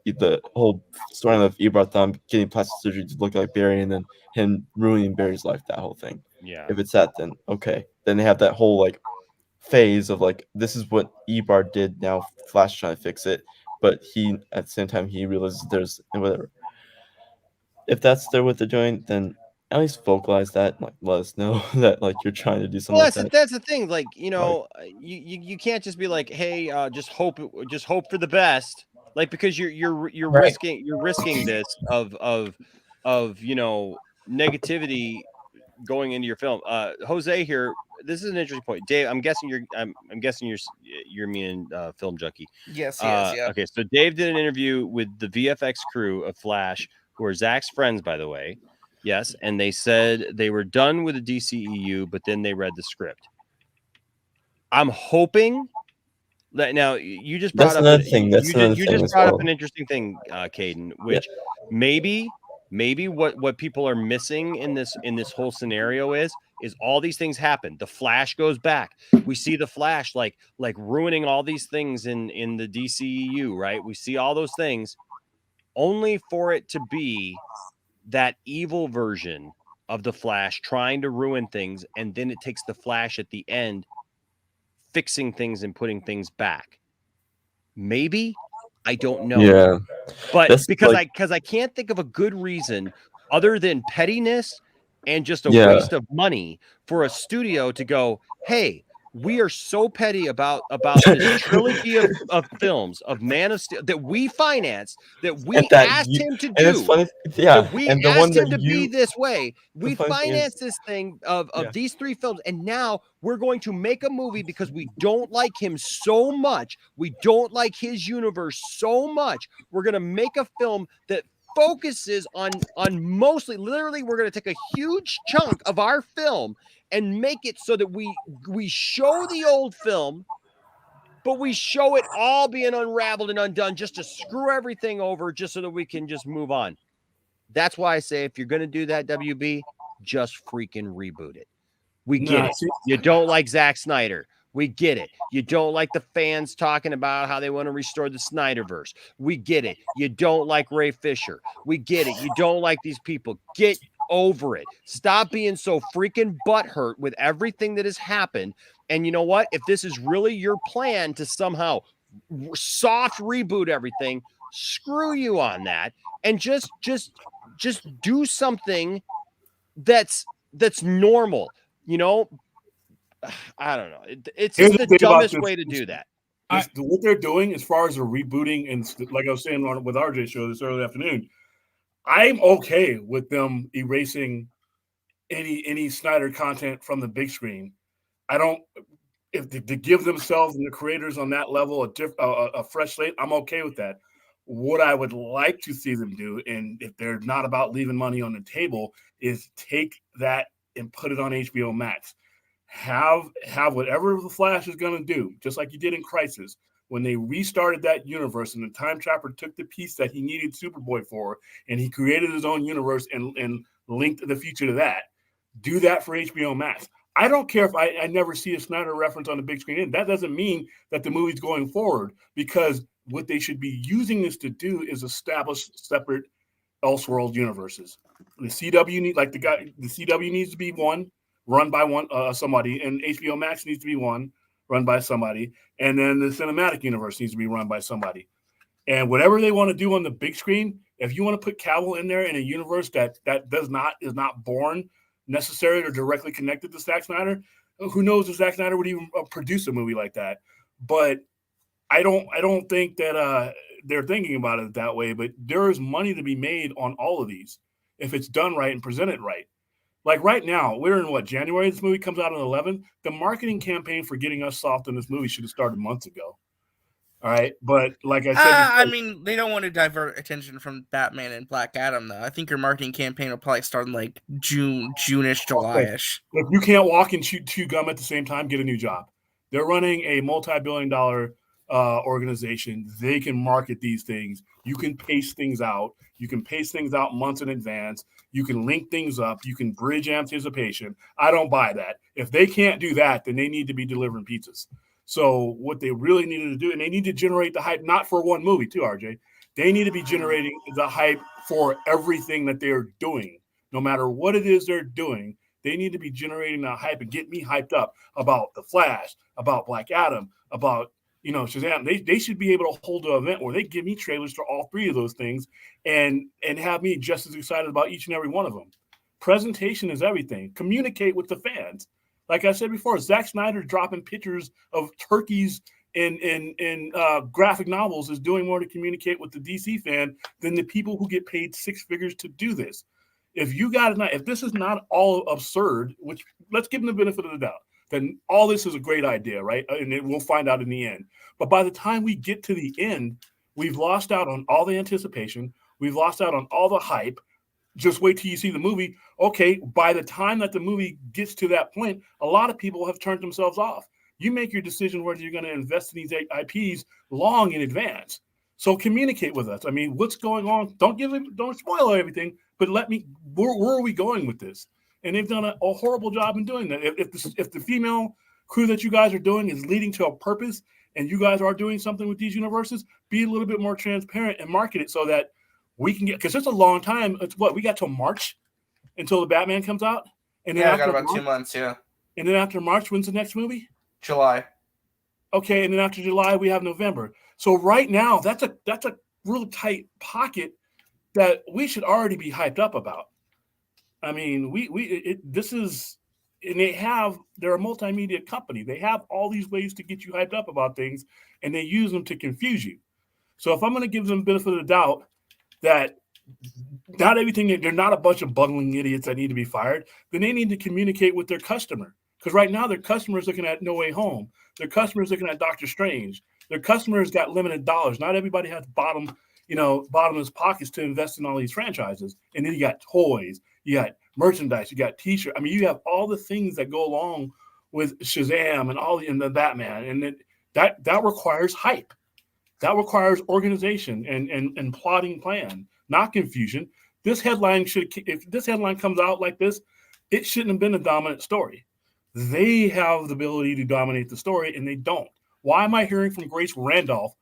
S12: the whole story of Eobard Thawne getting plastic surgery to look like Barry and then him ruining Barry's life, that whole thing.
S6: Yeah.
S12: If it's that, then okay. Then they have that whole like phase of like, this is what Eobard did, now Flash trying to fix it, but he at the same time he realizes there's whatever. If that's what they're doing, then at least vocalize that, like let us know that like you're trying to do something
S6: Well,
S12: like that.
S6: that's the thing. Like, you know, you can't just be like, hey, just hope for the best. Like, because you're
S12: Right.
S6: risking this of you know, negativity going into your film. Jose here, this is an interesting point. Dave, I'm guessing you're me and Film Junkie.
S17: Yes, he is, yeah.
S6: Okay, so Dave did an interview with the VFX crew of Flash, who are Zach's friends, by the way. Yes, and they said they were done with the DCEU, but then they read the script. I'm hoping that now you just brought up an interesting thing, Caden, which maybe what people are missing in this whole scenario is all these things happen. The Flash goes back. We see the Flash like ruining all these things in the DCEU, right? We see all those things only for it to be that evil version of the Flash trying to ruin things, and then it takes the Flash at the end fixing things and putting things back. Maybe, I don't know.
S12: Yeah,
S6: but
S12: that's
S6: because
S12: like,
S6: I can't think of a good reason other than pettiness and just a waste of money for a studio to go, hey, we are so petty about this trilogy of films of Man of Steel that we financed, that we asked him to do.
S12: And it's funny, yeah.
S6: That we
S12: And the one
S6: asked him
S12: that
S6: to be this way. We
S12: funny thing is-
S6: financed this thing of these three films, and now we're going to make a movie because we don't like him so much. We don't like his universe so much. We're going to make a film that focuses on mostly, literally, we're going to take a huge chunk of our film and make it so that we show the old film, but we show it all being unraveled and undone just to screw everything over, just so that we can just move on. That's why I say, if you're going to do that, WB, just freaking reboot it. We get it. You don't like Zack Snyder. We get it. You don't like the fans talking about how they want to restore the Snyderverse. We get it. You don't like Ray Fisher. We get it. You don't like these people. Get over it. Stop being so freaking butthurt with everything that has happened. And you know what? If this is really your plan to somehow soft reboot everything, screw you on that. And just do something that's normal. You know, I don't know. It's just the dumbest way to do that.
S21: What they're doing as far as the rebooting, and like I was saying with RJ's show this early afternoon, I'm okay with them erasing any Snyder content from the big screen. I don't, if to give themselves and the creators on that level a fresh slate, I'm okay with that. What I would like to see them do, and if they're not about leaving money on the table, is take that and put it on HBO Max. Have whatever the Flash is going to do, just like you did in Crisis, when they restarted that universe and the time trapper took the piece that he needed Superboy for, and he created his own universe and linked the future to that. Do that for HBO Max. I don't care if I never see a Snyder reference on the big screen. That doesn't mean that the movie's going forward, because what they should be using this to do is establish separate Elseworld universes. The CW needs to be one, run by somebody, and HBO Max needs to be one run by somebody, and then the cinematic universe needs to be run by somebody. And whatever they want to do on the big screen, if you want to put Cavill in there in a universe that is not born necessarily or directly connected to Zack Snyder, who knows if Zack Snyder would even produce a movie like that. But I don't think that they're thinking about it that way. But there is money to be made on all of these if it's done right and presented right. Like right now, we're in what, January? This movie comes out on 11. The marketing campaign for getting us soft on this movie should have started months ago. All right, but like I said,
S17: I mean, they don't want to divert attention from Batman and Black Adam, though. I think your marketing campaign will probably start in like June-ish, July-ish.
S21: If you can't walk and chew gum at the same time, get a new job. They're running a multi-billion-dollar organization. They can market these things. You can pace things out. You can pace things out months in advance. You can link things up. You can bridge anticipation. I don't buy that. If they can't do that, then they need to be delivering pizzas. So what they really needed to do, and they need to generate the hype, not for one movie too, RJ. They need to be generating the hype for everything that they're doing. No matter what it is they're doing, they need to be generating that hype and get me hyped up about The Flash, about Black Adam, about Shazam. They should be able to hold an event where they give me trailers for all three of those things and have me just as excited about each and every one of them. Presentation is everything. Communicate with the fans. Like I said before, Zack Snyder dropping pictures of turkeys in graphic novels is doing more to communicate with the DC fan than the people who get paid six figures to do this. If this is not all absurd, which let's give them the benefit of the doubt, then all this is a great idea, right? And we'll find out in the end. But by the time we get to the end, we've lost out on all the anticipation. We've lost out on all the hype. Just wait till you see the movie. Okay, by the time that the movie gets to that point, a lot of people have turned themselves off. You make your decision whether you're going to invest in these IPs long in advance. So communicate with us. I mean, what's going on? Don't spoil everything, but where are we going with this? And they've done a horrible job in doing that. If the female crew that you guys are doing is leading to a purpose and you guys are doing something with these universes, be a little bit more transparent and market it so that we can get, because it's a long time. It's what, we got till March until the Batman comes out? And then
S17: I got about 2 months, yeah.
S21: And then after March, when's the next movie?
S17: July.
S21: Okay, and then after July, we have November. So right now, that's a real tight pocket that we should already be hyped up about. I mean, they're a multimedia company. They have all these ways to get you hyped up about things, and they use them to confuse you. So if I'm going to give them the benefit of the doubt that not everything, they're not a bunch of bungling idiots that need to be fired, then they need to communicate with their customer. Because right now their customer is looking at No Way Home. Their customer is looking at Doctor Strange. Their customers got limited dollars. Not everybody has bottomless pockets to invest in all these franchises. And then you got toys, you got merchandise, you got t-shirts. I mean, you have all the things that go along with Shazam and the Batman. And that requires hype. That requires organization and plotting plan, not confusion. If this headline comes out like this, it shouldn't have been a dominant story. They have the ability to dominate the story, and they don't. Why am I hearing from Grace Randolph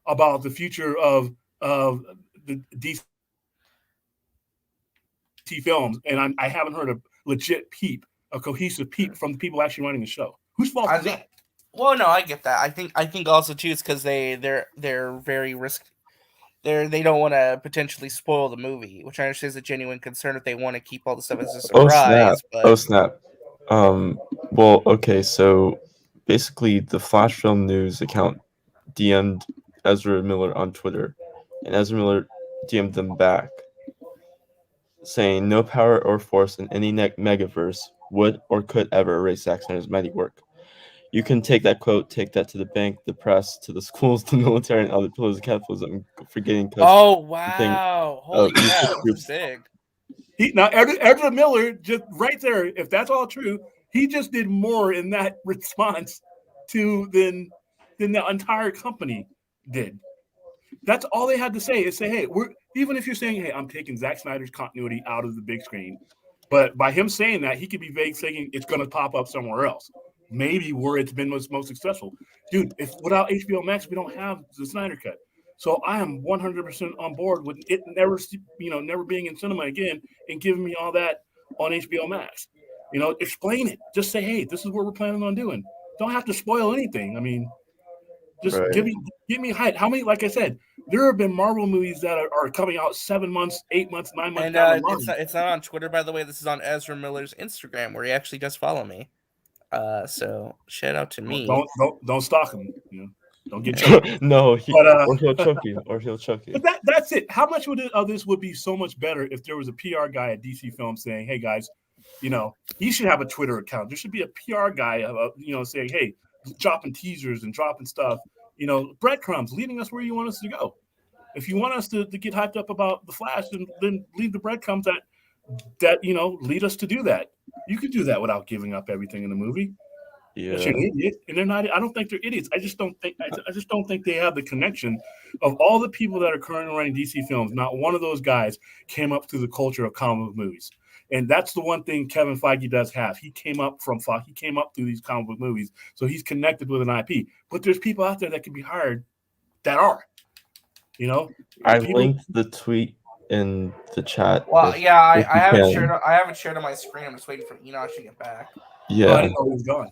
S21: about the future of the DC films, and I haven't heard a legit peep, a cohesive peep from the people actually running the show? Whose fault is that?
S17: Well, no, I get that. I think also too it's because they're very they don't want to potentially spoil the movie, which I understand is a genuine concern if they want to keep all the stuff as a surprise.
S12: Oh snap! Well, okay, so basically the Flash Film News account DM'd Ezra Miller on Twitter, and Ezra Miller DM'd them back, saying no power or force in any megaverse would or could ever erase Zack Snyder's mighty work. You can take that quote, take that to the bank, the press, to the schools, the military, and other pillars of capitalism. Forgetting.
S17: Oh wow! Holy crap! That's big.
S21: Now, Ezra Miller, just right there, if that's all true, he just did more in that response than the entire company did. That's all they had to say is say, hey, even if you're saying, hey, I'm taking Zack Snyder's continuity out of the big screen, but by him saying that, he could be vague saying it's going to pop up somewhere else. Maybe where it's been most successful. Dude, if without HBO Max, we don't have the Snyder Cut. So I am 100% on board with it never being in cinema again and giving me all that on HBO Max. Explain it. Just say, hey, this is what we're planning on doing. Don't have to spoil anything. I mean, just
S12: Right.
S21: give me height. How many? Like I said, there have been Marvel movies that are coming out 7 months, 8 months, 9 months
S17: And
S21: down the line.
S17: it's not on Twitter, by the way. This is on Ezra Miller's Instagram, where he actually does follow me. So shout out to me.
S21: Don't stalk him. You know, don't get choked.
S12: No,
S21: or
S12: he'll choke you. Or he'll choke you.
S21: But that's it. How much of this would be so much better if there was a PR guy at DC Films saying, "Hey guys, you know, he should have a Twitter account. There should be a PR guy, you know, saying, hey, dropping teasers and dropping stuff, you know, breadcrumbs, leading us where you want us to go. If you want us to get hyped up about the Flash, then leave the breadcrumbs that you know lead us to do that. You could do that without giving up everything in the movie.
S12: Yeah,
S21: but you're an idiot, and they're not. I don't think they're idiots. I just don't think they have the connection of all the people that are currently running DC Films. Not one of those guys came up through the culture of comic book movies, and that's the one thing Kevin Feige does have. He came up from Fox. He came up through these comic book movies, so he's connected with an IP. But there's people out there that can be hired that are. You know,
S12: I linked the tweet in the chat.
S17: Well, yeah, I haven't shared on my screen. I'm just waiting for Enosh to get back.
S12: Yeah,
S21: I didn't know he was gone.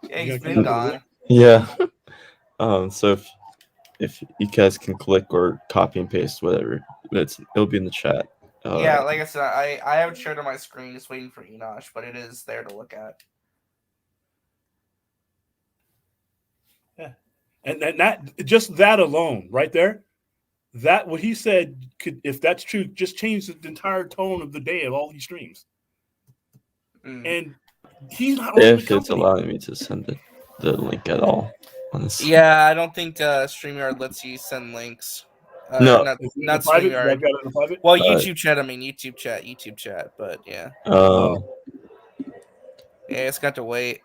S17: Yeah, he's been gone.
S12: Yeah. So if you guys can click or copy and paste whatever, it'll be in the chat.
S17: Yeah, like I said, I haven't shared on my screen. Just waiting for Enosh, but it is there to look at.
S21: Yeah, and that just that alone, right there. That what he said could, if that's true, just change the entire tone of the day of all these streams. And he's not
S12: if it's allowing me to send the link at all. Honestly.
S17: Yeah, I don't think StreamYard lets you send links.
S12: No,
S17: not StreamYard. Well, YouTube chat. I mean YouTube chat. But yeah. Yeah, it's got to wait.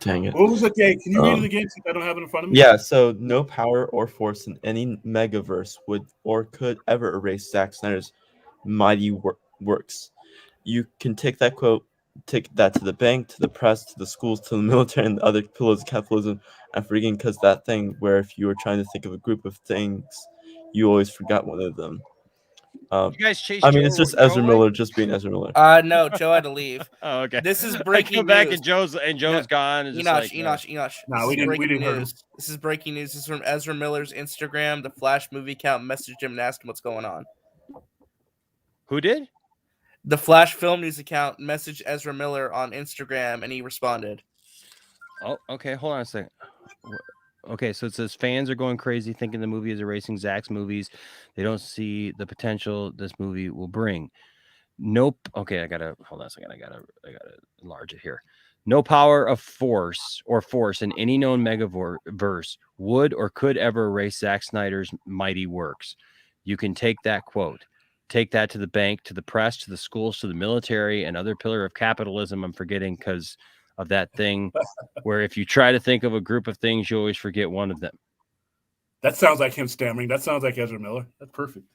S12: Dang it.
S21: What was it? Can you read it again? Since I don't have it in front of me.
S12: Yeah, so no power or force in any megaverse would or could ever erase Zack Snyder's mighty works. You can take that quote, take that to the bank, to the press, to the schools, to the military, and the other pillars of capitalism. And forgetting because that thing where if you were trying to think of a group of things, you always forgot one of them.
S6: You guys chased
S12: I mean,
S6: Joe
S12: it's just Ezra Miller just being Ezra Miller.
S17: No, Joe had to leave.
S6: Oh, okay.
S17: This is
S6: I
S17: breaking
S6: come back
S17: news.
S6: and Joe's gone. And
S17: Enosh.
S21: No, we didn't hear him.
S17: This is breaking news. This is from Ezra Miller's Instagram. The Flash movie account messaged him and asked him what's going on.
S6: Who did?
S17: The Flash Film News account messaged Ezra Miller on Instagram, and he responded.
S6: Oh, okay. Hold on a second. Okay, so it says fans are going crazy thinking the movie is erasing Zack's movies. They don't see the potential this movie will bring. Nope. Okay, hold on a second. I gotta enlarge it here. No power of force in any known megaverse would or could ever erase Zack Snyder's mighty works. You can take that quote, take that to the bank, to the press, to the schools, to the military, and other pillar of capitalism. I'm forgetting because of that thing where if you try to think of a group of things, you always forget one of them.
S21: That sounds like him stammering. That sounds like Ezra Miller. That's perfect.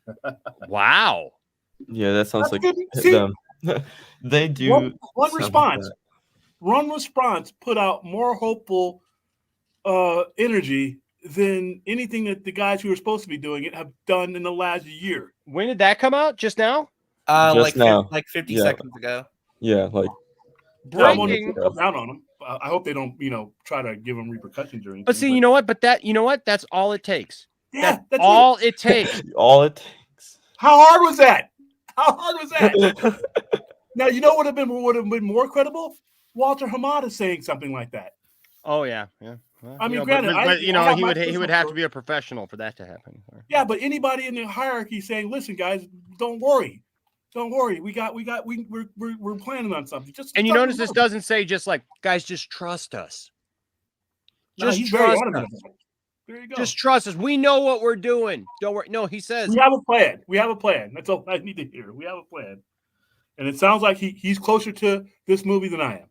S6: Wow.
S12: Yeah, that sounds like them. They do
S21: one response. One response put out more hopeful energy than anything that the guys who are supposed to be doing it have done in the last year.
S6: When did that come out? Just now?
S12: Just now.
S17: Like 50 seconds ago.
S12: Yeah, like
S21: breaking down on them. I hope they don't, try to give them repercussions or anything.
S6: But see, you know what? That's all it takes.
S21: Yeah,
S6: that's all it takes.
S12: All it takes.
S21: How hard was that? Now you know what would have been more credible? Walter Hamada saying something like that.
S6: Oh yeah. Well,
S21: I mean,
S6: granted, he would have to be a professional for that to happen.
S21: Yeah, but anybody in the hierarchy saying, "Listen, guys, don't worry, we're planning on something."
S6: And you notice this doesn't say just like, guys, just trust us. Just trust us.
S21: There you go.
S6: Just trust us. We know what we're doing. Don't worry. No, he says
S21: we have a plan. We have a plan. That's all I need to hear. We have a plan. And it sounds like he's closer to this movie than I am.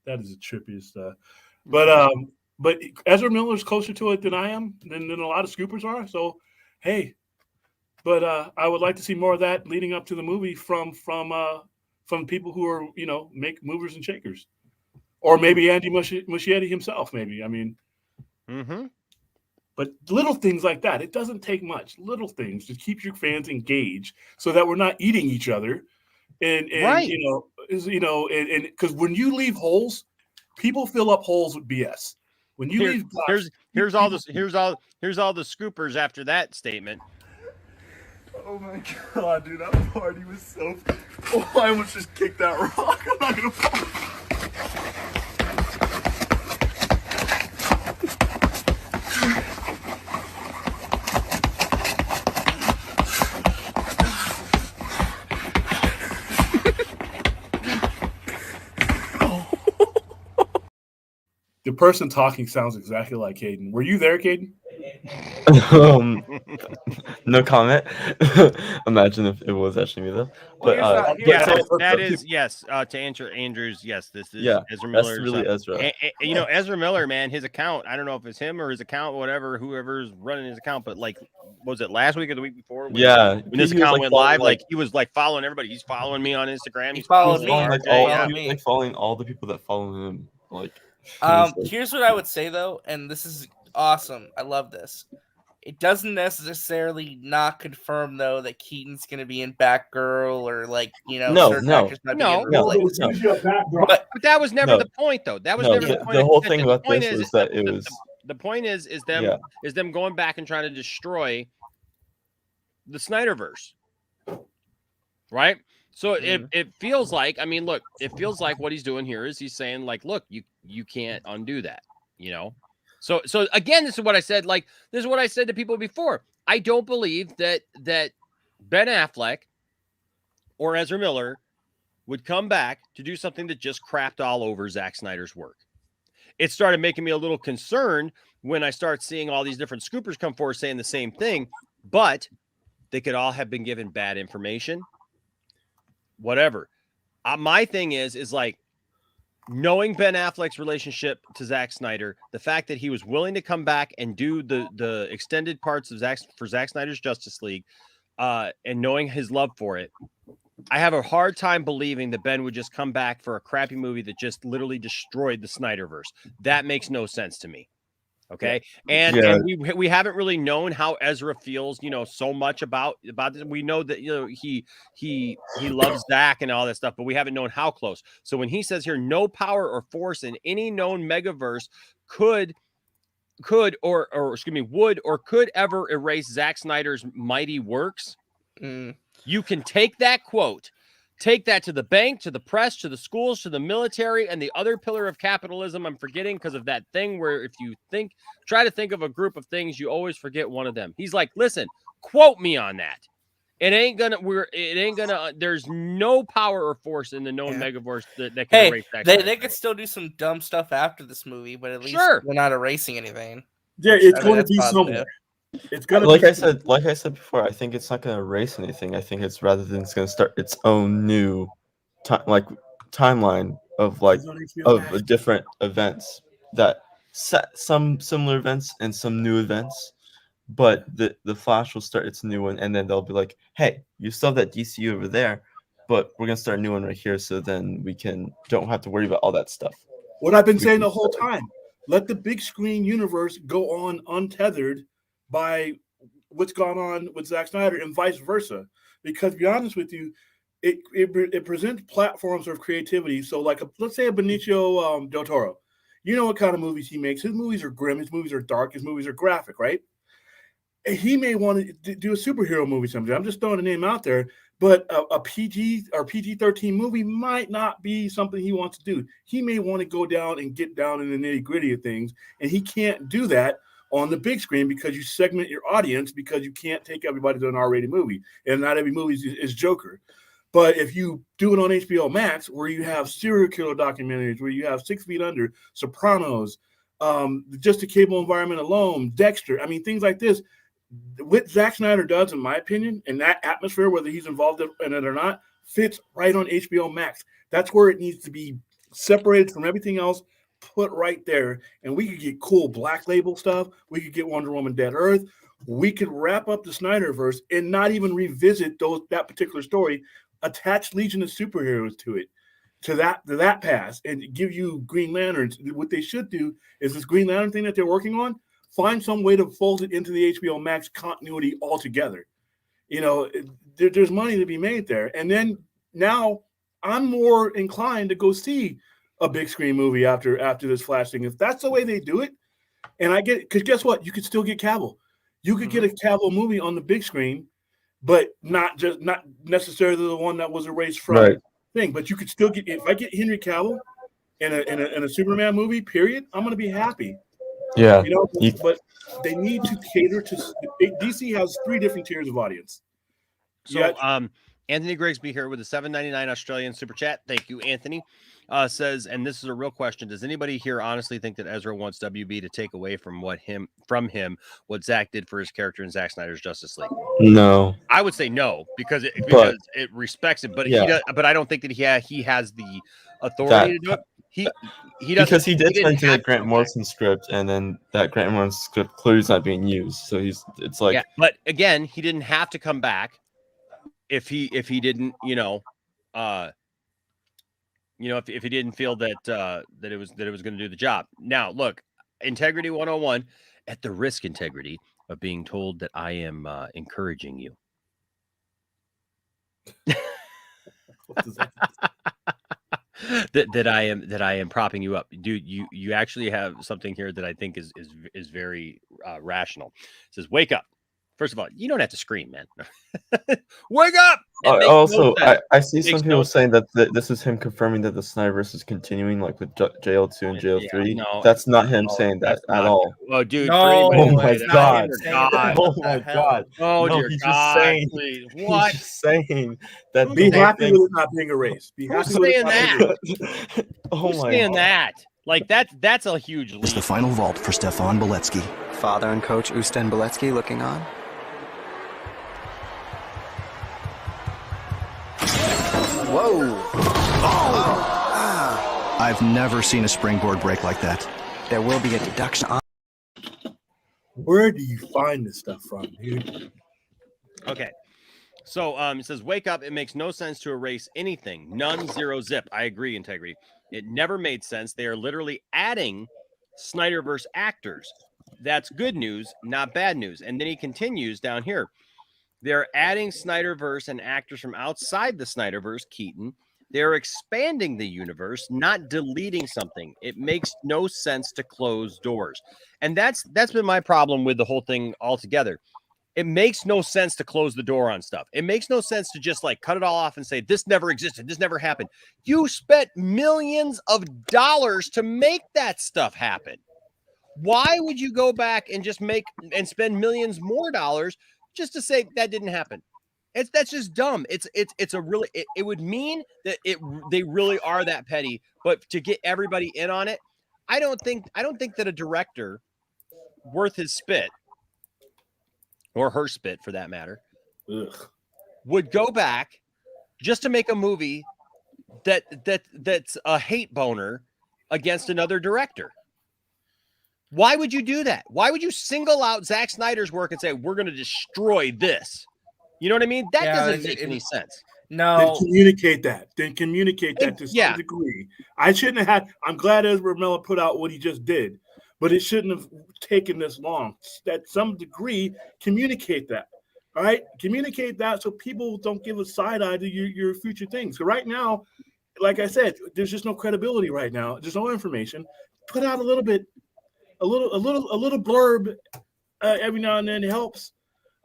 S21: That is the trippiest stuff. But Ezra Miller's closer to it than I am, than a lot of scoopers are. So, hey, but I would like to see more of that leading up to the movie from people who are, make movers and shakers. Or maybe Andy Muschietti himself, maybe. I mean.
S6: Mm-hmm.
S21: But little things like that, it doesn't take much. Little things to keep your fans engaged so that we're not eating each other. And
S6: Right.
S21: and because when you leave holes, people fill up holes with BS. When you leave gaps,
S6: here's all the scoopers after that statement.
S21: Oh my god, dude, that party was so. Oh, I almost just kicked that rock. I'm not gonna fall. The person talking sounds exactly like Caden. Were you there, Caden?
S12: No comment. Imagine if it was actually me though. But
S6: that is yes. To answer Andrew's, yes, this is Ezra
S12: that's
S6: Miller's.
S12: really Ezra.
S6: Ezra Miller, man, his account. I don't know if it's him or his account, whatever, whoever's running his account. But like, was it last week or the week before? When this account went live, like he was like following everybody. He's following me on Instagram. He's following me.
S12: Following all the people that follow him. Like,
S17: here's what I would say though, and this is awesome. I love this. It doesn't necessarily not confirm though that Keaton's going to be in Batgirl or like certain actors might be in
S6: But that was never the point though. That was never the point.
S12: The whole thing about this was that it was.
S6: The point is them going back and trying to destroy the Snyderverse, right? So it feels like, I mean, look, it feels like what he's doing here is he's saying like, look, you can't undo that, So again, this is what I said. Like, this is what I said to people before. I don't believe that Ben Affleck or Ezra Miller would come back to do something that just crapped all over Zack Snyder's work. It started making me a little concerned when I start seeing all these different scoopers come forward saying the same thing, but they could all have been given bad information. Whatever. My thing is like, knowing Ben Affleck's relationship to Zack Snyder, the fact that he was willing to come back and do the extended parts of Zack Snyder's Justice League, and knowing his love for it, I have a hard time believing that Ben would just come back for a crappy movie that just literally destroyed the Snyderverse. That makes no sense to me. Okay. And we haven't really known how Ezra feels, so much about this. We know that, he loves Zach and all that stuff, but we haven't known how close. So when he says here, no power or force in any known megaverse would or could ever erase Zack Snyder's mighty works. You can take that quote, take that to the bank, to the press, to the schools, to the military, and the other pillar of capitalism I'm forgetting because of that thing where if you try to think of a group of things, you always forget one of them. He's like, listen, quote me on that. There's no power or force in the known megaverse that can erase that.
S17: They could still do some dumb stuff after this movie, but at least they're not erasing anything.
S21: Yeah, it's going to be somewhere. It's gonna
S12: like I said before, I think it's not gonna erase anything. I think it's rather than it's gonna start its own new timeline of different events that set some similar events and some new events. But the Flash will start its new one, and then they'll be like, hey, you still have that DCU over there, but we're gonna start a new one right here, so then we don't have to worry about all that stuff.
S21: What I've been saying the whole time, let the big screen universe go on untethered by what's gone on with Zack Snyder and vice versa. Because to be honest with you, it presents platforms of creativity. So like let's say a Benicio del Toro, you know what kind of movies he makes. His movies are grim, his movies are dark, his movies are graphic, right? And he may want to do a superhero movie someday. I'm just throwing a name out there, but a PG or PG-13 movie might not be something he wants to do. He may want to go down and get down in the nitty-gritty of things, and he can't do that on the big screen because you segment your audience because you can't take everybody to an R-rated movie, and not every movie is Joker. But if you do it on HBO Max, where you have serial killer documentaries, where you have 6 Feet Under, Sopranos, just the cable environment alone, Dexter, I mean, things like this, what Zack Snyder does, in my opinion, and that atmosphere, whether he's involved in it or not, fits right on HBO Max. That's where it needs to be separated from everything else, put right there, and we could get cool Black Label stuff. We could get Wonder Woman Dead Earth. We could wrap up the Snyderverse and not even revisit that particular story, attach Legion of Superheroes to it, to that past, and give you Green Lanterns. What they should do is this Green Lantern thing that they're working on, find some way to fold it into the HBO Max continuity altogether. You know, there's money to be made there. And then now I'm more inclined to go see a big screen movie after this Flash thing. If that's the way they do it, and I get, because guess what? You could still get Cavill. You could get a Cavill movie on the big screen, but not necessarily the one that was erased from thing. But you could still get, if I get Henry Cavill in a Superman movie, period, I'm gonna be happy.
S12: Yeah.
S21: You know, but they need to cater to DC has 3 different tiers of audience.
S6: So Anthony Grigsby here with a $7.99 Australian super chat. Thank you, Anthony. Says, and this is a real question: does anybody here honestly think that Ezra wants WB to take away from him what Zack did for his character in Zack Snyder's Justice League?
S12: No.
S6: I would say no, because it respects it, but but I don't think that he has the authority to do it. He doesn't,
S12: because he did turn to the
S6: have
S12: Grant Morrison script, and then that Grant Morrison script clearly is not being used. So it's like,
S6: yeah, but again, he didn't have to come back if he didn't, if he didn't feel that that it was going to do the job. Now, look, Integrity 101, at the risk, integrity, of being told that I am encouraging you. that I am propping you up, dude. You actually have something here that I think is very rational. It says, wake up. First of all, you don't have to scream, man. Wake up!
S12: Also, I see some people saying that this is him confirming that the Snyderverse is continuing, like with JL2 and JL3.
S6: No,
S12: that's not him saying that at all.
S6: Oh, dude.
S12: Oh my god.
S6: Oh
S12: my god.
S6: Oh,
S12: no,
S6: dear
S12: he's
S6: God.
S12: Just saying,
S6: Please. What?
S12: He's just saying that.
S21: Be happy with it not being erased. Be
S6: Who's
S21: happy with
S6: saying
S21: it not being
S6: that?
S21: erased.
S6: Who's saying that? Like that's a huge leap.
S1: It's the final vault for Stefan Beletsky.
S2: Father and coach Usten Beletsky looking on.
S1: Whoa! I've never seen a springboard break like that.
S2: There will be a deduction on.
S21: Where do you find this stuff from, dude?
S6: Okay. So it says, wake up. It makes no sense to erase anything. None, zero, zip. I agree, Integrity. It never made sense. They are literally adding Snyderverse actors. That's good news, not bad news. And then he continues down here. They're adding Snyderverse and actors from outside the Snyderverse, Keaton. They're expanding the universe, not deleting something. It makes no sense to close doors. And that's been my problem with the whole thing altogether. It makes no sense to close the door on stuff. It makes no sense to just like cut it all off and say, this never existed. This never happened. You spent millions of dollars to make that stuff happen. Why would you go back and just spend millions more dollars just to say that didn't happen? That's just dumb. It would mean that they really are that petty, but to get everybody in on it, I don't think that a director worth his spit, or her spit for that matter, would go back just to make a movie that's a hate boner against another director. Why would you do that? Why would you single out Zack Snyder's work and say, we're going to destroy this? You know what I mean? That doesn't make any sense.
S21: No. Then communicate that to some degree. I shouldn't have had, I'm glad Ezra Miller put out what he just did, but it shouldn't have taken this long. At some degree, communicate that. All right? Communicate that so people don't give a side eye to your future things. So right now, like I said, there's just no credibility right now. There's no information. Put out a little blurb every now and then helps.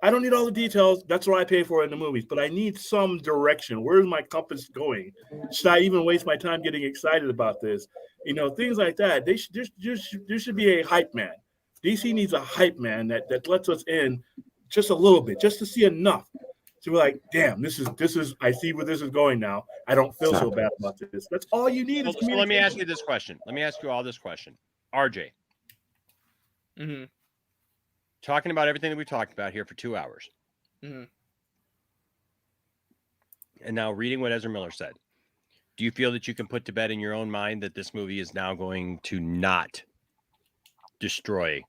S21: I don't need all the details. That's what I pay for in the movies, but I need some direction. Where's my compass going? Should I even waste my time getting excited about this? You know, things like that. There should be a hype man. DC needs a hype man that lets us in just a little bit, just to see enough. So we're like, damn, this is. I see where this is going now. I don't feel so bad about this. That's all you need.
S6: So let me ask you this question. Let me ask you all this question, RJ.
S17: Mm-hmm.
S6: Talking about everything that we talked about here for 2 hours.
S17: Mm-hmm.
S6: And now reading what Ezra Miller said. Do you feel that you can put to bed in your own mind that this movie is now going to not destroy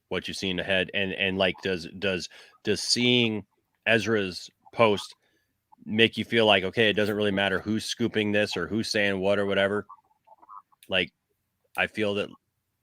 S6: what you've seen ahead? And like, does seeing Ezra's post make you feel like, okay, it doesn't really matter who's scooping this or who's saying what or whatever? Like, I feel that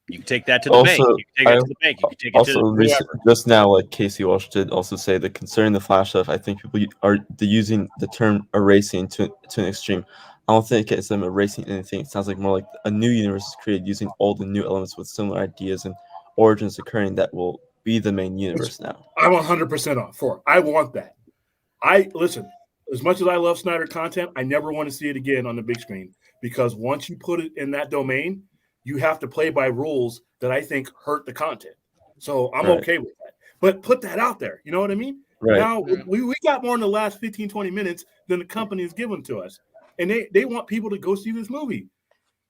S6: You can take that to the bank. You can take it to the bank. You can take it to whoever.
S12: Just now, like Casey Walsh did also say that concerning the Flash stuff, I think people are using the term erasing to an extreme. I don't think it's them erasing anything. It sounds like more like a new universe is created using all the new elements with similar ideas and origins occurring that will be the main universe now.
S21: I'm 100% on for. I want that. Listen. As much as I love Snyder content, I never want to see it again on the big screen, because once you put it in that domain, you have to play by rules that I think hurt the content. So I'm okay with that. But put that out there. You know what I mean?
S12: Right.
S21: Now, we got more in the last 15, 20 minutes than the company has given to us. And they want people to go see this movie.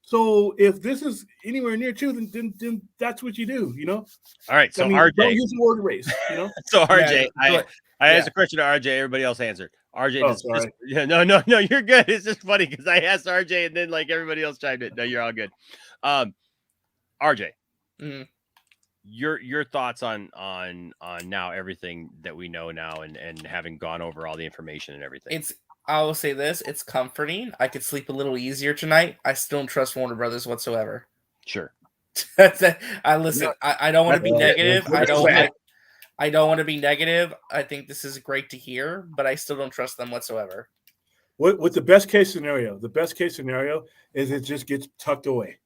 S21: So if this is anywhere near true, then that's what you do, you know?
S6: All right. So
S21: RJ. Don't use the word erase, you know?
S6: So RJ, I asked a question to RJ. Everybody else answered. RJ, no, you're good. It's just funny because I asked RJ and then like everybody else chimed in. No, you're all good. RJ, your thoughts on now everything that we know now and having gone over all the information and everything.
S17: I will say this: it's comforting. I could sleep a little easier tonight. I still don't trust Warner Brothers whatsoever.
S6: Sure.
S17: I listen. I don't want to be negative. I don't want to be negative. I think this is great to hear, but I still don't trust them whatsoever.
S21: What the best case scenario? The best case scenario is it just gets tucked away.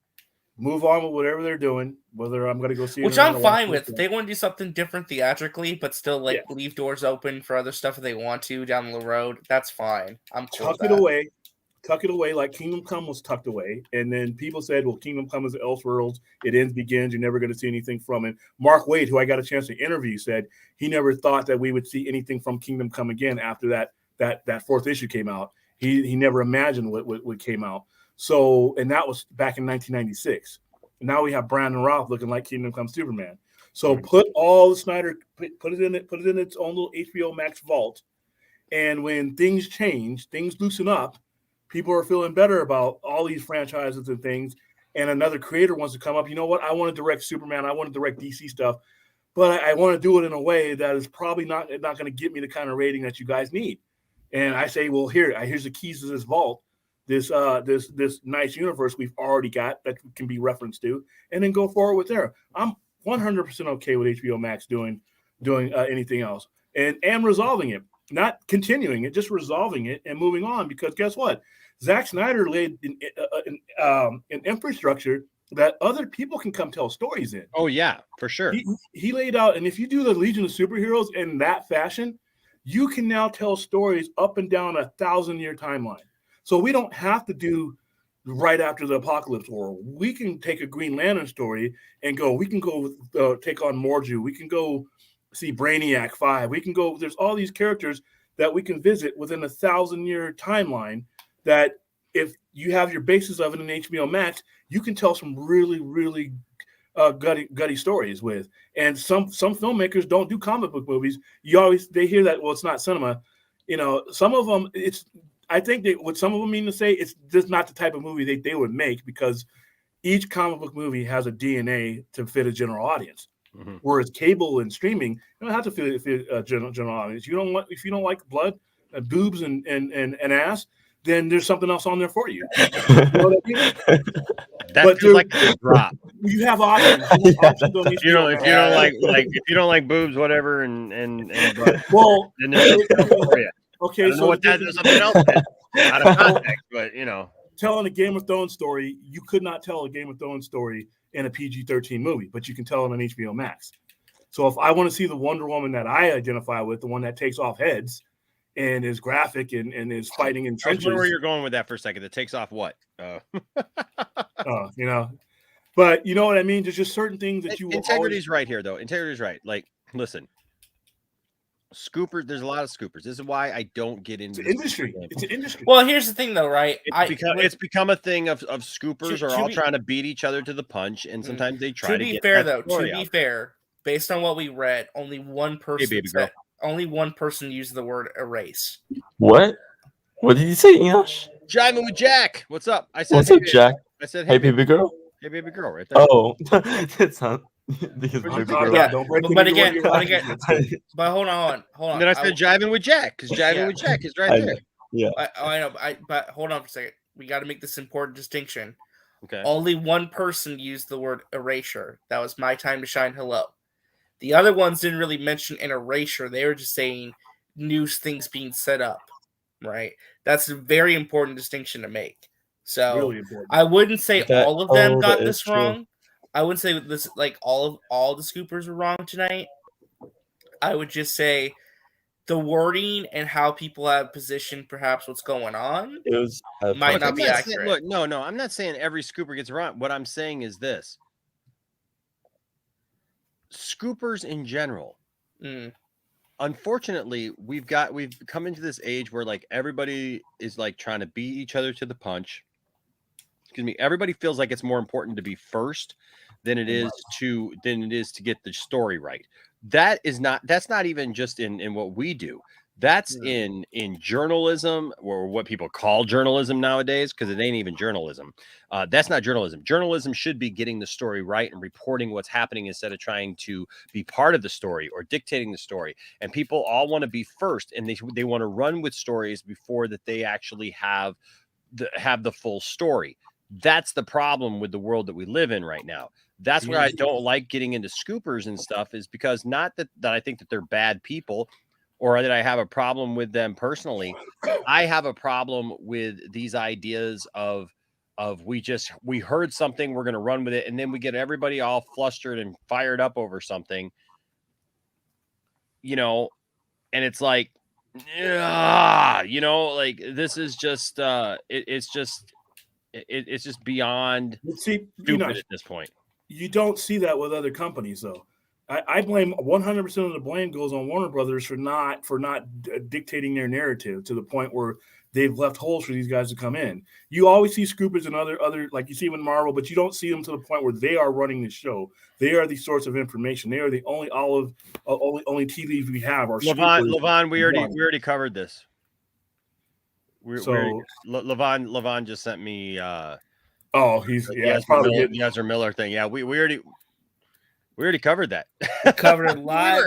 S21: Move on with whatever they're doing. Whether I'm going to go see,
S17: which I'm fine with. If they want to do something different theatrically, but still leave doors open for other stuff if they want to down the road, that's fine. I'm cool.
S21: Tuck it away like Kingdom Come was tucked away. And then people said, well, Kingdom Come is Elseworlds. It ends, begins. You're never going to see anything from it. Mark Waid, who I got a chance to interview, said he never thought that we would see anything from Kingdom Come again after that fourth issue came out. He never imagined what came out. So, and that was back in 1996. And now we have Brandon Routh looking like Kingdom Come Superman. So put all the Snyder, put it in its own little HBO Max vault. And when things change, things loosen up, people are feeling better about all these franchises and things, and another creator wants to come up. You know what? I want to direct Superman. I want to direct DC stuff, but I want to do it in a way that is probably not going to get me the kind of rating that you guys need. And I say, well, here's the keys to this vault, this nice universe we've already got that can be referenced to, and then go forward with there. I'm 100% okay with HBO Max doing anything else and resolving it, not continuing it, just resolving it and moving on. Because guess what? Zack Snyder laid an infrastructure that other people can come tell stories in.
S6: Oh, yeah, for sure.
S21: He laid out, and if you do the Legion of Superheroes in that fashion, you can now tell stories up and down 1,000-year timeline. So we don't have to do right after the Apocalypse War. We can take a Green Lantern story and we can go take on Morju. We can go see Brainiac 5. We can go, there's all these characters that we can visit within 1,000-year timeline that if you have your basis of it in HBO Max, you can tell some really, really gutty stories with. And some filmmakers don't do comic book movies. They hear that, well, it's not cinema. You know, some of them, I think what some of them mean to say, it's just not the type of movie they would make, because each comic book movie has a DNA to fit a general audience. Mm-hmm. Whereas cable and streaming, you don't have to fit a general audience. If you don't like blood, boobs, and ass, then there's something else on there for you. You know what I mean?
S6: That's like a drop.
S21: You have options.
S6: If you don't like boobs, whatever, and
S21: well,
S6: then there's something for you.
S21: Okay,
S6: I don't know what that is, something else is, out of context, but you know,
S21: telling a Game of Thrones story, you could not tell a Game of Thrones story in a PG-13 movie, but you can tell it on HBO Max. So if I want to see the Wonder Woman that I identify with, the one that takes off heads and is graphic and is fighting in trenches.
S6: I wonder where you're going with that for a second. That takes off what?
S21: You know, but you know what I mean? There's just certain things that you
S6: Integrity's right here, though. Integrity's right. Like, listen. Scoopers, there's a lot of scoopers. This is why I don't get into
S21: industry. It's an industry.
S17: Well, here's the thing, though, right?
S6: It's become a thing of scoopers are all trying to beat each other to the punch, and sometimes they try to
S17: be fair, though. To be fair, based on what we read, only one person used the word erase.
S12: What? What did you say, Enosh?
S6: Jiving with Jack. What's up? I said,
S12: what's up, Jack?
S6: I said,
S12: hey, baby girl.
S6: Hey, baby girl, right there.
S12: Oh, it's not.
S17: Yeah, but again, but hold on.
S6: And then I said jiving with Jack, because jiving with Jack is right there.
S12: Yeah,
S17: I know. But hold on for a second. We got to make this important distinction.
S6: Okay.
S17: Only one person used the word erasure. That was My Time to Shine Hello. The other ones didn't really mention an erasure. They were just saying new things being set up, right? That's a very important distinction to make. So
S21: Really important.
S17: I wouldn't say all of them got
S12: that
S17: this
S12: is true.
S17: wrong. I wouldn't say this like all the scoopers were wrong tonight. I would just say the wording and how people have positioned perhaps what's going on
S12: It was
S17: might not be accurate.
S6: Look, no, I'm not saying every scooper gets it wrong. What I'm saying is this. Scoopers in general. Unfortunately, we've come into this age where like everybody is like trying to beat each other to the punch. Excuse me. Everybody feels like it's more important to be first than it is to get the story right. That's not even just in what we do. That's in journalism, or what people call journalism nowadays, because it ain't even journalism. That's not journalism. Journalism should be getting the story right and reporting what's happening instead of trying to be part of the story or dictating the story. And people all want to be first, and they want to run with stories before that they actually have the full story. That's the problem with the world that we live in right now. That's where I don't like getting into scoopers and stuff, is because not that I think that they're bad people or that I have a problem with them personally. I have a problem with these ideas of we heard something, we're going to run with it, and then we get everybody all flustered and fired up over something, and it's like, like this is just it's just beyond stupid at this point.
S21: You don't see that with other companies, though. I blame 100% of the blame goes on Warner Brothers for not dictating their narrative to the point where they've left holes for these guys to come in. You always see scoopers and other like you see them in Marvel, but you don't see them to the point where they are running the show. They are the source of information. They are the only only tea leaves we have. Are
S6: Levon, we already covered this. Levon just sent me.
S21: It's probably
S6: the Ezra Miller thing. Yeah, we already covered that.
S17: Covered it live.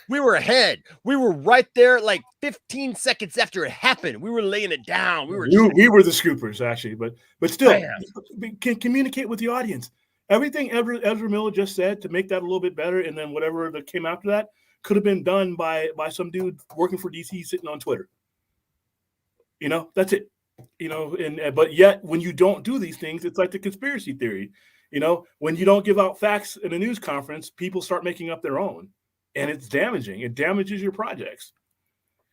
S6: We were ahead. We were right there, like 15 seconds after it happened. We were laying it down. We were
S21: the scoopers, actually, but still, can communicate with the audience. Everything Ezra Miller just said to make that a little bit better, and then whatever that came after that could have been done by some dude working for DC sitting on Twitter. That's it. But yet when you don't do these things, it's like the conspiracy theory. When you don't give out facts in a news conference, people start making up their own, and it's damaging. It damages your projects.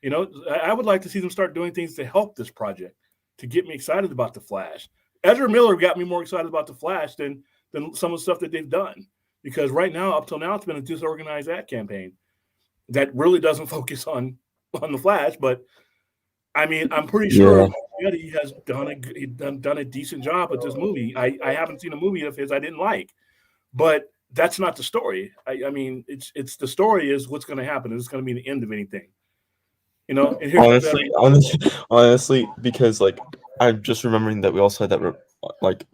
S21: I would like to see them start doing things to help this project, to get me excited about The Flash. Ezra Miller got me more excited about The Flash than some of the stuff that they've done, because right now, up till now, it's been a disorganized ad campaign that really doesn't focus on The Flash. But I mean, I'm pretty sure he has done a decent job with this movie. I haven't seen a movie of his I didn't like, but that's not the story. I mean, it's the story is what's going to happen. It's going to be the end of anything. And
S12: honestly, because like I'm just remembering that we also had that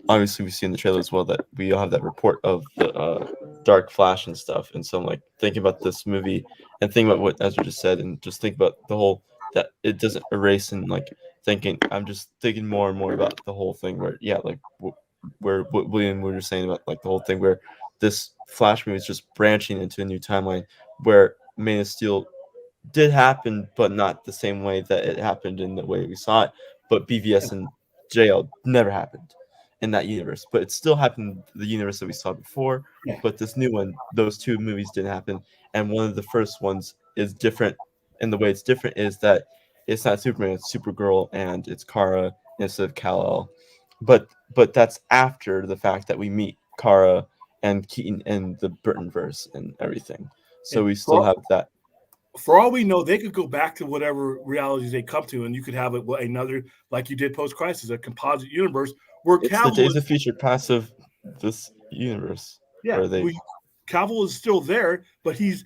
S12: obviously we see in the trailer as well that we all have that report of the Dark Flash and stuff, and so I'm like thinking about this movie and thinking about what Ezra just said, and just think about the whole that it doesn't erase, and like I'm just thinking more and more about the whole thing where where what William we were saying about like the whole thing where this Flash movie is just branching into a new timeline where Man of Steel did happen, but not the same way that it happened in the way we saw it. But BVS and JL never happened in that universe, but it still happened in the universe that we saw before.
S21: Yeah.
S12: But this new one, those two movies didn't happen, and one of the first ones is different. And the way it's different is that it's not Superman, it's Supergirl, and it's Kara instead of Kal-El. But that's after the fact that we meet Kara and Keaton in the Burtonverse and everything. So
S21: And
S12: we still have that.
S21: For all we know, they could go back to whatever realities they come to, and you could have another, like you did post-crisis, a composite universe where
S12: It's
S21: Cavill
S12: the Days of Future Past of this universe.
S21: Yeah, Cavill is still there, but his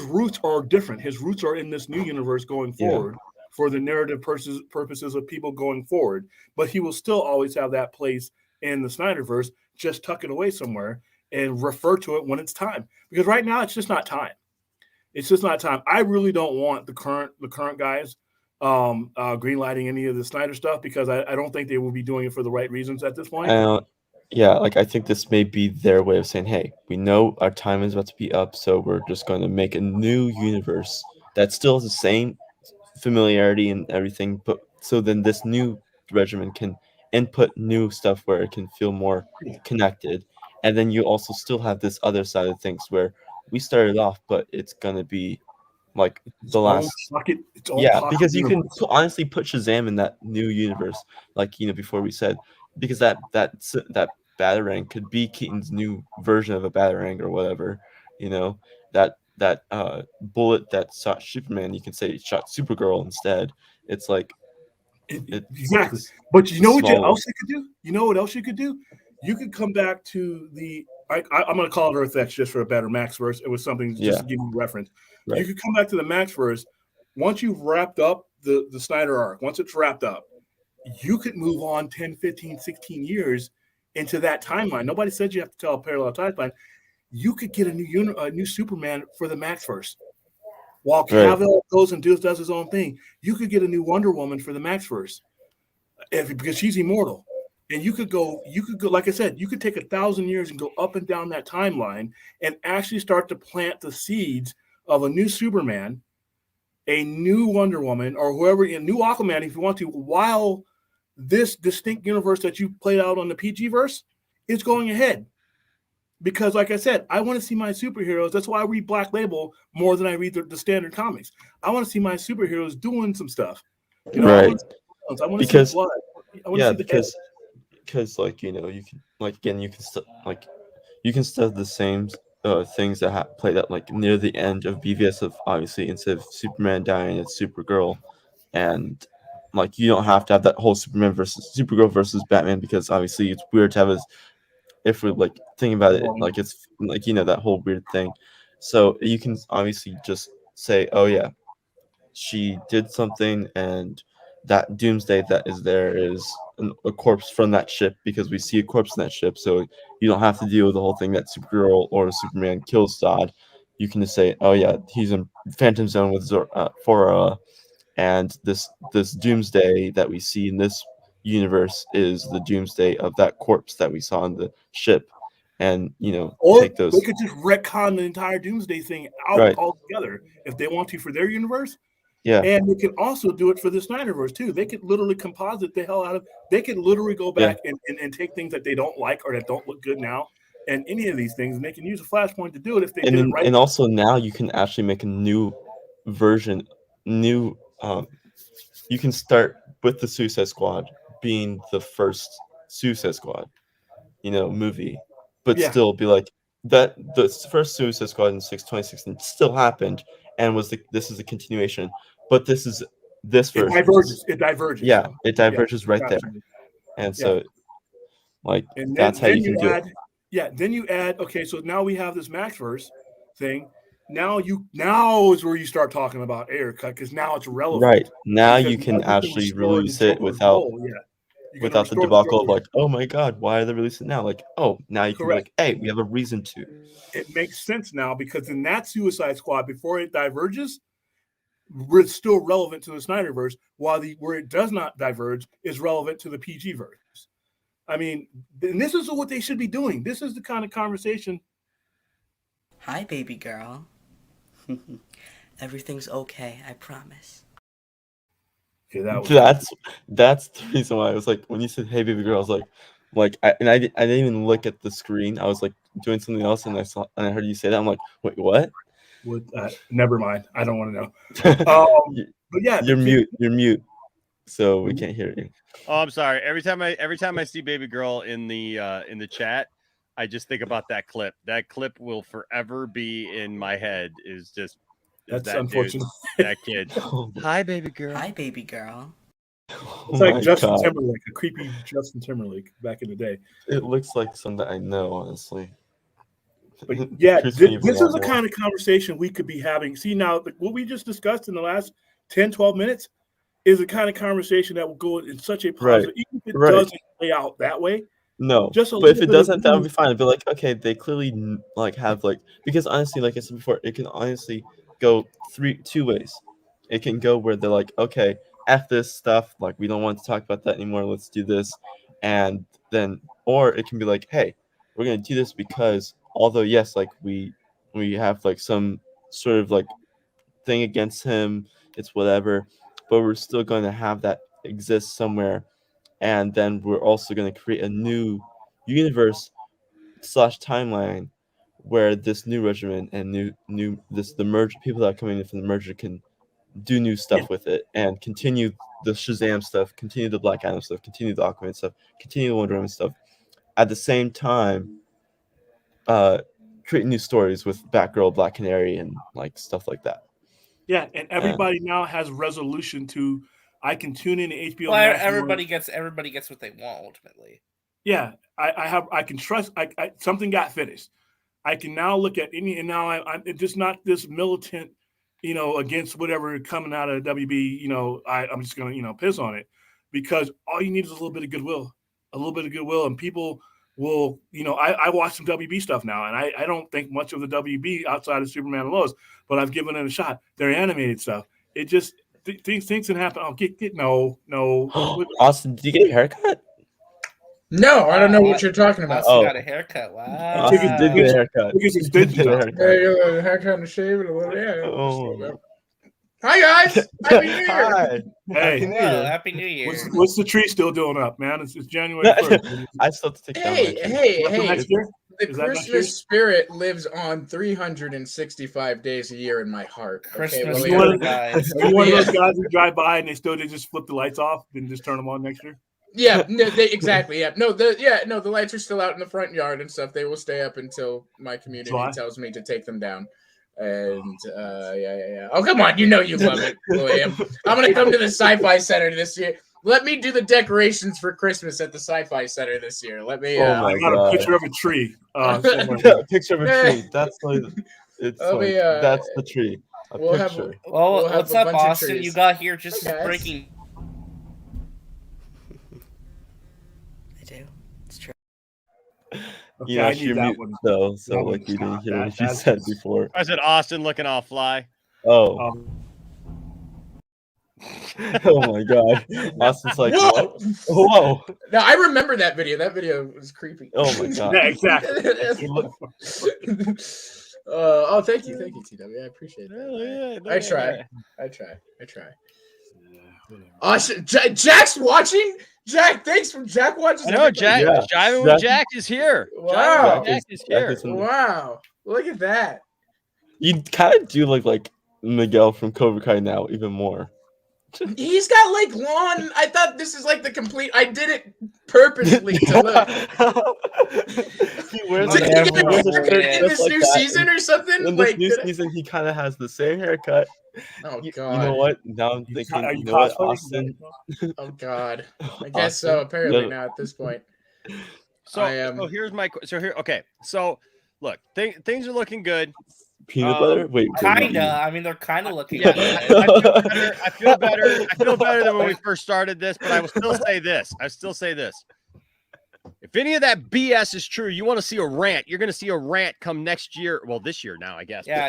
S21: roots are different. His roots are in this new universe going forward for the narrative purposes of people going forward. But he will still always have that place in the Snyderverse. Just tuck it away somewhere and refer to it when it's time. Because right now, it's just not time. It's just not time. I really don't want the current guys greenlighting any of the Snyder stuff, because I don't think they will be doing it for the right reasons at this point.
S12: Yeah, like I think this may be their way of saying, "Hey, we know our time is about to be up, so we're just going to make a new universe that still has the same familiarity and everything, but so then this new regimen can input new stuff where it can feel more connected, and then you also still have this other side of things where we started off, but it's gonna be like
S21: Its
S12: the
S21: own
S12: last
S21: pocket, its own
S12: yeah,
S21: pocket
S12: because you can
S21: universe.
S12: honestly put Shazam in that new universe, like, before we said, because that Batarang could be Keaton's new version of a Batarang or whatever, that bullet that shot Superman, you can say it shot Supergirl instead. It's like
S21: Exactly.
S12: it's
S21: But you
S12: a
S21: know what
S12: small
S21: else you could do? You know what else you could do? You could come back to the I'm going to call it Earth X just for a better Max verse. It was something just
S12: Yeah.
S21: to give you a reference. You
S12: Right.
S21: could come back to the Max verse once you've wrapped up the Snyder arc. Once it's wrapped up, you could move on 10, 15, 16 years into that timeline. Nobody said you have to tell a parallel timeline. You could get a new Superman for the Max verse. While
S12: Right.
S21: Cavill goes and does his own thing, you could get a new Wonder Woman for the Max verse because she's immortal. And you could go, like I said, you could take 1,000 years and go up and down that timeline and actually start to plant the seeds of a new Superman, a new Wonder Woman, or whoever, a new Aquaman, if you want to, while this distinct universe that you played out on the PG verse is going ahead. Because, like I said, I want to see my superheroes. That's why I read Black Label more than I read the standard comics. I want to see my superheroes doing some stuff.
S12: Right.
S21: I want to see
S12: Because
S21: blood. I want to
S12: yeah,
S21: see the head.
S12: because like you can like again you can still have the same things that played out like near the end of BVS of obviously instead of Superman dying it's Supergirl, and like you don't have to have that whole Superman versus Supergirl versus Batman because obviously it's weird to have as if we're like thinking about it like it's like that whole weird thing, so you can obviously just say oh yeah she did something and that doomsday that is there is a corpse from that ship because we see a corpse in that ship so you don't have to deal with the whole thing that Supergirl or Superman kills Zod. You can just say oh yeah he's in Phantom Zone with Fora, and this doomsday that we see in this universe is the doomsday of that corpse that we saw on the ship, and
S21: Or
S12: take those
S21: they could just retcon the entire Doomsday thing out
S12: right
S21: altogether if they want to for their universe.
S12: yeah
S21: And they can also do it for the Snyderverse too. They could literally composite the hell out of. They could literally go
S12: yeah
S21: back and take things that they don't like or that don't look good now, and any of these things, and they can use a Flashpoint to do it if they
S12: and
S21: did it
S12: then,
S21: right.
S12: and also now you can actually make a new version new you can start with the Suicide Squad being the first Suicide Squad movie, but
S21: Yeah.
S12: still be like that the first Suicide Squad in 2016 still happened and this is a continuation, but this is this
S21: It
S12: version
S21: diverges. It diverges.
S12: yeah
S21: So
S12: it
S21: yeah,
S12: diverges right there,
S21: absolutely.
S12: and
S21: Yeah.
S12: so like
S21: And
S12: that's how
S21: then
S12: you can
S21: you
S12: do it.
S21: add, yeah, then you add, okay, so now we have this Maxverse thing. Now is where you start talking about air cut because now it's relevant.
S12: Right. Now
S21: Because
S12: you
S21: now
S12: can
S21: you can
S12: actually
S21: restore
S12: release
S21: the
S12: it
S21: Joker's
S12: without
S21: role. Yeah. You're gonna
S12: without the
S21: restore the
S12: debacle of
S21: Joker.
S12: like, oh my god, why are they releasing now? Like, oh, now you can be
S21: Correct.
S12: like, hey, we have a reason to.
S21: It makes sense now because in that Suicide Squad, before it diverges, it's still relevant to the Snyderverse, while where it does not diverge is relevant to the PG verse. I mean, and this is what they should be doing. This is the kind of conversation.
S5: Hi, baby girl. Everything's okay, I promise.
S21: Okay, that was
S12: That's the reason why I was like, when you said, "Hey, baby girl," I was like, I didn't even look at the screen. I was like doing something else, and I heard you say that. I'm like, wait, what?
S21: Never mind. I don't want to know. But yeah,
S12: you're mute. You're mute, so we can't hear you.
S6: Oh, I'm sorry. Every time I see baby girl in the chat, I just think about that clip. That clip will forever be in my head.
S21: That's
S6: that
S21: unfortunate.
S6: Dude, that kid. Hi, baby girl.
S5: Hi, baby girl.
S21: It's like Justin
S12: God.
S21: Timberlake, a creepy Justin Timberlake back in the day.
S12: It looks like something that I know, honestly.
S21: But yeah, this is the kind of conversation we could be having. See, now, what we just discussed in the last 10, 12 minutes is the kind of conversation that will go in such a positive, even if it doesn't play out that way.
S12: No,
S21: just
S12: but if it doesn't, that would be fine. But like, okay, they clearly like have like because honestly, like I said before, it can honestly go two ways. It can go where they're like, okay, F this stuff, like we don't want to talk about that anymore. Let's do this, and then, or it can be like, hey, we're gonna do this because although yes, like we have like some sort of like thing against him, it's whatever, but we're still going to have that exist somewhere, and then we're also going to create a new universe / timeline where this new regiment and the merge people that are coming in from the merger can do new stuff with it and continue the Shazam stuff, continue the Black Adam stuff, continue the Aquaman stuff, continue the Wonder Woman stuff, at the same time create new stories with Batgirl, Black Canary, and like stuff like that.
S21: Yeah, and everybody now has resolution to. I can tune in to HBO.
S17: Well, everybody gets what they want ultimately.
S21: Yeah, I can trust. Something got finished. I can now look at any, and now I'm just not this militant, against whatever coming out of WB. I'm just gonna piss on it, because all you need is a little bit of goodwill, and people will, I watch some WB stuff now, and I don't think much of the WB outside of Superman and Lois, but I've given it a shot. Their animated stuff, it just things can happen. Oh, no.
S12: Austin, did you get a haircut?
S3: No, I don't know what you're talking about.
S17: Austin got a haircut. Wow.
S12: Austin did get a haircut.
S3: A haircut and a shave and a little, yeah. Hi guys. Happy New Year.
S12: Hi.
S21: Hey,
S17: Happy New Year.
S21: What's the tree still doing up, man? It's January 1st.
S12: I still have to take
S3: Hey.
S21: Next year?
S3: The Christmas spirit lives on 365 days a year in my heart. Okay,
S21: Christmas. Are you one of those guys who drive by and they just flip the lights off and just turn them on next year?
S3: Yeah, no, exactly. Yeah, the lights are still out in the front yard and stuff. They will stay up until my community tells me to take them down. And yeah. Oh, come on, you love it, William. I'm gonna come to the Sci-Fi Center this year. Let me do the decorations for Christmas at the Sci-Fi Center this year. Let me.
S21: I got a picture of a tree.
S12: A picture of a tree. That's like that's the tree.
S21: We'll
S12: picture.
S17: What's up, Austin? You got here just breaking.
S12: Okay, I need that one though, so like you didn't hear what you said before.
S6: I said Austin looking all fly.
S12: Oh. Oh my god. Austin's like,
S3: whoa!
S12: Whoa.
S3: No, I remember that video. That video was creepy.
S12: Oh my god.
S21: Yeah, exactly.
S3: Oh, thank you, TW. I appreciate that. I try. Austin, Jack's watching. Jack, thanks for Jack watching.
S6: I know Jack. Jiving with Jack is here.
S3: Wow.
S6: Jack is here.
S3: Wow. Look at that.
S12: You kind of do look like Miguel from Cobra Kai now, even more.
S3: He's got like lawn. I thought this is like the complete. I did it purposely to look.
S12: He wears
S3: in this new season or something.
S12: In this new season, he kind of has the same haircut.
S3: Oh god!
S12: You know what? Now I'm thinking, you know what, Austin?
S3: Oh god! I guess so. Apparently not at this point.
S6: So here's my. Okay. So look, things are looking good.
S12: Peanut butter? Wait.
S17: Kinda. I mean, they're kind of looking good.
S6: I feel better than when we first started this, but I will still say this. If any of that BS is true, you want to see a rant, you're going to see a rant come next year. Well, this year now, I guess.
S17: Yeah,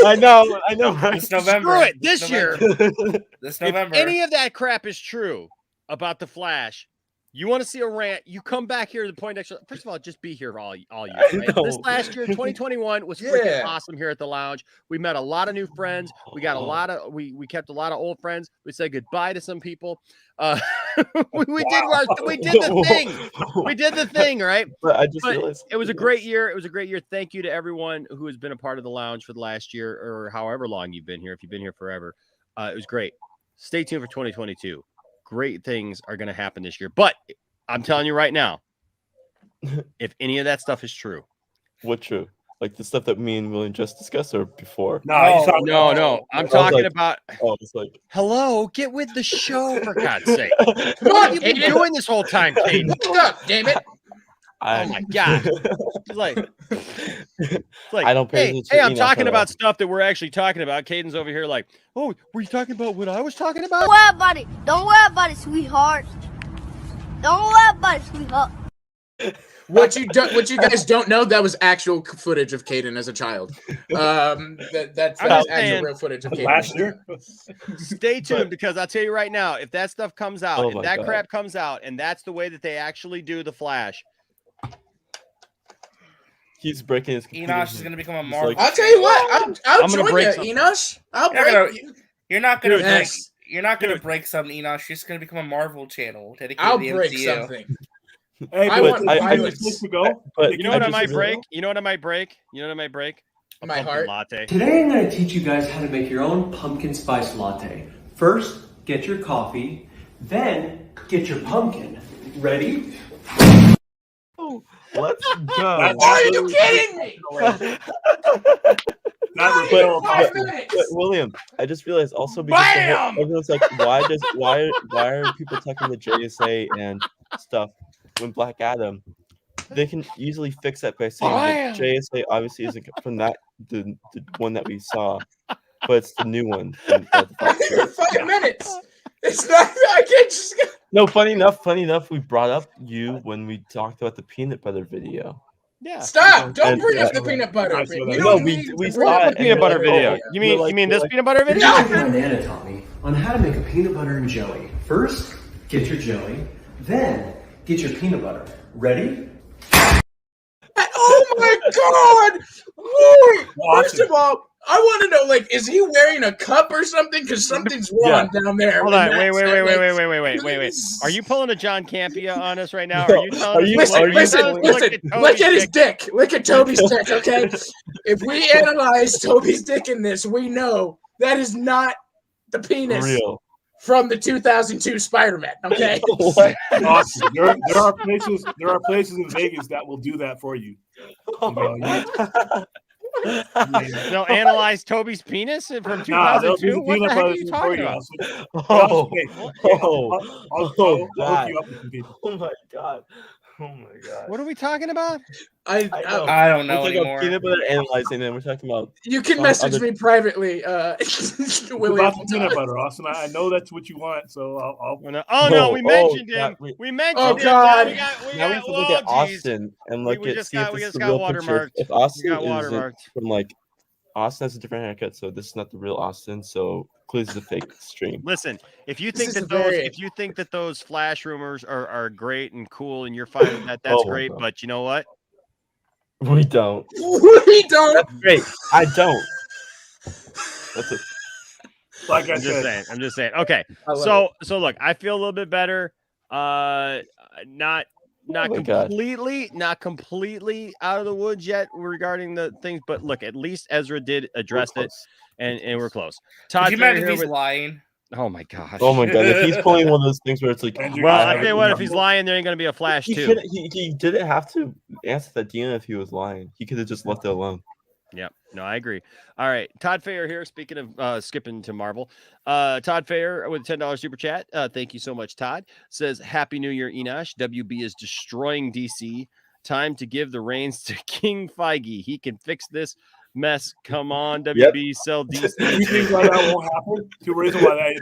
S12: I know. Right?
S17: It's November.
S6: Screw it. This year.
S17: This November.
S6: If any of that crap is true about the Flash, you want to see a rant, you come back here to the Point Extra. First of all, just be here all year. Right? This last year, 2021, was freaking awesome here at the lounge. We met a lot of new friends. We got we kept a lot of old friends. We said goodbye to some people. We did the thing. We did the thing, right?
S12: But realized
S6: it was a great year. It was a great year. Thank you to everyone who has been a part of the lounge for the last year or however long you've been here. If you've been here forever, it was great. Stay tuned for 2022. Great things are going to happen this year. But I'm telling you right now, if any of that stuff is true.
S12: What true? Like the stuff that me and William just discussed or before?
S6: No. I'm talking about.
S12: Oh, it's like.
S6: Hello, get with the show for God's sake. What have you been doing this whole time, Kate?
S3: Damn it.
S6: Oh my God. It's like
S12: I don't pay
S6: hey, I'm talking about stuff that we're actually talking about. Caden's over here like, oh, were you talking about what I was talking about?
S4: Don't worry about it. Don't worry about it, sweetheart. Don't worry about it, sweetheart.
S3: What you guys don't know, that was actual footage of Caden as a child. That's actual real footage of Caden.
S21: Last year.
S6: Stay tuned, because I'll tell you right now, if that stuff comes out,
S12: Oh
S6: if
S12: my
S6: that
S12: God.
S6: crap comes out, and that's the way that they actually do the Flash,
S12: He's breaking his computer.
S17: Enosh is going to become a
S12: He's
S17: Marvel.
S12: like,
S3: I'll tell you what, I'll
S6: I'm gonna
S3: join
S6: break
S3: you,
S6: something.
S3: Enosh. I'll break you.
S17: You're not going to break.
S3: Yes.
S17: You're not going to break something, Enosh. You're just going to become a Marvel channel dedicated
S3: I'll
S17: to the
S3: break
S17: MCU.
S3: something.
S21: Hey,
S3: I want violence.
S21: to go.
S6: you know what I might break? You know what I might break? You know what I might break? A
S3: My
S6: pumpkin
S3: heart.
S6: latte.
S18: Today I'm going to teach you guys how to make your own pumpkin spice latte. First, get your coffee, then get your pumpkin. Ready?
S12: Let's go.
S3: Are you kidding me?
S12: But William, I just realized also because everyone's like, why are people talking to JSA and stuff when Black Adam? They can easily fix that by saying that JSA obviously isn't from that the one that we saw, but it's the new one. From the
S3: 5 minutes. It's not. I can't just.
S12: No, funny enough, we brought up you when we talked about the peanut butter video.
S6: Yeah.
S3: Stop! Don't bring up the peanut butter. You
S12: No,
S3: don't
S12: we
S3: need
S12: we
S3: to bring
S12: saw
S3: up
S12: it.
S3: the
S6: Peanut butter
S12: and
S6: video.
S12: like,
S6: You mean this peanut butter video?
S18: Teach my Nana taught me on how to make a peanut butter and jelly. First, get your jelly, then get your peanut butter. Ready?
S3: Oh my god! Wait, first of all, I want to know, like, is he wearing a cup or something? Because something's wrong down there.
S6: Hold on, wait. Are you pulling a John Campia on us right now? Are you telling us?
S3: Listen, look at his dick. Look at Toby's dick, okay? If we analyze Toby's dick in this, we know that is not the penis from the 2002 Spider-Man, okay?
S21: Awesome. There are places in Vegas that will do that for you.
S6: They'll analyze Toby's penis from 2002. What the heck are you talking about?
S12: Oh
S21: my
S12: god. Oh my god.
S6: What are we talking about?
S3: I
S17: don't know
S12: we're talking
S17: anymore.
S12: about peanut butter analyzing, and we're talking about.
S3: You can message me privately,
S21: William. About the peanut butter, Austin. I know that's what you want, so I'll...
S6: we mentioned him. We mentioned him.
S3: God.
S12: Now we have to look at Austin and look at see if this is the real picture. If Austin is from like Austin has a different haircut, so this is not the real Austin. So clearly this is a fake stream.
S6: Listen, if you think that those Flash rumors are great and cool and you're fine with that, that's great. God. But you know what?
S12: We don't.
S3: We don't.
S12: That's great. I don't. That's it.
S21: Like
S6: I'm just saying. Okay. So look, I feel a little bit better. Not completely out of the woods yet regarding the things, but look, at least Ezra did address it, and we're close. Todd,
S17: Could you imagine if he's lying?
S6: Oh my gosh!
S12: Oh my god! If he's pulling one of those things where it's like,
S6: well, I tell you what, if he's lying, there ain't gonna be a Flash too.
S12: He didn't have to answer that DM if he was lying. He could have just left it alone.
S6: Yep. No, I agree. All right. Todd Fair here. Speaking of skipping to Marvel, Todd Fair with $10 super chat. Thank you so much, Todd. Says, Happy New Year, Enosh. WB is destroying DC. Time to give the reins to King Feige. He can fix this mess. Come on, WB, sell DC.
S21: You think that won't happen? The reason why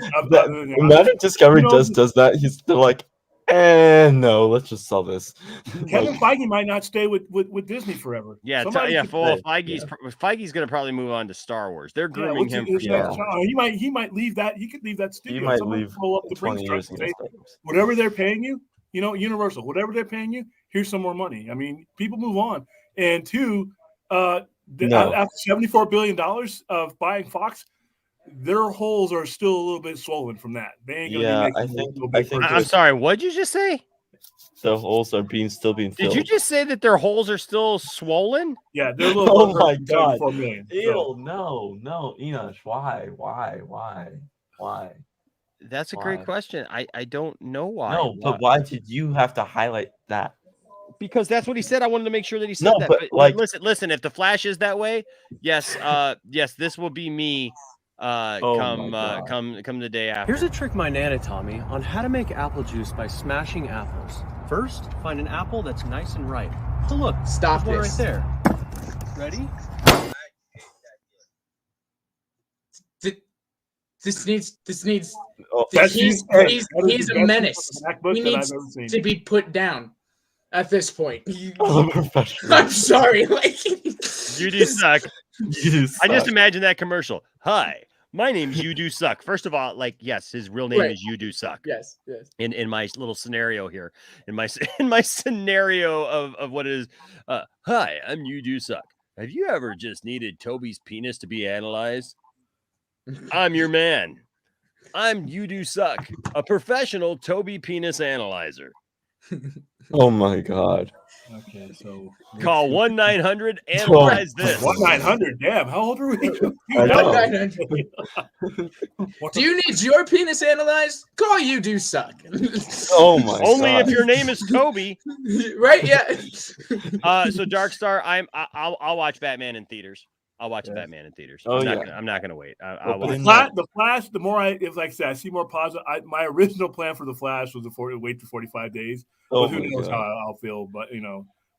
S12: Imagine Discovery does that. They're like, no, let's just sell this.
S21: Kevin Feige might not stay with Disney forever.
S6: Yeah, Feige's gonna probably move on to Star Wars. They're grooming him for Star Wars.
S21: He might leave that. He could leave that studio.
S12: He might leave
S21: pull up the 20 years and say, whatever they're paying you, Universal, whatever they're paying you, here's some more money. I mean, people move on. And two, after $74 billion of buying Fox, their holes are still a little bit swollen from that. They ain't gonna be making
S6: I'm sorry, what'd you just say?
S12: The holes are still being filled.
S6: Did you just say that their holes are still swollen?
S21: Yeah, they're a little.
S12: Oh my god!
S21: Million,
S12: Ew, no, Enosh, why?
S6: That's a great question. I don't know why.
S12: No, but why did you have to highlight that?
S6: Because that's what he said. I wanted to make sure that he said that.
S12: But like,
S6: listen. If the Flash is that way, yes, this will be me. Come the day after.
S18: Here's a trick my Nana taught me on how to make apple juice by smashing apples. First, find an apple that's nice and ripe. So look,
S3: stop
S18: one
S3: this
S18: right there. Ready?
S3: This needs.
S21: Oh,
S3: he's a menace. He needs to be put down. At this point,
S12: I'm a professional.
S3: I'm sorry. Like
S6: You do suck. I just imagine that commercial. Hi, my name's You Do Suck. First of all, like, yes, his real name is You Do Suck.
S3: Yes.
S6: In my little scenario here, in my scenario of what it is, hi, I'm You Do Suck. Have you ever just needed Toby's penis to be analyzed? I'm your man. I'm You Do Suck, a professional Toby penis analyzer.
S12: Oh my god.
S21: Okay, so
S6: call 1-900 analyze this.
S21: 1-900. Damn, how old are we?
S12: I know.
S3: Do you need your penis analyzed? Call You Do Suck.
S12: Oh my
S6: Only
S12: god.
S6: if your name is Toby.
S3: Right? Yeah.
S6: So Darkstar, I'll watch Batman in theaters. I'll watch Batman in theaters.
S12: Oh,
S6: I'm not gonna wait. I'll watch
S21: The Flash. The more it's like I said, I see more positive. My original plan for the Flash was to wait for 45 days.
S12: Oh
S21: But who
S12: my
S21: knows
S12: God.
S21: how I'll feel? But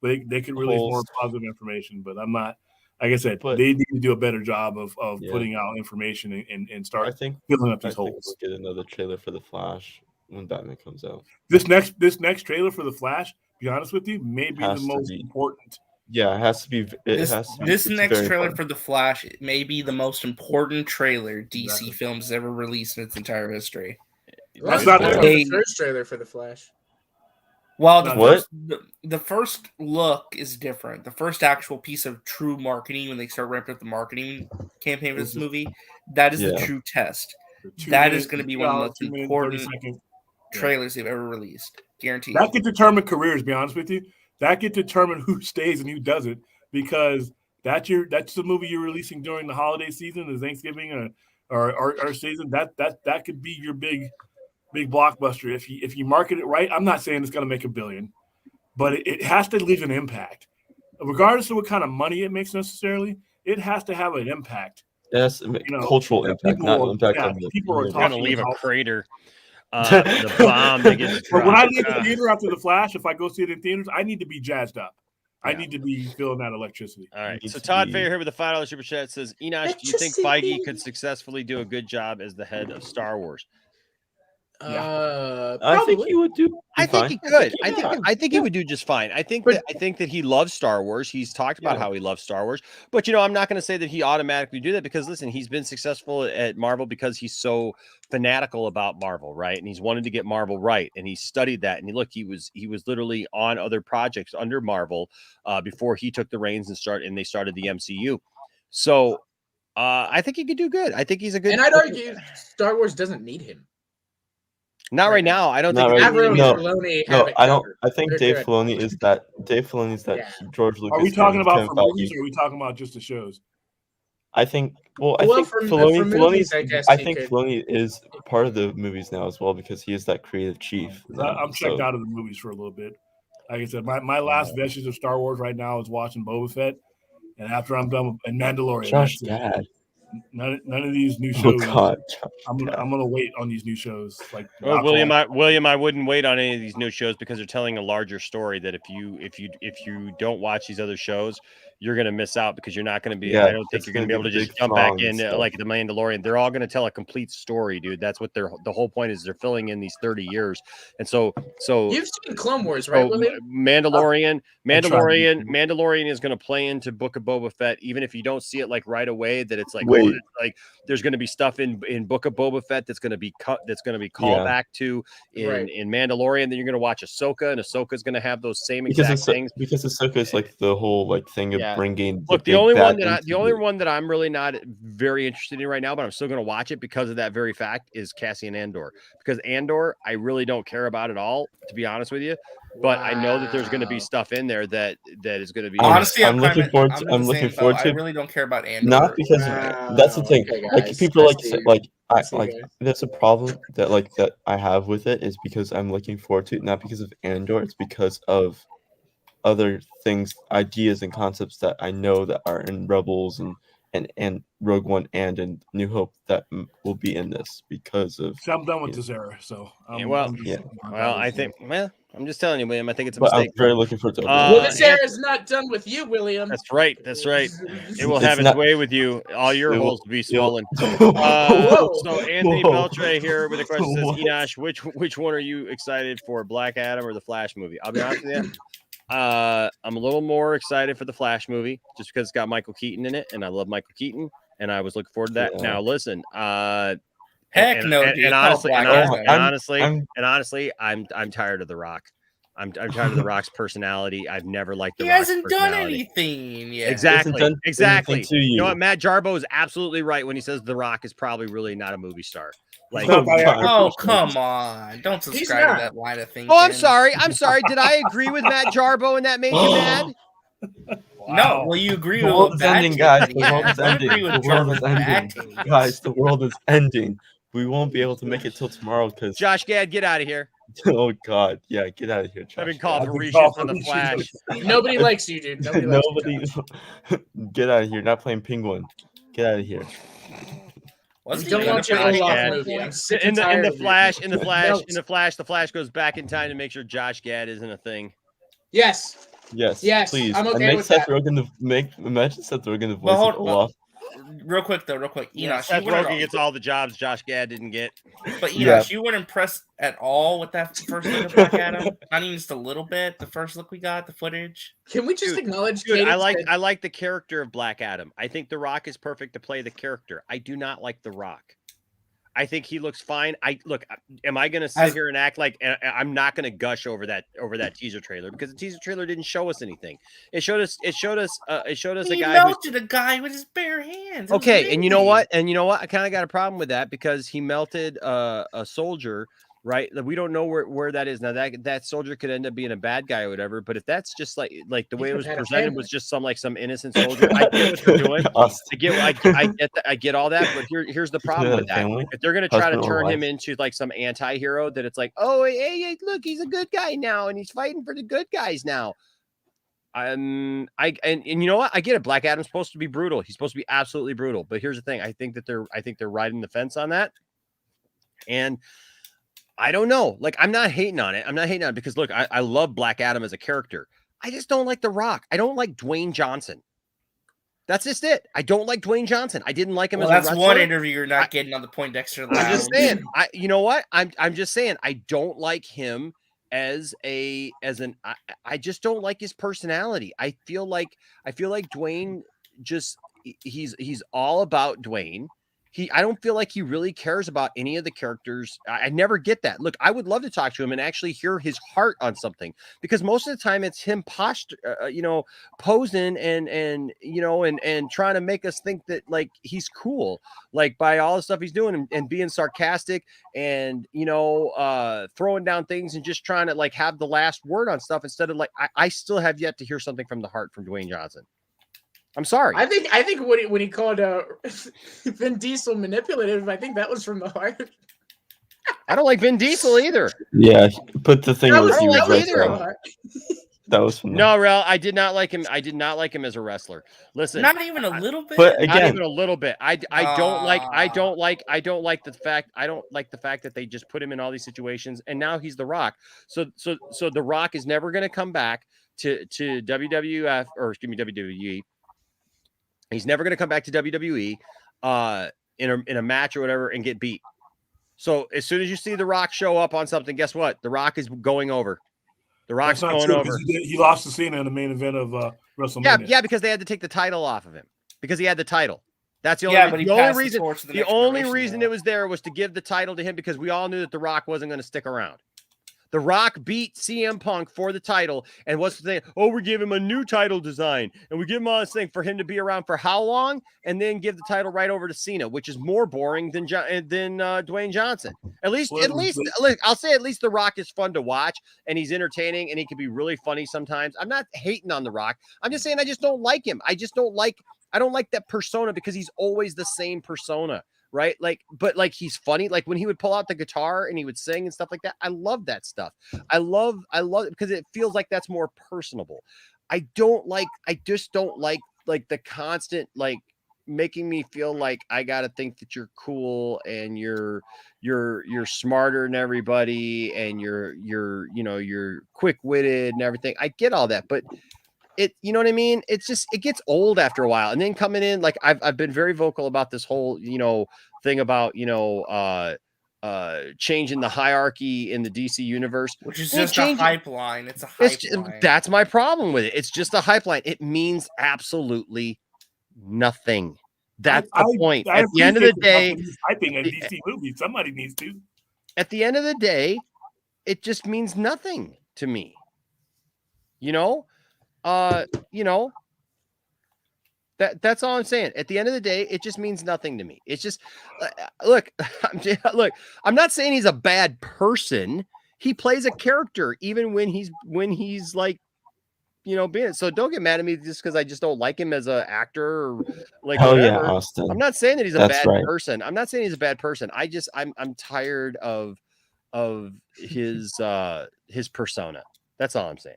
S21: they could release
S12: Whole
S21: more positive information. But I'm not. Like I said, they need to do a better job of putting out information and start filling up these holes.
S12: We'll get another trailer for the Flash when Batman comes out.
S21: This next trailer for the Flash, to be honest with you, may be the
S12: Has to
S21: most
S12: be.
S21: important.
S12: Yeah, it has to be.
S17: This
S12: it's
S17: next
S12: very
S17: trailer
S12: important.
S17: for The Flash may be the most important trailer DC Films has ever released in its entire history.
S3: That's not the first trailer for The Flash.
S17: Well,
S12: What?
S17: the first look is different. The first actual piece of true marketing, when they start ramping up the marketing campaign for this movie, that is the
S12: Yeah.
S17: true test.
S21: The
S17: That is going to be one of the most
S21: 2 minute,
S17: important
S21: 30-second
S17: trailers they've ever released. Guaranteed.
S21: That could determine careers, to be honest with you. That could determine who stays and who doesn't, because that's the movie you're releasing during the holiday season, the Thanksgiving or our season. That could be your big blockbuster if you market it right. I'm not saying it's going to make $1 billion, but it has to leave an impact, regardless of what kind of money it makes necessarily. It has to have an impact.
S12: Yes, cultural impact, not impact on the
S21: people are
S6: Gonna
S21: talking
S6: leave a
S21: about
S6: crater. The bomb that gets
S21: But when I
S6: dropped.
S21: leave the theater after the Flash, if I go see it in theaters, I need to be jazzed up. I need to be feeling that electricity.
S6: All right. So Todd Fair here with the $5 super chat says, Enosh, do you think Feige could successfully do a good job as the head of Star Wars?
S12: I think he would do.
S6: I think he could. I think he would do just fine. I think that he loves Star Wars. He's talked about how he loves Star Wars. But I'm not going to say that he automatically do that, because listen, he's been successful at Marvel because he's so fanatical about Marvel, right? And he's wanted to get Marvel right, and he studied that. And he was literally on other projects under Marvel before he took the reins and they started the MCU. So I think he could do good. I think he's a good.
S3: And I'd argue Star Wars doesn't need him.
S6: Not right now. I don't think.
S12: Right.
S3: Filoni
S12: No, I don't.
S3: covered.
S12: I think
S3: They're
S12: Dave
S3: good.
S12: Filoni is that. Dave Filoni is that George Lucas.
S21: Are we talking
S12: and
S21: about
S12: Kevin
S21: for
S12: Feige.
S21: movies, or are we talking about just the shows?
S12: I think. Well, I
S3: Well,
S12: think
S3: for
S12: Filoni.
S3: movies, I guess
S12: I
S3: he
S12: think
S3: could.
S12: Filoni is part of the movies now as well, because he is that creative chief.
S21: I'm checked out of the movies for a little bit. Like I said, my last vestige of Star Wars right now is watching Boba Fett, and after I'm done with Mandalorian,
S12: Josh
S21: that's it.
S12: Gad.
S21: None of these new
S12: Oh
S21: shows.
S12: God.
S21: I'm gonna wait on these new shows. Like
S6: Well, William, I wouldn't wait on any of these new shows, because they're telling a larger story that if you don't watch these other shows, you're going to miss out, because you're not going to be.
S12: Yeah,
S6: I don't think
S12: it's
S6: you're going to be
S12: gonna
S6: able to
S12: be
S6: just
S12: big
S6: jump back
S12: songs
S6: in
S12: and stuff.
S6: like the Mandalorian. They're all going to tell a complete story, dude. That's what the whole point is. They're filling in these 30 years, and so
S3: You've seen Clone Wars, right, William?
S6: Mandalorian is going to play into Book of Boba Fett, even if you don't see it like right away. That it's like,
S12: Wait.
S6: like there's going to be stuff in Book of Boba Fett that's going to be called back to in Mandalorian. Then you're going to watch Ahsoka, and Ahsoka's going to have those same exact things.
S12: Because Ahsoka is like the whole thing of bringing.
S6: Look, the only one that I'm really not very interested in right now, but I'm still going to watch it because of that very fact, is Cassian Andor. Because Andor, I really don't care about at all, to be honest with you. But I know that there's going to be stuff in there that is going to be.
S17: Honestly,
S12: I'm looking forward to. I'm looking forward to.
S17: I really don't care about Andor.
S12: Not because that's the thing.
S3: Okay,
S12: like
S3: guys.
S12: people
S3: I see you guys.
S12: That's a problem that I have with it, is because I'm looking forward to it, not because of Andor. It's because of other things, ideas and concepts that I know that are in Rebels and Rogue One and in New Hope that will be in this because of.
S21: So I'm done with this era, so
S6: I'm just telling you, William. I think it's a
S12: But
S6: mistake.
S12: I'm very looking forward to it.
S3: Well, this era is not done with you, William.
S6: That's right. It will
S12: It's
S6: have its
S12: not-
S6: way with you. All your
S12: It will-
S6: holes will be
S12: it will-
S6: swollen.
S3: Whoa.
S6: So Anthony
S12: Whoa.
S6: Beltre here with a question says,
S12: What?
S6: Enosh, which one are you excited for, Black Adam or the Flash movie? I'll be honest with you. I'm a little more excited for the Flash movie just because it's got Michael Keaton in it, and I love Michael Keaton, and I was looking forward to that.
S12: Yeah.
S6: Now, listen,
S17: Heck no, dude.
S6: and honestly,
S17: Oh,
S6: honestly, I'm tired of The Rock. I'm tired of The Rock's personality. I've never liked The
S17: He
S6: Rock's
S17: hasn't done
S6: personality.
S17: anything yet.
S6: Exactly.
S12: anything to
S6: You know
S12: you.
S6: what? Matt Jarbo is absolutely right when he says The Rock is probably really not a movie star. Like,
S17: Oh, come on. Don't subscribe to that line of thinking.
S6: Oh, I'm sorry. Did I agree with Matt Jarbo and that made you mad?
S17: No, well, you agree
S12: The
S17: with
S12: world is
S17: bad
S12: ending,
S17: take
S12: guys.
S17: that he
S12: The world
S17: has.
S12: is
S17: Don't
S12: ending.
S17: agree with
S12: The world
S17: Trevor's
S12: is
S17: bad
S12: ending.
S17: take.
S12: Guys, the world is ending. We won't be able to make it till tomorrow because.
S6: Josh Gad, get out of here.
S12: Oh God, yeah, get out of here, Josh.
S6: I've been called
S12: Gad.
S6: Mauritius on the Flash.
S3: Nobody likes you, dude. Nobody likes you.
S12: Get out of here. Not playing Penguin. Get out of here.
S3: You don't want your Olaf movie. I'm sick and tired
S6: in
S3: of
S6: the Flash, the Flash goes back in time to make sure Josh Gad isn't a thing.
S3: Yes.
S12: Yes.
S3: Yes.
S12: Please.
S3: I'm okay
S12: and make
S3: with
S12: Seth
S3: that.
S12: Rogen imagine Seth Rogen the voice
S17: Well,
S12: of Olaf.
S17: Real quick, though, Enosh,
S6: Seth
S17: you weren't
S6: Rogen gets all the jobs Josh Gad didn't get.
S17: But Enosh, you weren't impressed at all with that first look of Black Adam. Not even just a little bit. The first look we got, the footage.
S3: Can we just acknowledge?
S6: Dude, I like the character of Black Adam. I think The Rock is perfect to play the character. I do not like The Rock. I think he looks fine. Am I going to sit here and act like I'm not going to gush over that teaser trailer because the teaser trailer didn't show us anything. It showed us a guy
S17: melted a guy with his bare hands.
S6: Okay, and you know what? I kind of got a problem with that because he melted a soldier, right? We don't know where that is now. That soldier could end up being a bad guy or whatever. But if that's just like the way it was presented was just some innocent soldier, I get what they're doing. I get all that. But here's the problem with that. If they're gonna try to turn him into like some anti-hero, that it's like, oh hey, look, he's a good guy now, and he's fighting for the good guys now. And you know what? I get it. Black Adam's supposed to be brutal. He's supposed to be absolutely brutal. But here's the thing. I think they're riding the fence on that. And I don't know. Like, I'm not hating on it. Because look, I love Black Adam as a character. I just don't like The Rock. I don't like Dwayne Johnson. That's just it. I don't like Dwayne Johnson. I didn't like him as a wrestler.
S17: That's one interview you're not getting on the Poindexter Lounge.
S6: I'm just saying. You know what? I'm just saying. I don't like him I just don't like his personality. I feel like Dwayne he's all about Dwayne. I don't feel like he really cares about any of the characters. I never get that. Look, I would love to talk to him and actually hear his heart on something, because most of the time it's him posing and trying to make us think that like he's cool, like by all the stuff he's doing and being sarcastic and throwing down things and just trying to like have the last word on stuff instead of like I still have yet to hear something from the heart from Dwayne Johnson. I'm sorry.
S3: I think when he called Vin Diesel manipulative, I think that was from the heart.
S6: I don't like Vin Diesel either.
S12: Yeah, but the thing was, he was
S3: either.
S12: That was from
S6: no, Rel. I did not like him. I did not like him as a wrestler. Listen,
S17: not even a little bit.
S12: But again,
S6: not even a little bit. I don't like the fact that they just put him in all these situations, and now he's The Rock. So The Rock is never going to come back to WWF or excuse me WWE. He's never going to come back to WWE in a match or whatever and get beat. So as soon as you see The Rock show up on something, guess what? The Rock is going over. The Rock's going over.
S21: He lost to Cena in the main event of WrestleMania.
S6: Yeah, because they had to take the title off of him because he had the title. That's the only reason it was there was to give the title to him, because we all knew that The Rock wasn't going to stick around. The Rock beat CM Punk for the title, and what's the thing? Oh, we give him a new title design, and we give him all this thing for him to be around for how long, and then give the title right over to Cena, which is more boring than Dwayne Johnson. At least, I'll say at least The Rock is fun to watch, and he's entertaining, and he can be really funny sometimes. I'm not hating on The Rock. I'm just saying I just don't like him. I don't like that persona because he's always the same persona. Right. But he's funny. Like when he would pull out the guitar and he would sing and stuff like that. I love that stuff. I love it because it feels like that's more personable. I just don't like the constant, like making me feel like I got to think that you're cool and you're smarter than everybody and you're quick witted and everything. I get all that, but you know what I mean? It's just, it gets old after a while. And then coming in, like I've been very vocal about this whole, thing about, changing the hierarchy in the DC universe,
S17: which is just a hype line. It's a hype line.
S6: That's my problem with it. It's just a hype line. It means absolutely nothing. That's the point. At the end of the day,
S21: hyping a DC movie. Somebody needs to.
S6: At the end of the day, it just means nothing to me. That's all I'm saying. At the end of the day, it just means nothing to me. It's just look, I'm not saying he's a bad person. He plays a character even when he's like, being so don't get mad at me just because I just don't like him as an actor or like whatever.
S12: Yeah, Austin.
S6: I'm not saying that he's a bad person. I'm not saying he's a bad person. I'm tired of his persona. That's all I'm saying.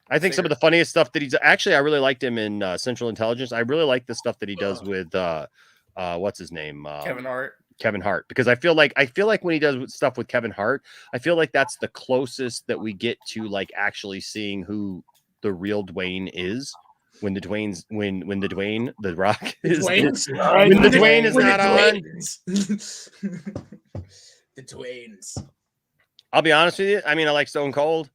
S6: I think some of the funniest stuff that I really liked him in Central Intelligence. I really like the stuff that he does with what's his name? Kevin Hart, because I feel like when he does stuff with Kevin Hart, I feel like that's the closest that we get to like actually seeing who the real Dwayne is. When the Rock is when the Dwayne is not on.
S3: The Dwaynes.
S6: I'll be honest with you. I mean, I like Stone Cold.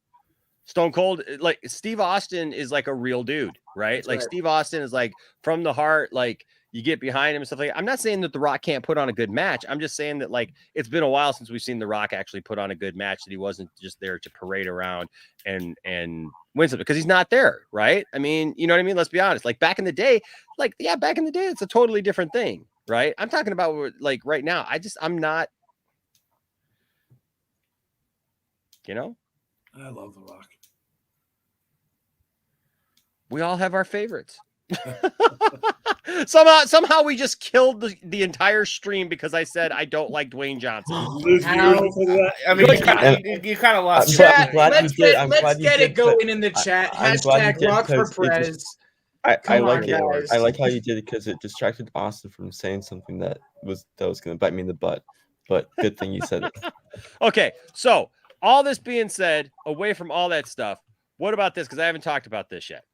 S6: Like Steve Austin is like a real dude, right? That's like right. Steve Austin is like from the heart, like you get behind him and stuff like that. I'm not saying that The Rock can't put on a good match. I'm just saying that like it's been a while since we've seen The Rock actually put on a good match, that he wasn't just there to parade around and win something, because he's not there, right? I mean, you know what I mean? Let's be honest. Like back in the day, it's a totally different thing, right? I'm talking about like right now. I'm not, I
S21: love The Rock.
S6: We all have our favorites. Somehow we just killed the entire stream because I said I don't like Dwayne Johnson.
S17: I mean, you kind of lost.
S3: Let's get it going in the chat. Hashtag Rock for Prez.
S12: I like it. I like how you did it because it distracted Austin from saying something that was going to bite me in the butt. But good thing you said it.
S6: Okay, so all this being said, away from all that stuff, what about this? Because I haven't talked about this yet.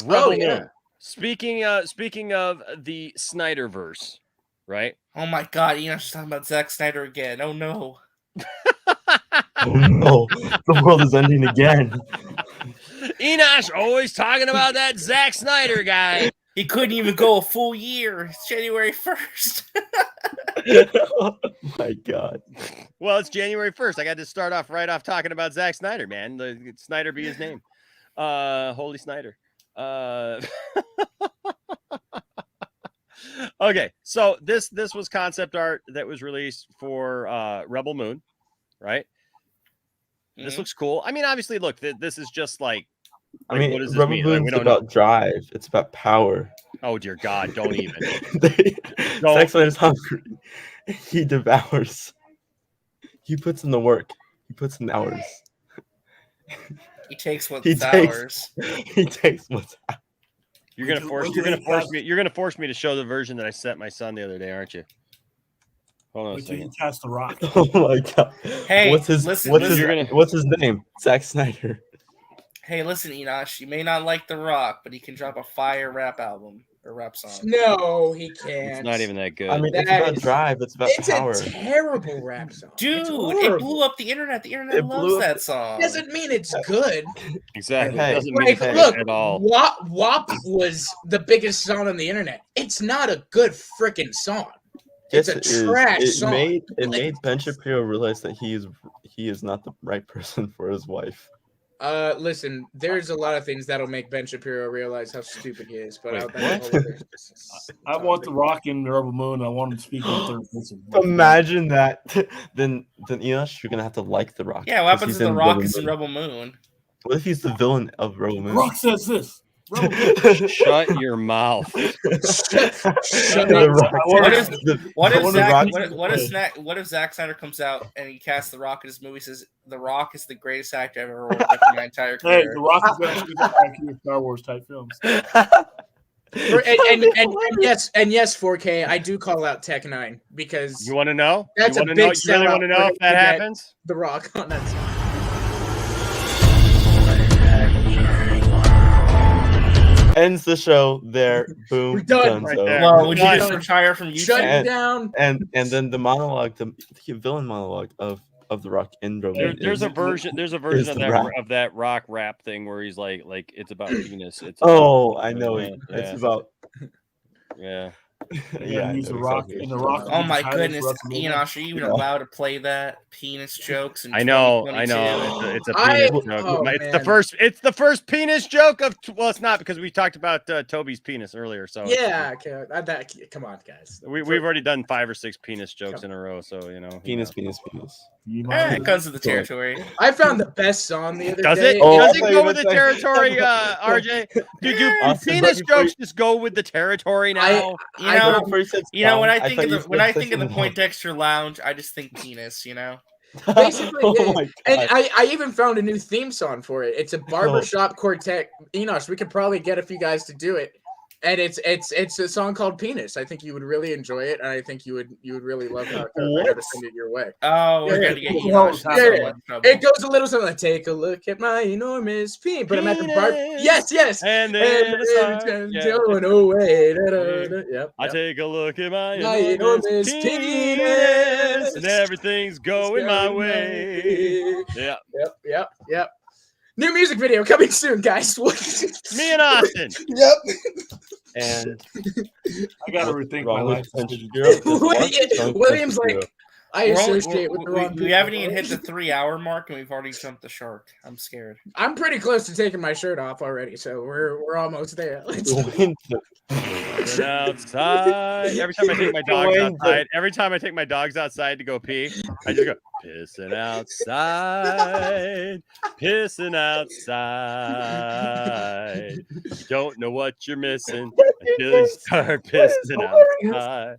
S6: Rebel Moon. Speaking of the Snyderverse, right?
S17: Oh my God, you're talking about Zack Snyder again. Oh no.
S12: Oh no, the world is ending again.
S6: Enosh always talking about that Zack Snyder guy.
S17: He couldn't even go a full year. It's January 1st.
S12: Oh my God.
S6: Well, it's January 1st. I got to start off talking about Zack Snyder, man. The Snyder be his name. Holy Snyder. Okay, so this was concept art that was released for Rebel Moon, right? Mm-hmm. This looks cool. I mean, obviously, look, this is just like
S12: I mean, what does this mean? Moon's about drive. It's about power.
S6: Oh dear God! Don't even.
S12: Zack Snyder's hungry. He devours. He puts in the work. He puts in the hours.
S17: He takes what's ours.
S12: He takes what's ours.
S6: You're gonna force me to show the version that I sent my son the other day, aren't you? Hold on a second.
S21: Test The Rock.
S12: Oh my God!
S17: Hey,
S12: what's his name? Zack Snyder.
S17: Hey, listen, Enosh. You may not like The Rock, but he can drop a fire rap album or rap song.
S3: No, he can't.
S6: It's not even that good.
S12: I mean, it's about drive. It's about power.
S3: It's a terrible rap song.
S17: Dude, it blew up the internet. The internet loves that song.
S3: Doesn't mean it's good.
S6: Exactly.
S12: Hey,
S6: doesn't mean it's good at all.
S3: WAP was the biggest song on the internet. It's not a good freaking song. It's a trash song.
S12: It made Ben Shapiro realize that he is not the right person for his wife.
S3: Listen, there's a lot of things that'll make Ben Shapiro realize how stupid he is, but
S21: I want The Rock in Rebel Moon. I want him to speak in third person.
S12: Imagine that. Then Enosh, you're gonna have to like The Rock.
S17: Yeah, what happens if The Rock is in Rebel Moon?
S12: What if he's the villain of Rebel Moon?
S21: Rock says this.
S6: Shut your mouth.
S17: What if Zack Snyder comes out and he casts The Rock in his movie, says The Rock is the greatest actor I've ever worked with in my entire career?
S21: Hey, The Rock is actually the Star Wars type films.
S3: And yes, 4K. I do call out Tech 9 because
S6: you want to know.
S3: That's
S6: you
S3: a big.
S6: You really want to know if that happens?
S3: The Rock on that song.
S12: ends the show there. Boom.
S3: We're done.
S12: Right there.
S17: Well, would you just retire from YouTube?
S3: Shut it down.
S12: And then the monologue, the villain monologue of The Rock in Roman.
S6: There's a version of that rock rap thing where he's like it's about penis. It's
S12: I know it. It's about.
S6: Yeah.
S12: Yeah,
S21: use the Rock in the Rock.
S17: Oh my goodness, Enosh, are you even allowed to play that penis jokes? In
S6: I know.
S17: 2022?
S6: It's a penis joke. It's the first penis joke of. Well, it's not because we talked about Toby's penis earlier. So
S3: yeah, come on, guys.
S6: We've already done 5 or 6 penis jokes in a row. So
S12: penis.
S17: It comes with the territory.
S3: I found the best song the other
S6: Does
S3: day.
S6: it? Does it go with the territory, RJ? Do penis jokes just go with the territory now?
S17: When I think of the Poindexter Lounge, I just think penis.
S3: Basically, and I even found a new theme song for it. It's a barbershop quartet. Enosh, we could probably get a few guys to do it, and it's a song called Penis. I think you would really enjoy it, and I think you would really love how it goes. I gotta send it your way.
S17: Oh, we're gonna get Enosh.
S3: It goes a little something like, "Take a look at my enormous penis," but I'm at the bar. Yes, and then going away. Yep.
S6: I take a look at my
S3: enormous penis,
S6: and everything's going my way.
S3: Yep. New music video coming soon, guys.
S6: Me and Austin.
S3: Yep.
S12: And
S21: I gotta rethink my life.
S3: William's like, I associate with the wrong people.
S17: We haven't even hit the 3-hour mark, and we've already jumped the shark. I'm scared.
S3: I'm pretty close to taking my shirt off already, so we're almost there.
S6: Outside. Every time I take my dogs outside, to go pee, I just go pissing outside. You don't know what you're missing until you start pissing outside.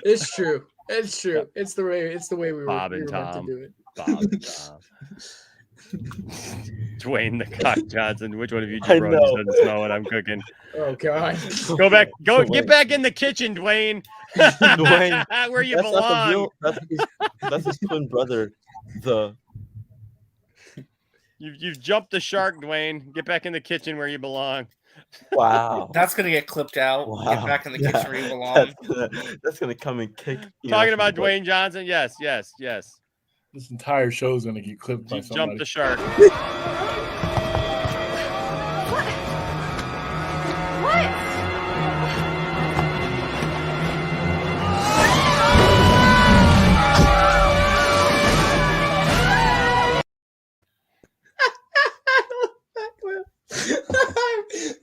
S3: It's true. It's true. It's the way we were
S6: Bob and
S3: meant
S6: Tom.
S3: to do it.
S6: Bob and Tom. Dwayne the Cock Johnson. Which one of you jabronis doesn't smell what I'm cooking?
S3: Oh God!
S6: Get back in the kitchen, Dwayne.
S12: Dwayne,
S6: where you belong.
S12: That's his twin brother.
S6: You've jumped the shark, Dwayne. Get back in the kitchen where you belong.
S12: Wow,
S17: that's gonna get clipped out. Wow. Get back in the kitchen where you belong.
S12: That's gonna come and kick.
S6: Talking about Dwayne Johnson. Yes.
S21: This entire show is gonna get clipped by somebody.
S6: Jump the shark.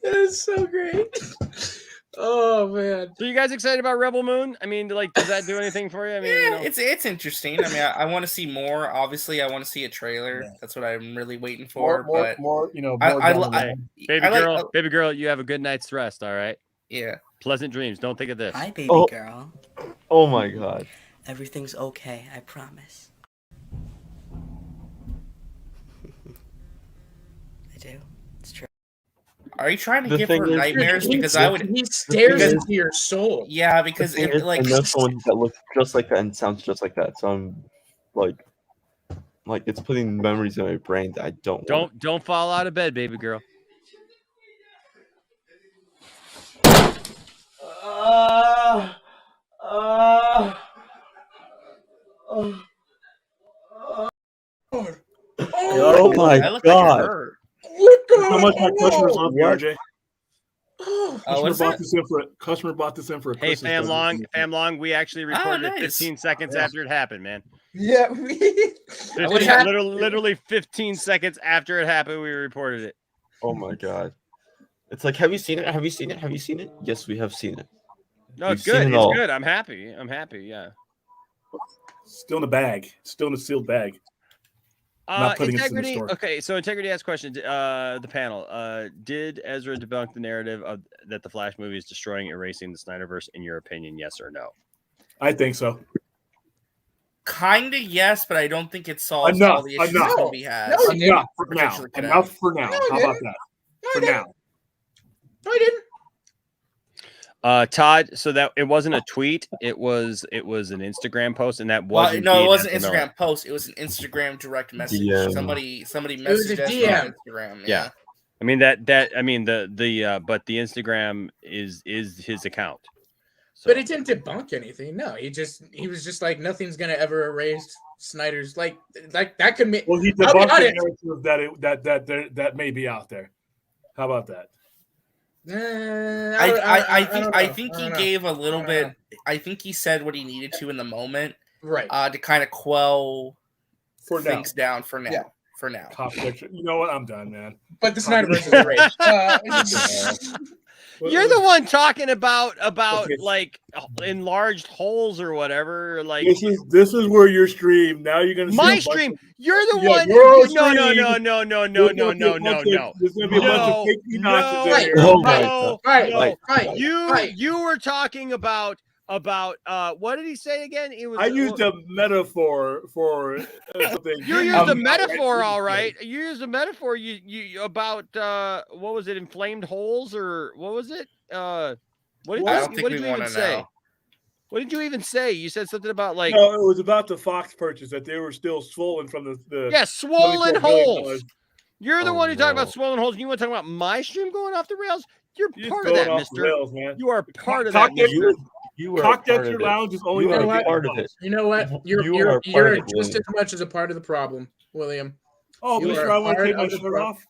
S3: That is so great. Oh man!
S6: So you guys excited about Rebel Moon? I mean, does that do anything for you? I mean,
S17: it's interesting. I mean, I want to see more. Obviously, I want to see a trailer. Yeah. That's what I'm really waiting for.
S6: Baby girl, you have a good night's rest. All right.
S17: Yeah.
S6: Pleasant dreams. Don't think of this.
S4: Hi, baby girl.
S12: Oh my God.
S4: Everything's okay. I promise. I do. It's true.
S17: Are you trying to give her nightmares? Because
S3: he stares into your soul.
S17: Yeah, because
S12: I know someone that looks just like that and sounds just like that. So I'm like it's putting memories in my brain that I
S6: don't fall out of bed, baby girl.
S12: Oh my God.
S21: How much my customers love you, RJ? Customer bought this in for a
S6: Hey,
S21: Christmas
S6: Fam Long, we actually recorded it 15 seconds after it happened, man.
S3: Yeah,
S6: literally 15 seconds after it happened, we reported it.
S12: Oh my God. It's like, have you seen it? Have you seen it? Have you seen it? Yes, we have seen it.
S6: No, it's good. It's good. I'm happy. Yeah.
S21: Still in the bag. Still in the sealed bag. Not putting
S6: Integrity.
S21: It in the store.
S6: Okay, so Integrity asked a question. The panel. Did Ezra debunk the narrative that the Flash movie is destroying, erasing the Snyderverse? In your opinion, yes or no?
S21: I think so.
S17: Kind of yes, but I don't think it solves all the issues the movie has.
S21: Enough for now. How about that? For now.
S3: No, I didn't.
S6: Todd, so that it wasn't a tweet, it was an Instagram post, and that was
S17: it wasn't an Instagram post, it was an Instagram direct message. DM. Somebody messaged us on Instagram.
S6: Yeah. I mean but the Instagram is his account.
S3: So. But it didn't debunk anything. No, he was just like, nothing's gonna ever erase Snyder's like that could make.
S21: Well, he debunked the narrative that may be out there. How about that?
S17: I think he gave a little bit. I think he said what he needed to in the moment,
S3: right?
S17: To kind of quell things down for now.
S3: Yeah.
S17: For now,
S21: you know what? I'm done, man.
S3: But the Snyderverse is great.
S6: You're the one talking about like enlarged holes or whatever. Like
S21: this is where your stream. Now you're gonna see
S6: my stream. You're the one. No.
S21: There's gonna be a bunch of fake
S6: You were talking about what did he say again? It was.
S21: I used a metaphor for something.
S6: You used a metaphor, all right. You used a metaphor. You about what was it? Inflamed holes or what was it? What did you even say? What did you even say? You said something about like.
S21: No, it was about the Fox purchase that they were still swollen from the
S6: swollen holes. You're the one who talked about swollen holes. And you want to talk about my stream going off the rails? You're part of that, mister.
S21: Rails, man.
S6: You are part of that.
S21: You are Cockdexter Lounge is only
S3: part of it. You know what? You're just as much as a part of the problem, William.
S21: Oh, Mr. I want to take my shirt off.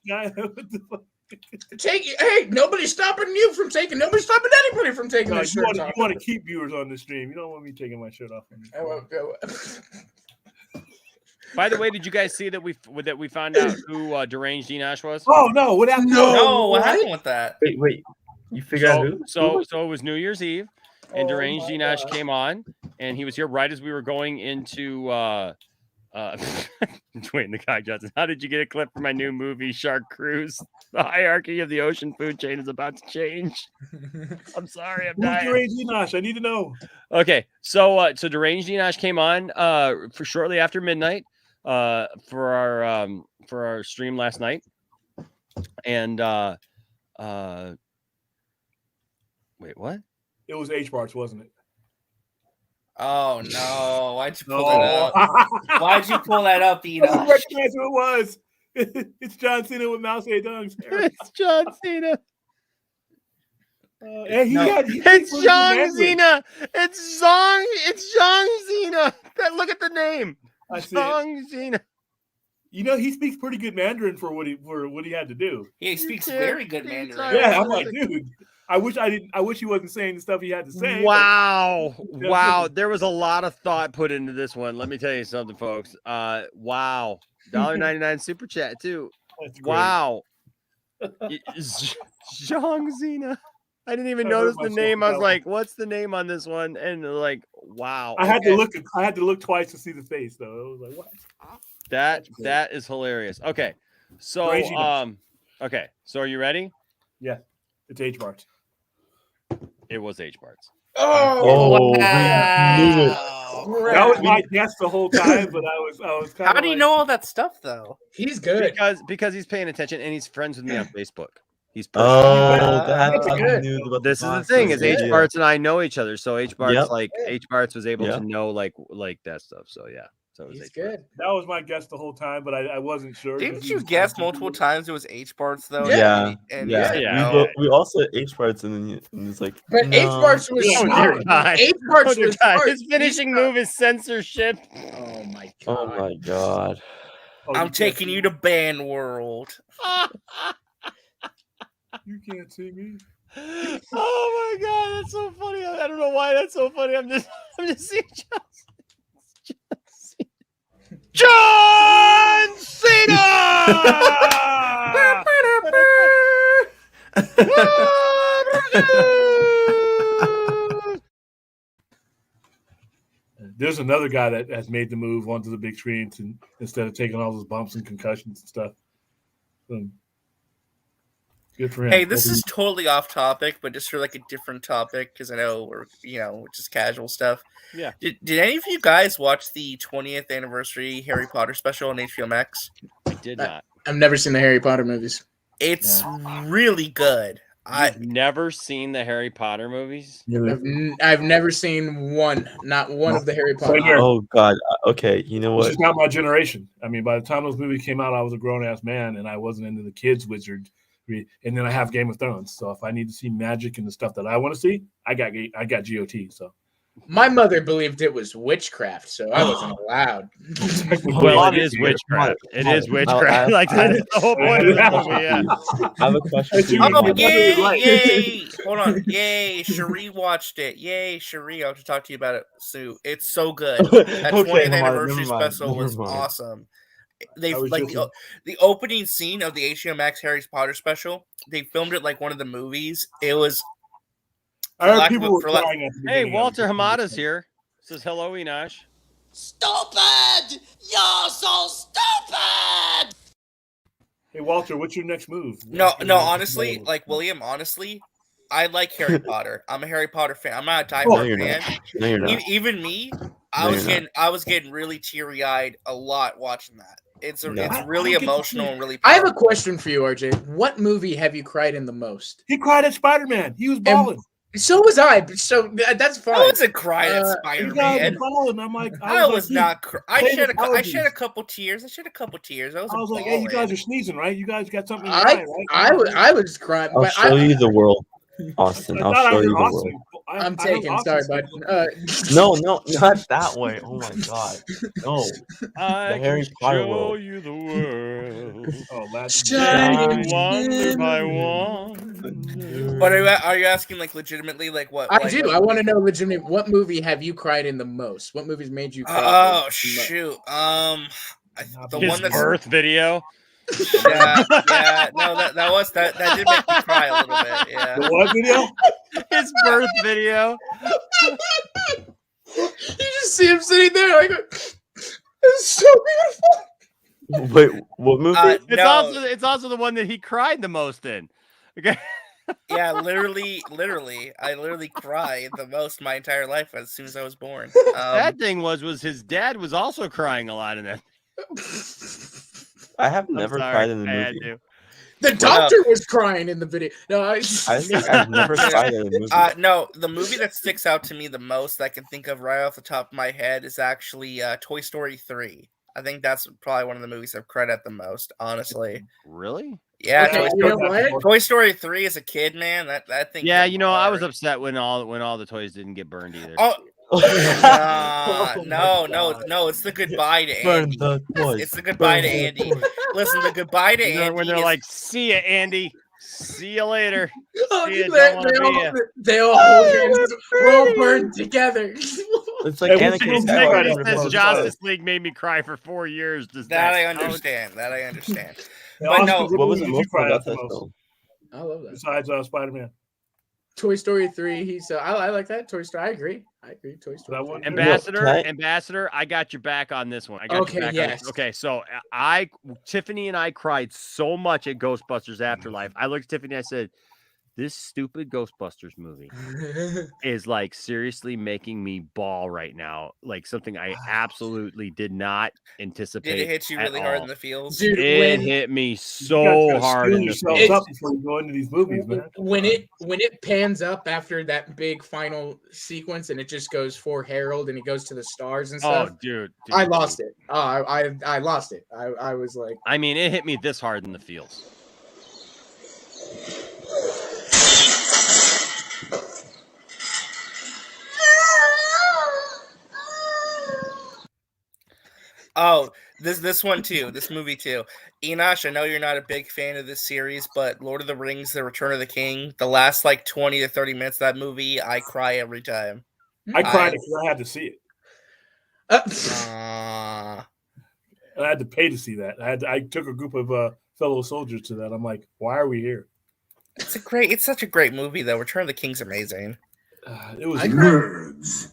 S3: Hey, nobody's stopping you from taking. Nobody's stopping anybody from taking their shirt off.
S21: You want to keep viewers on the stream. You don't want me taking my shirt off.
S3: I won't go.
S6: By the way, did you guys see that we found out who Deranged Enosh was?
S21: Oh no! What happened?
S17: No, what happened with that?
S12: Wait. You figured out who?
S6: So it was New Year's Eve. And Deranged Enosh came on, and he was here right as we were going into Dwayne the Guy Johnson. How did you get a clip for my new movie, Shark Cruise? The hierarchy of the ocean food chain is about to change. I'm sorry, I'm dying.
S21: Who's Deranged Enosh? I need to know.
S6: Okay, so Deranged Enosh came on for shortly after midnight for our stream last night, and wait, what?
S21: It was H-Barts, wasn't it?
S17: Oh no! Why'd you pull that up? Why'd you pull that up, Enosh?
S21: I recognize who it was. It's John Cena with Mouse A. Dungs.
S6: It's John Cena.
S21: It's
S6: Zhang Cena. It's Zhang Cena. Look at the name. Zhang Cena.
S21: You know, he speaks pretty good Mandarin for what he had to do.
S17: Yeah, he speaks very good Mandarin.
S21: Yeah, I'm like, dude. I wish he wasn't saying the stuff he had to say.
S6: Wow. Wow. There was a lot of thought put into this one. Let me tell you something, folks. Wow. $1.99 super chat too. Wow. Zhang Zena. I didn't even notice the name. I was like, what's the name on this one? And like, wow.
S21: I had to look twice to see the face though. I was like, what?
S6: That is hilarious. Okay. So okay. So are you ready?
S21: Yeah. It's H-Barts.
S6: It was H-Barts.
S21: Oh, wow. That was my guess the whole time, but I was kind of.
S17: How do you know all that stuff though?
S3: He's good
S6: because he's paying attention and he's friends with me on Facebook. He's
S12: good.
S6: This is the thing is H-Barts and I know each other, so H-Barts H-Barts was able to know like that stuff. So yeah. So
S3: he's good.
S21: That was my guess the whole time, but I wasn't sure.
S17: Didn't you guess multiple times it was H-Barts though?
S12: Yeah.
S21: And
S12: we also H-Barts and then it's like.
S3: But H-Barts was
S6: H-Barts was his finishing move is censorship.
S3: Oh my god.
S12: Oh my god.
S17: I'm taking you to Ban World.
S21: You can't see me.
S6: Oh my god, that's so funny. I don't know why that's so funny. I'm just seeing John Cena.
S21: There's another guy that has made the move onto the big screens and instead of taking all those bumps and concussions and stuff. Good for him.
S17: Hey, this is totally off topic, but just for like a different topic because I know we're just casual stuff.
S6: Yeah.
S17: Did any of you guys watch the 20th anniversary Harry Potter special on HBO Max?
S6: I did not.
S3: I've never seen the Harry Potter movies.
S17: It's really good.
S6: I've never seen the Harry Potter movies.
S3: I've never seen one, not one of the Harry Potter.
S12: Oh God. Okay, you know what?
S21: It's not my generation. I mean, by the time those movies came out, I was a grown ass man, and I wasn't into the kids wizard And then I have Game of Thrones. So if I need to see magic and the stuff that I want to see, I got GOT. So
S3: my mother believed it was witchcraft, so I wasn't allowed.
S6: Well, it is witchcraft. It is witchcraft. Like that is the whole point of the movie. Yeah.
S12: I have a question for you.
S17: Oh, yay! Hold on. Yay! Cherie watched it. Yay, Cherie! I'll have to talk to you about it, Sue. It's so good. That 20th anniversary special was awesome. They like the opening scene of the HBO Max Harry Potter special. They filmed it like one of the movies. It was.
S21: I heard people were crying at the
S6: Hey,
S21: beginning.
S6: Walter Hamada's here. Says hello, Enosh.
S5: Stupid! You're so stupid!
S21: Hey, Walter, what's your next move?
S17: No, honestly, like William, honestly, I like Harry Potter. I'm a Harry Potter fan. I'm not a diehard fan.
S12: No, you're not.
S17: Even me, I was getting really teary-eyed a lot watching that. It's really emotional and really
S3: I have a question for you, RJ. What movie have you cried in the most?
S21: He cried at Spider-Man. He was balling.
S3: So was I. So that's fine.
S17: I wasn't crying at Spider-Man.
S21: I'm like,
S17: I was not. I shed a couple tears. I was
S21: like, hey, you guys are sneezing, right? You guys got something in your eye, right?
S3: I was crying.
S12: I'll show you the world, Austin. I'll show you the world.
S3: I'm taking. Sorry, bud.
S12: No, not that way. Oh my god, no.
S6: I
S12: the Harry Potter
S6: show
S12: world.
S6: you the world.
S21: Oh, that's
S6: wonder by one.
S17: But are you asking like legitimately like what?
S3: I do. I want to know legitimately what movie have you cried in the most? What movies made you cry?
S17: Oh shoot. The
S6: His
S17: one that's
S6: birth video.
S17: Yeah. No, that did make me cry a little bit. Yeah.
S21: The what video?
S6: His birth video.
S3: You just see him sitting there like, it's so beautiful.
S12: Wait, what movie?
S6: It's also the one that he cried the most in. Okay.
S17: Yeah, literally, I literally cried the most my entire life as soon as I was born.
S6: That thing was his dad was also crying a lot in that.
S12: I have never cried in the movie.
S3: The doctor was crying in the video. No, I
S12: think I've never cried in a movie.
S17: No, the movie that sticks out to me the most that I can think of right off the top of my head is actually Toy Story 3. I think that's probably one of the movies I've cried at the most, honestly.
S6: Really?
S17: Yeah,
S3: Okay,
S17: Toy Story 3 as a kid, man. That thing.
S6: Yeah, I was upset when all the toys didn't get burned either.
S17: Oh. No, it's the goodbye to Andy. It's the goodbye to Andy. Listen, the goodbye to Andy.
S6: When they're like, "See ya, Andy. See you later."
S3: They all hold hands. We're all burned together.
S12: It's like
S6: Anakin says, "Justice League made me cry for 4 years."
S17: I understand.
S21: But
S17: no,
S12: what was the most about that
S21: film?
S3: I love that.
S21: Besides Spider-Man.
S3: Toy Story 3. I like that. Toy Story. I agree. Toy Story.
S6: Ambassador, I got your back on this one. Okay, so Tiffany and I cried so much at Ghostbusters Afterlife. I looked at Tiffany and I said, this stupid Ghostbusters movie is like seriously making me bawl right now. Like something I absolutely did not anticipate.
S17: Did it hit you really hard in the feels?
S3: Dude,
S6: it hit me so hard in the feels.
S21: Up before you go into these movies, man.
S3: When it pans up after that big final sequence and it just goes for Harold and he goes to the stars and stuff.
S6: Oh, dude.
S3: I lost it. I lost it. I was like,
S6: I mean, it hit me this hard in the feels.
S17: Oh, this one too. This movie too. Enosh, I know you're not a big fan of this series, but Lord of the Rings: The Return of the King, the last like 20 to 30 minutes of that movie, I cry every time.
S21: I cried because I had to see it. And I had to pay to see that. I took a group of fellow soldiers to that. I'm like, why are we here?
S17: It's such a great movie though. Return of the King's amazing.
S21: It was nerds.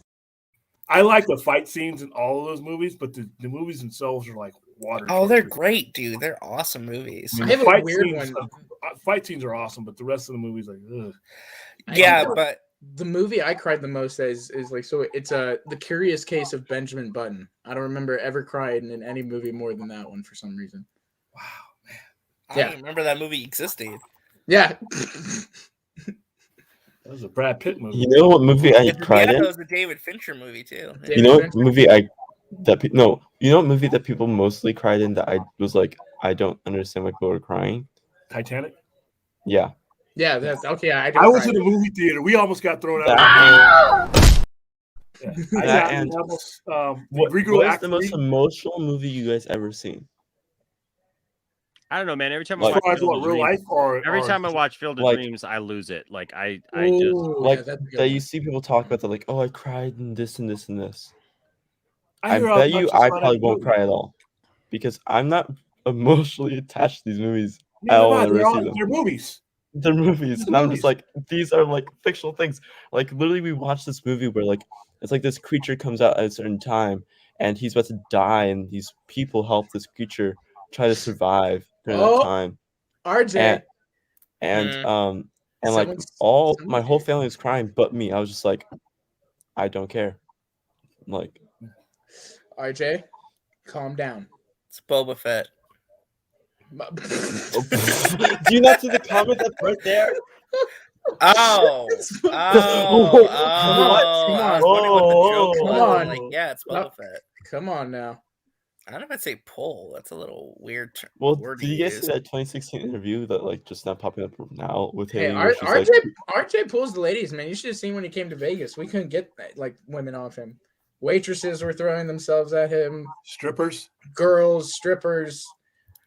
S21: I like the fight scenes in all of those movies, but the movies themselves are like water.
S17: Oh, they're great, dude. They're awesome movies.
S21: I have a weird one. Fight scenes are awesome, but the rest of the movies like, ugh.
S17: Yeah, but
S3: the movie I cried the most is like, so it's The Curious Case of Benjamin Button. I don't remember ever crying in any movie more than that one for some reason.
S21: Wow, man.
S17: I didn't remember that movie existed.
S3: Yeah.
S21: That was a Brad Pitt movie.
S12: You know what movie I cried in?
S17: It was a David Fincher movie too.
S12: You know what movie you know what movie that people mostly cried in that I was like, I don't understand why people are crying?
S21: Titanic?
S12: Yeah.
S3: Yeah, that's okay. I
S21: was in the movie theater. We almost got thrown out.
S12: And
S21: almost.
S12: What is the most emotional movie you guys ever seen?
S6: I don't know, man. Every time
S21: As
S6: I watch
S21: far as
S6: Field
S21: what,
S6: of
S21: real
S6: Dreams,
S21: life or
S6: I watch Field of
S12: like-
S6: Dreams, I lose it. Like I just
S12: Like that you see people talk about that, like, oh, I cried in this and this and this. I
S21: hear
S12: bet
S21: how
S12: you
S21: much
S12: I
S21: it's
S12: probably
S21: not
S12: won't
S21: movie.
S12: cry at all because I'm not emotionally attached to these movies.
S21: Neither am I.
S12: I'll never see them.
S21: They're movies.
S12: They're movies,
S21: They're
S12: and I'm just
S21: movies.
S12: like, these are like fictional things. Like literally, we watched this movie where like it's like this creature comes out at a certain time, and he's about to die, and these people help this creature try to survive during that time.
S3: RJ.
S12: And like
S3: Someone's
S12: my whole family was crying, but me. I was just like, I don't care. Like,
S3: RJ, calm down.
S17: It's Boba Fett.
S12: do you not see the comment that's right there?
S17: Oh,
S3: Come on.
S17: Like, yeah, it's Boba Fett.
S3: Come on now.
S17: I don't know if I'd say pull. That's a little weird.
S12: Well,
S17: word
S12: did
S17: to
S12: you guys
S17: use.
S12: see that 2016 interview that like just not popping up now with
S3: Hey,
S12: him? where she's like,
S3: RJ pulls the ladies, man. You should have seen when he came to Vegas. We couldn't get like women off him. Waitresses were throwing themselves at him.
S21: Strippers,
S3: girls, strippers,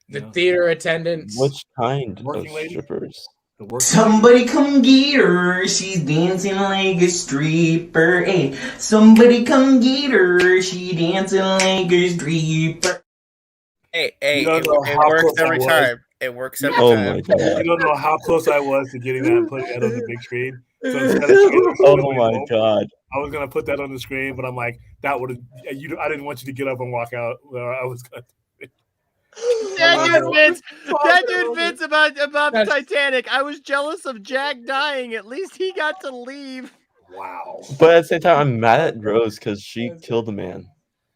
S3: the theater attendants.
S12: which kind of
S21: Working lady?
S12: strippers?
S5: Somebody come get her, she's dancing like a stripper. Hey, somebody come get her, she dancing like a stripper.
S17: Hey,
S21: You don't
S17: it
S21: know how
S17: works
S21: close I
S17: every
S21: was.
S17: time. It works every
S12: Oh
S17: time.
S12: my god!
S21: You don't know how close I was to getting that and putting that on the big screen. So instead of showing
S12: Oh my god!
S21: I was gonna put that on the screen, but I'm like, that would have. I didn't want you to get up and walk out. I was gonna.
S6: That dude Vince about the Titanic. I was jealous of Jack dying. At least he got to leave.
S21: Wow.
S12: But at the same time, I'm mad at Rose because she killed the man.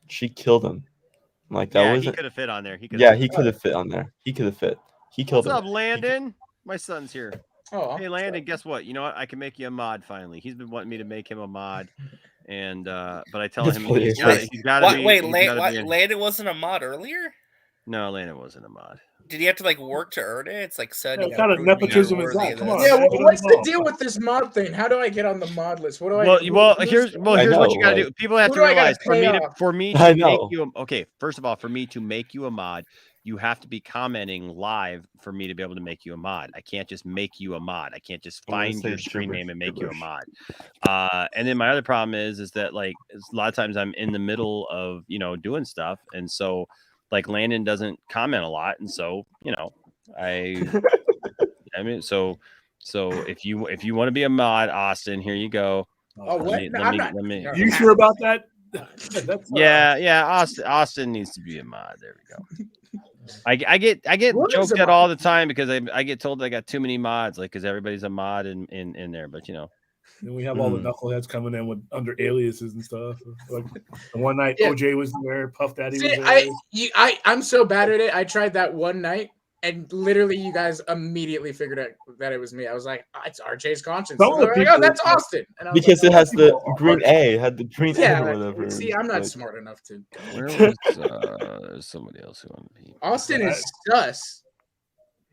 S12: She killed him. Like that
S6: Yeah, he
S12: wasn't.
S6: could have fit on there.
S12: He could have fit on there. He could have fit. He killed
S6: What's
S12: him.
S6: up, Landon? My son's here.
S3: Oh,
S6: hey, Landon. Guess what? You know what? I can make you a mod finally. He's been wanting me to make him a mod, and but I tell him he's got to be.
S17: Wait, Landon wasn't a mod earlier?
S6: No, Landon wasn't a mod.
S17: Did he have to like work to earn it? It's like said.
S21: Yeah, what kind of nepotism is that? Come on.
S3: Yeah, well, what's the deal with this mod thing? How do I get on the mod list? What do I?
S6: Here's what you got to do. People have to realize for me to make you first of all, for me to make you a mod, you have to be commenting live for me to be able to make you a mod. I can't just make you a mod. I can't just find your stream name and make you a mod. And then my other problem is that like a lot of times I'm in the middle of doing stuff, and so like Landon doesn't comment a lot, and so I mean so if you want to be a mod, Austin, here you go.
S3: Oh, what?
S21: Let me. You sure about that?
S6: Yeah. Austin needs to be a mod. There we go. I get joked at all the time because I get told I got too many mods, like because everybody's a mod in there, but
S21: And we have all the knuckleheads coming in with under aliases and stuff. Like the one night OJ was there, Puff Daddy was there.
S3: I'm so bad at it. I tried that one night, and literally, you guys immediately figured out that it was me. I was like, it's RJ's conscience. Like, oh, that's Austin. And I was
S12: because
S3: like,
S12: it has the green A, had the green A or
S3: like,
S12: whatever.
S3: See, I'm not smart enough to.
S6: Where was somebody else who wanted to be?
S3: Austin is sus.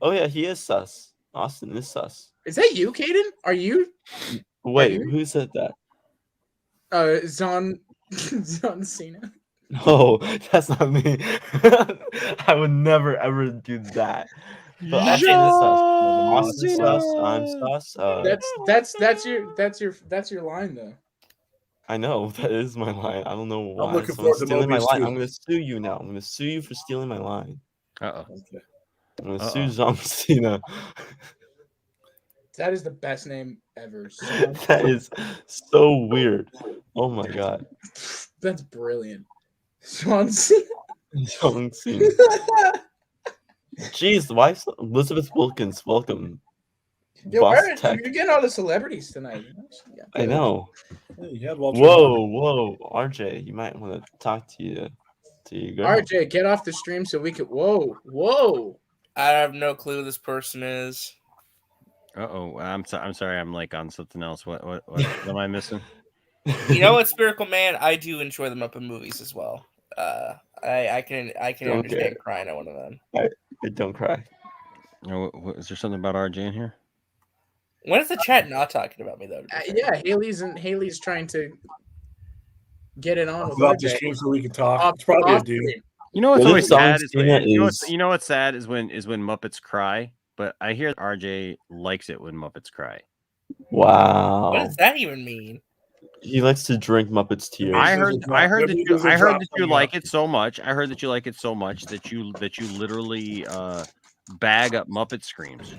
S12: Oh yeah, he is sus. Austin is sus.
S3: Is that you, Caden? Are you?
S12: Wait, who said that?
S3: John Cena.
S12: No, that's not me. I would never ever do that. But Austin is sus. Austin is sus. I'm sus.
S3: That's your line though.
S12: I know that is my line. I don't know why.
S21: I'm looking forward to
S12: stealing my
S21: Mobius
S12: line.
S21: too.
S12: I'm going to sue you now. I'm going to sue you for stealing my line.
S6: Okay.
S12: I'm going to sue John Cena.
S3: That is the best name ever.
S12: That is so weird. Oh my god.
S3: That's brilliant. John Cena.
S12: John Cena. Jeez, why Elizabeth Wilkins? Welcome.
S3: Yo, you're getting all the celebrities tonight.
S12: I know.
S21: Yeah,
S12: whoa, RJ, you might want to talk to your girl.
S3: RJ, get off the stream so we can. Whoa.
S17: I have no clue who this person is.
S6: I'm sorry. I'm like on something else. What am I missing?
S17: You know what, Spherical Man? I do enjoy them up in movies as well. I can understand crying at one of them.
S12: I don't cry.
S6: Is there something about RJ in here?
S17: When is the chat not talking about me though?
S3: Yeah, Haley's trying to get it on with
S21: Off the
S3: RJ.
S21: stream so we can talk. It's probably a dude.
S6: You know what's
S12: Well,
S6: always
S12: this song
S6: sad is
S12: Cena
S6: you know what's sad is when Muppets cry, but I hear RJ likes it when Muppets cry.
S12: Wow.
S17: What does that even mean?
S12: He likes to drink Muppets tears.
S6: I heard that you like it so much. I heard that you like it so much that you literally bag up Muppet screams.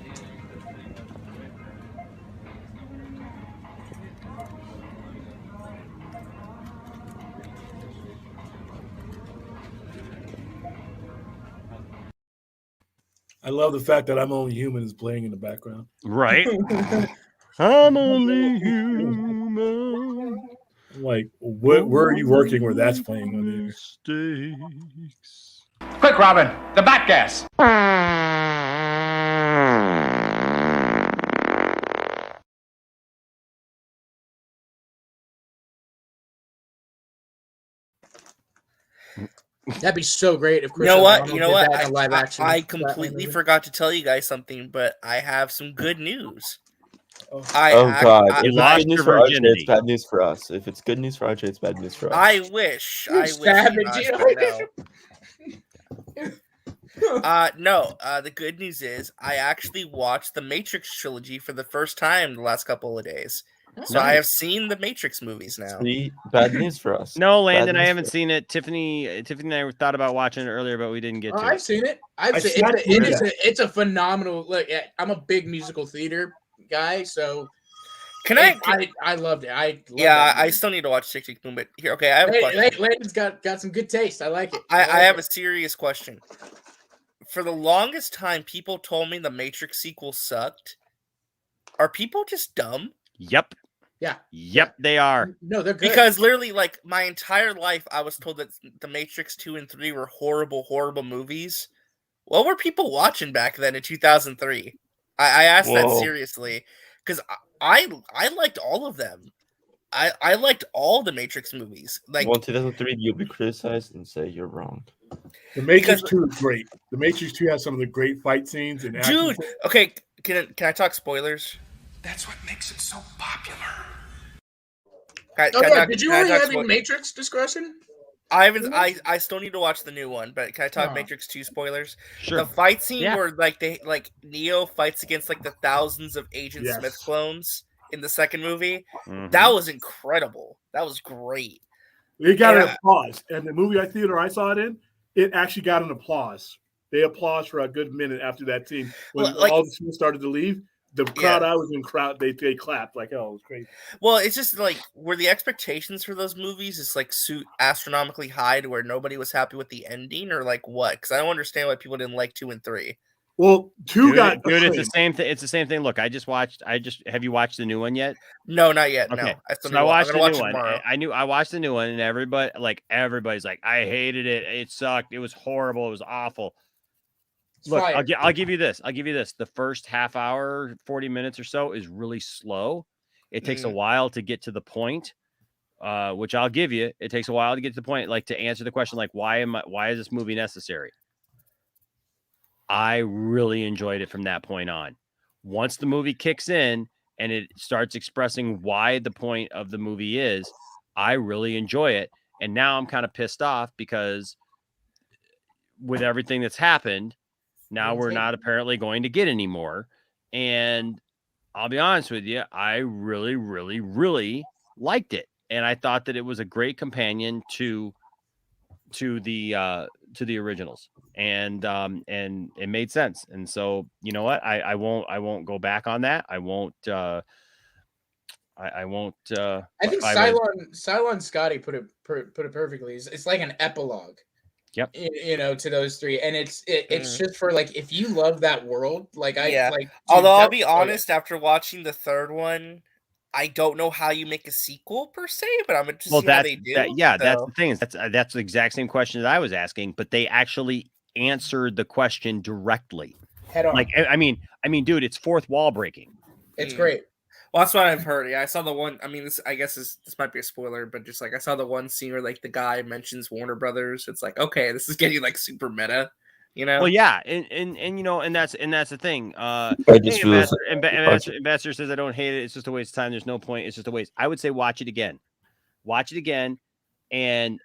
S21: I love the fact that I'm Only Human is playing in the background.
S6: Right. I'm only human.
S21: Like, where are you working where that's playing on there?
S19: Quick, Robin, the bat gas.
S3: That'd be so great if Chris
S17: You know what?
S3: O'Donnell
S17: You know
S3: did
S17: what?
S3: that in a live action.
S17: I completely forgot to tell you guys something, but I have some good news.
S12: God! If it's good news for RJ, it's bad news for us. If it's good news for RJ, it's bad news for us.
S17: I wish.
S3: Savage,
S17: No. The good news is I actually watched the Matrix trilogy for the first time the last couple of days. So I have seen the Matrix movies now.
S12: See, bad news for us.
S6: No, Landon, I haven't seen it. Tiffany and I thought about watching it earlier, but we didn't get to it.
S3: I've seen it. It's a phenomenal look. I'm a big musical theater guy, so I loved it.
S17: I still need to watch Tick Tick Boom, but here, okay, I have a question.
S3: Landon's got some good taste. I like it.
S17: I have a serious question. For the longest time, people told me the Matrix sequel sucked. Are people just dumb?
S6: Yep.
S3: Yeah.
S6: Yep, they are.
S3: No, they're good.
S17: Because literally, like, my entire life, I was told that the Matrix 2 and 3 were horrible, horrible movies. What were people watching back then in 2003? I asked that seriously. Because I liked all of them. I liked all the Matrix movies. Like,
S12: well, in 2003, you'll be criticized and say you're wrong.
S21: The Matrix 2 is great. The Matrix 2 has some of the great fight scenes and action.
S17: Dude, okay, can I talk spoilers?
S19: That's what makes it so popular.
S3: Did you already have your Matrix discussion?
S17: I haven't. I still need to watch the new one, but can I talk Matrix 2 spoilers?
S6: Sure.
S17: The fight scene where Neo fights against like the thousands of Agent Smith clones in the second movie, that was incredible. That was great.
S21: It got an applause, and the movie theater I saw it in, it actually got an applause. They applauded for a good minute after that scene when all the students started to leave. The crowd I was in, they clapped like, oh, it was crazy.
S17: Well, it's just like, were the expectations for those movies just like astronomically high to where nobody was happy with the ending, or like what? Because I don't understand why people didn't like 2 and 3.
S21: Well, 2 got
S6: good. It's the same thing. It's the same thing. Look, have you watched the new one yet?
S17: No, not yet.
S6: Okay.
S17: No,
S6: I watched the new one. I watched the new one, and everybody's like, I hated it. It sucked. It was horrible. It was awful. Look, I'll give you this. The first half hour, 40 minutes or so is really slow. It takes a while to get to the point, which I'll give you. It takes a while to get to the point, like to answer the question, like why is this movie necessary? I really enjoyed it from that point on. Once the movie kicks in and it starts expressing why the point of the movie is, I really enjoy it. And now I'm kind of pissed off because with everything that's happened, now we're not apparently going to get any more. And I'll be honest with you, I really, really, really liked it. And I thought that it was a great companion to the originals. And it made sense. And so, you know what? I won't go back on that. I won't I
S3: think Cylon Scotty put it perfectly. It's like an epilogue.
S6: Yep.
S3: To those 3, and it's just for like, if you love that world, like
S17: Although I'll be honest, after watching the third one, I don't know how you make a sequel per se, but I'm interested to see how they do.
S6: That's the thing. That's the exact same question that I was asking, but they actually answered the question directly.
S3: Head on.
S6: Like, I mean, dude, it's fourth wall breaking.
S3: It's great.
S17: Well, that's what I've heard. Yeah, I saw the one. I mean, this might be a spoiler, but just like I saw the one scene where like the guy mentions Warner Brothers. It's like, okay, this is getting like super meta. You know?
S6: Well, yeah, and you know, and that's the thing.
S12: just
S6: Hey,
S12: feel
S6: Ambassador says I don't hate it. It's just a waste of time. There's no point. It's just a waste. I would say watch it again. Watch it again, and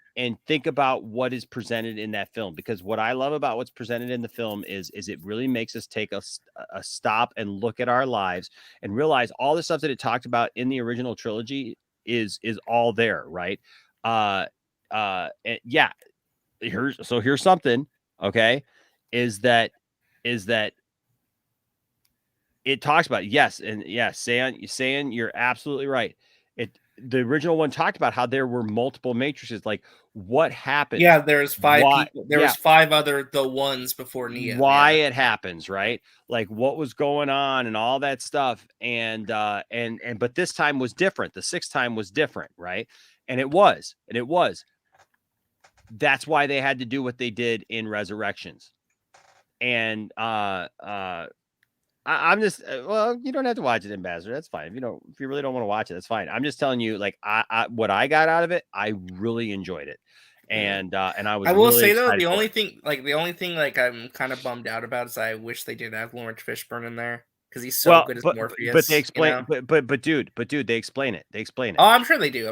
S6: think about what is presented in that film. Because what I love about what's presented in the film is it really makes us take a stop and look at our lives and realize all the stuff that it talked about in the original trilogy is all there, right? And yeah. Here's something. Okay, is that it talks about saying you're absolutely right. The original one talked about how there were multiple matrices, like what happened.
S17: Yeah, there's 5 people. There was 5 other the ones before Neo.
S6: Why it happens, right? Like what was going on and all that stuff. And but this time was different. The 6th time was different, right? And it was. That's why they had to do what they did in Resurrections. And I'm just well, you don't have to watch it, Ambassador. That's fine. If you really don't want to watch it, that's fine. I'm just telling you, like what I got out of it, I really enjoyed it. And I was.
S17: I will
S6: really
S17: say though,
S6: excited
S17: the
S6: for
S17: only
S6: it.
S17: thing I'm kind of bummed out about is I wish they didn't have Lawrence Fishburne in there because he's so good as Morpheus.
S6: But they explain. But dude, they explain it. They explain it.
S17: Oh, I'm sure they do.
S6: They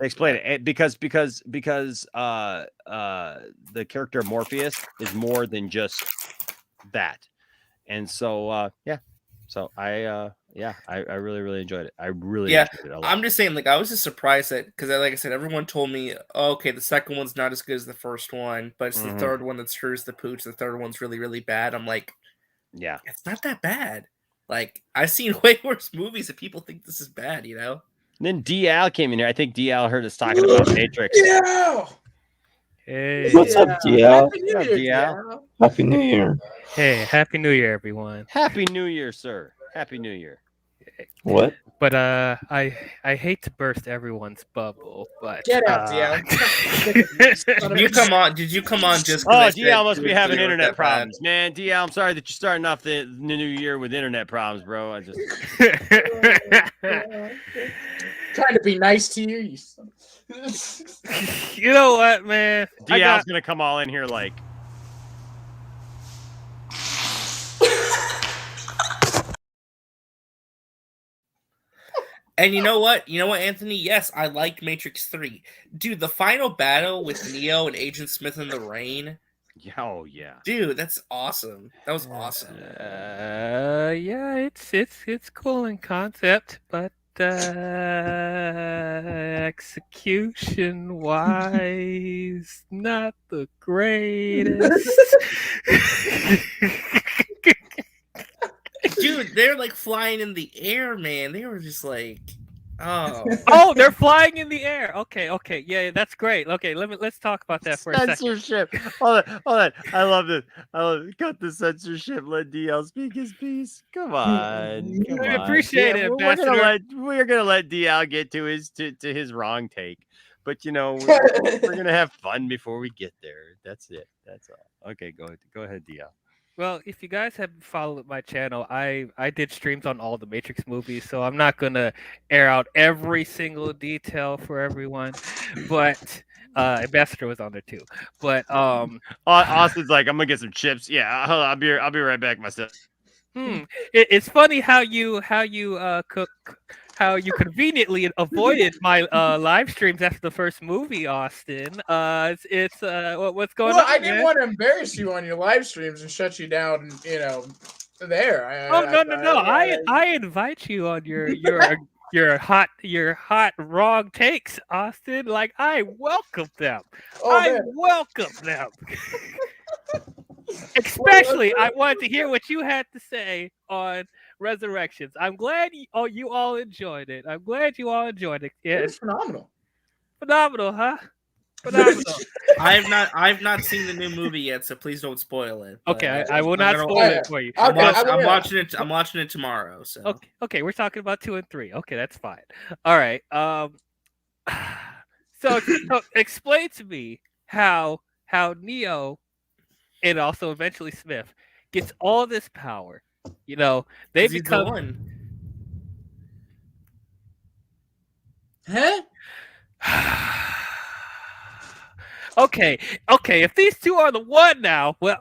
S6: explain it because the character of Morpheus is more than just that. And so so I really enjoyed it. I really enjoyed it a lot.
S17: I'm just saying, like, I was just surprised that because like I said, everyone told me, oh, okay, the second one's not as good as the first one, but it's the third one that screws the pooch. The third one's really, really bad. I'm like,
S6: yeah,
S17: it's not that bad. Like, I've seen way worse movies and people think this is bad, you know?
S6: And then DL came in here. I think DL heard us talking about Matrix.
S3: Yeah.
S7: Hey.
S12: What's up, DL?
S6: DL?
S12: Happy New Year.
S7: Hey, Happy New Year, everyone.
S6: Happy New Year, sir. Happy New Year.
S12: What?
S7: But I hate to burst everyone's bubble, but
S3: get out, DL.
S17: Did you come on just?
S6: Oh, DL must be having internet problems, man. DL, I'm sorry that you're starting off the new year with internet problems, bro. I just
S3: trying to be nice to you.
S7: You know what, man?
S6: DL's gonna come all in here like.
S17: And you know what? Anthony? Yes, I like Matrix 3. Dude, the final battle with Neo and Agent Smith in the rain.
S6: Oh, yeah.
S17: Dude, that's awesome. That was awesome.
S7: Yeah, it's cool in concept, but execution wise, not the greatest.
S17: Dude, they're like flying in the air, man. They were just like, oh.
S7: Oh, they're flying in the air. Okay. Yeah, that's great. Okay, let's talk about that for a second.
S6: Censorship. Hold on. I love this. Cut the censorship. Let DL speak his piece. Come on.
S7: I appreciate it, Ambassador.
S6: We're gonna let DL get to his wrong take. But we're gonna have fun before we get there. That's it. That's all. Okay, go ahead, DL.
S7: Well, if you guys have followed my channel, I did streams on all the Matrix movies, so I'm not gonna air out every single detail for everyone. But Ambassador was on there too. But
S6: Austin's like, I'm gonna get some chips. Yeah, I'll be right back myself.
S7: It's funny how you conveniently avoided my live streams after the first movie, Austin. What's going on?
S3: Well, I didn't want to embarrass you on your live streams and shut you down. There.
S7: No. I invite you on your hot wrong takes, Austin. Like I welcome them. Welcome them. Especially, I wanted to hear what you had to say on Resurrections. I'm glad you all enjoyed it. I'm glad you all enjoyed it. Yeah,
S3: it's phenomenal.
S7: Phenomenal, huh? Phenomenal.
S17: I've not seen the new movie yet, so please don't spoil it.
S7: Okay, I will not spoil it for you.
S17: I'm watching it. I'm watching it tomorrow. So
S7: okay, we're talking about 2 and 3. Okay, that's fine. All right. So explain to me how Neo and also eventually Smith gets all this power. They become.
S3: Huh?
S7: Okay, if these two are the one now, well,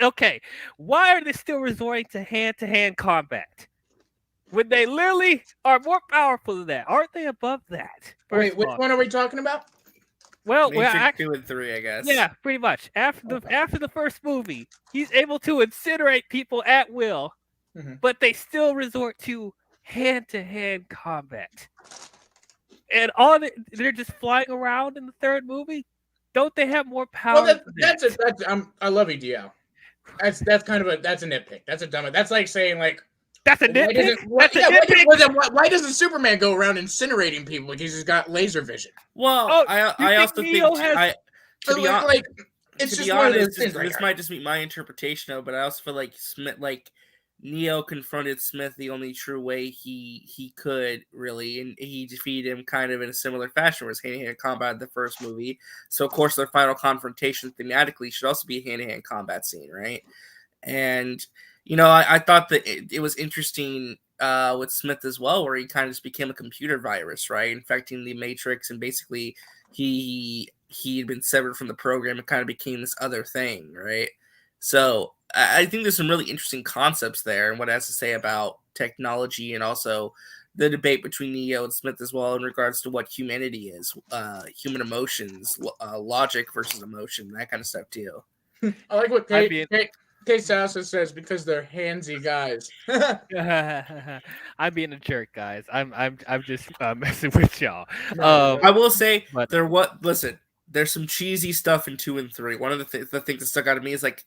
S7: okay, why are they still resorting to hand-to-hand combat when they literally are more powerful than that? Aren't they above that?
S3: Wait, which one are we talking about?
S7: Well,
S17: Matrix 2 and 3, I guess.
S7: Yeah, pretty much. After the first movie, he's able to incinerate people at will, but they still resort to hand-to-hand combat. And they're just flying around in the third movie. Don't they have more power?
S3: Well, I love EDL. That's kind of a nitpick. That's a dumb. That's like saying like
S7: that's a nitpick.
S3: Why doesn't Superman go around incinerating people because he's got laser vision?
S17: Well, I also think to be honest, this might just be my interpretation of it, but I also feel like Smith, like Neo confronted Smith the only true way he could really, and he defeated him kind of in a similar fashion, where it's hand-to-hand combat in the first movie. So of course their final confrontation thematically should also be a hand-to-hand combat scene, right? And I thought that it was interesting with Smith as well, where he kind of just became a computer virus, right, infecting the Matrix, and basically he had been severed from the program and kind of became this other thing, right? So I think there's some really interesting concepts there, and what it has to say about technology, and also the debate between Neo and Smith as well in regards to what humanity is, human emotions, logic versus emotion, that kind of stuff too.
S3: I like what Kate Sassa says, because they're handsy guys.
S7: I'm being a jerk, guys. I'm just messing with y'all.
S17: I will say there's some cheesy stuff in 2 and 3. One of the things that stuck out to me is like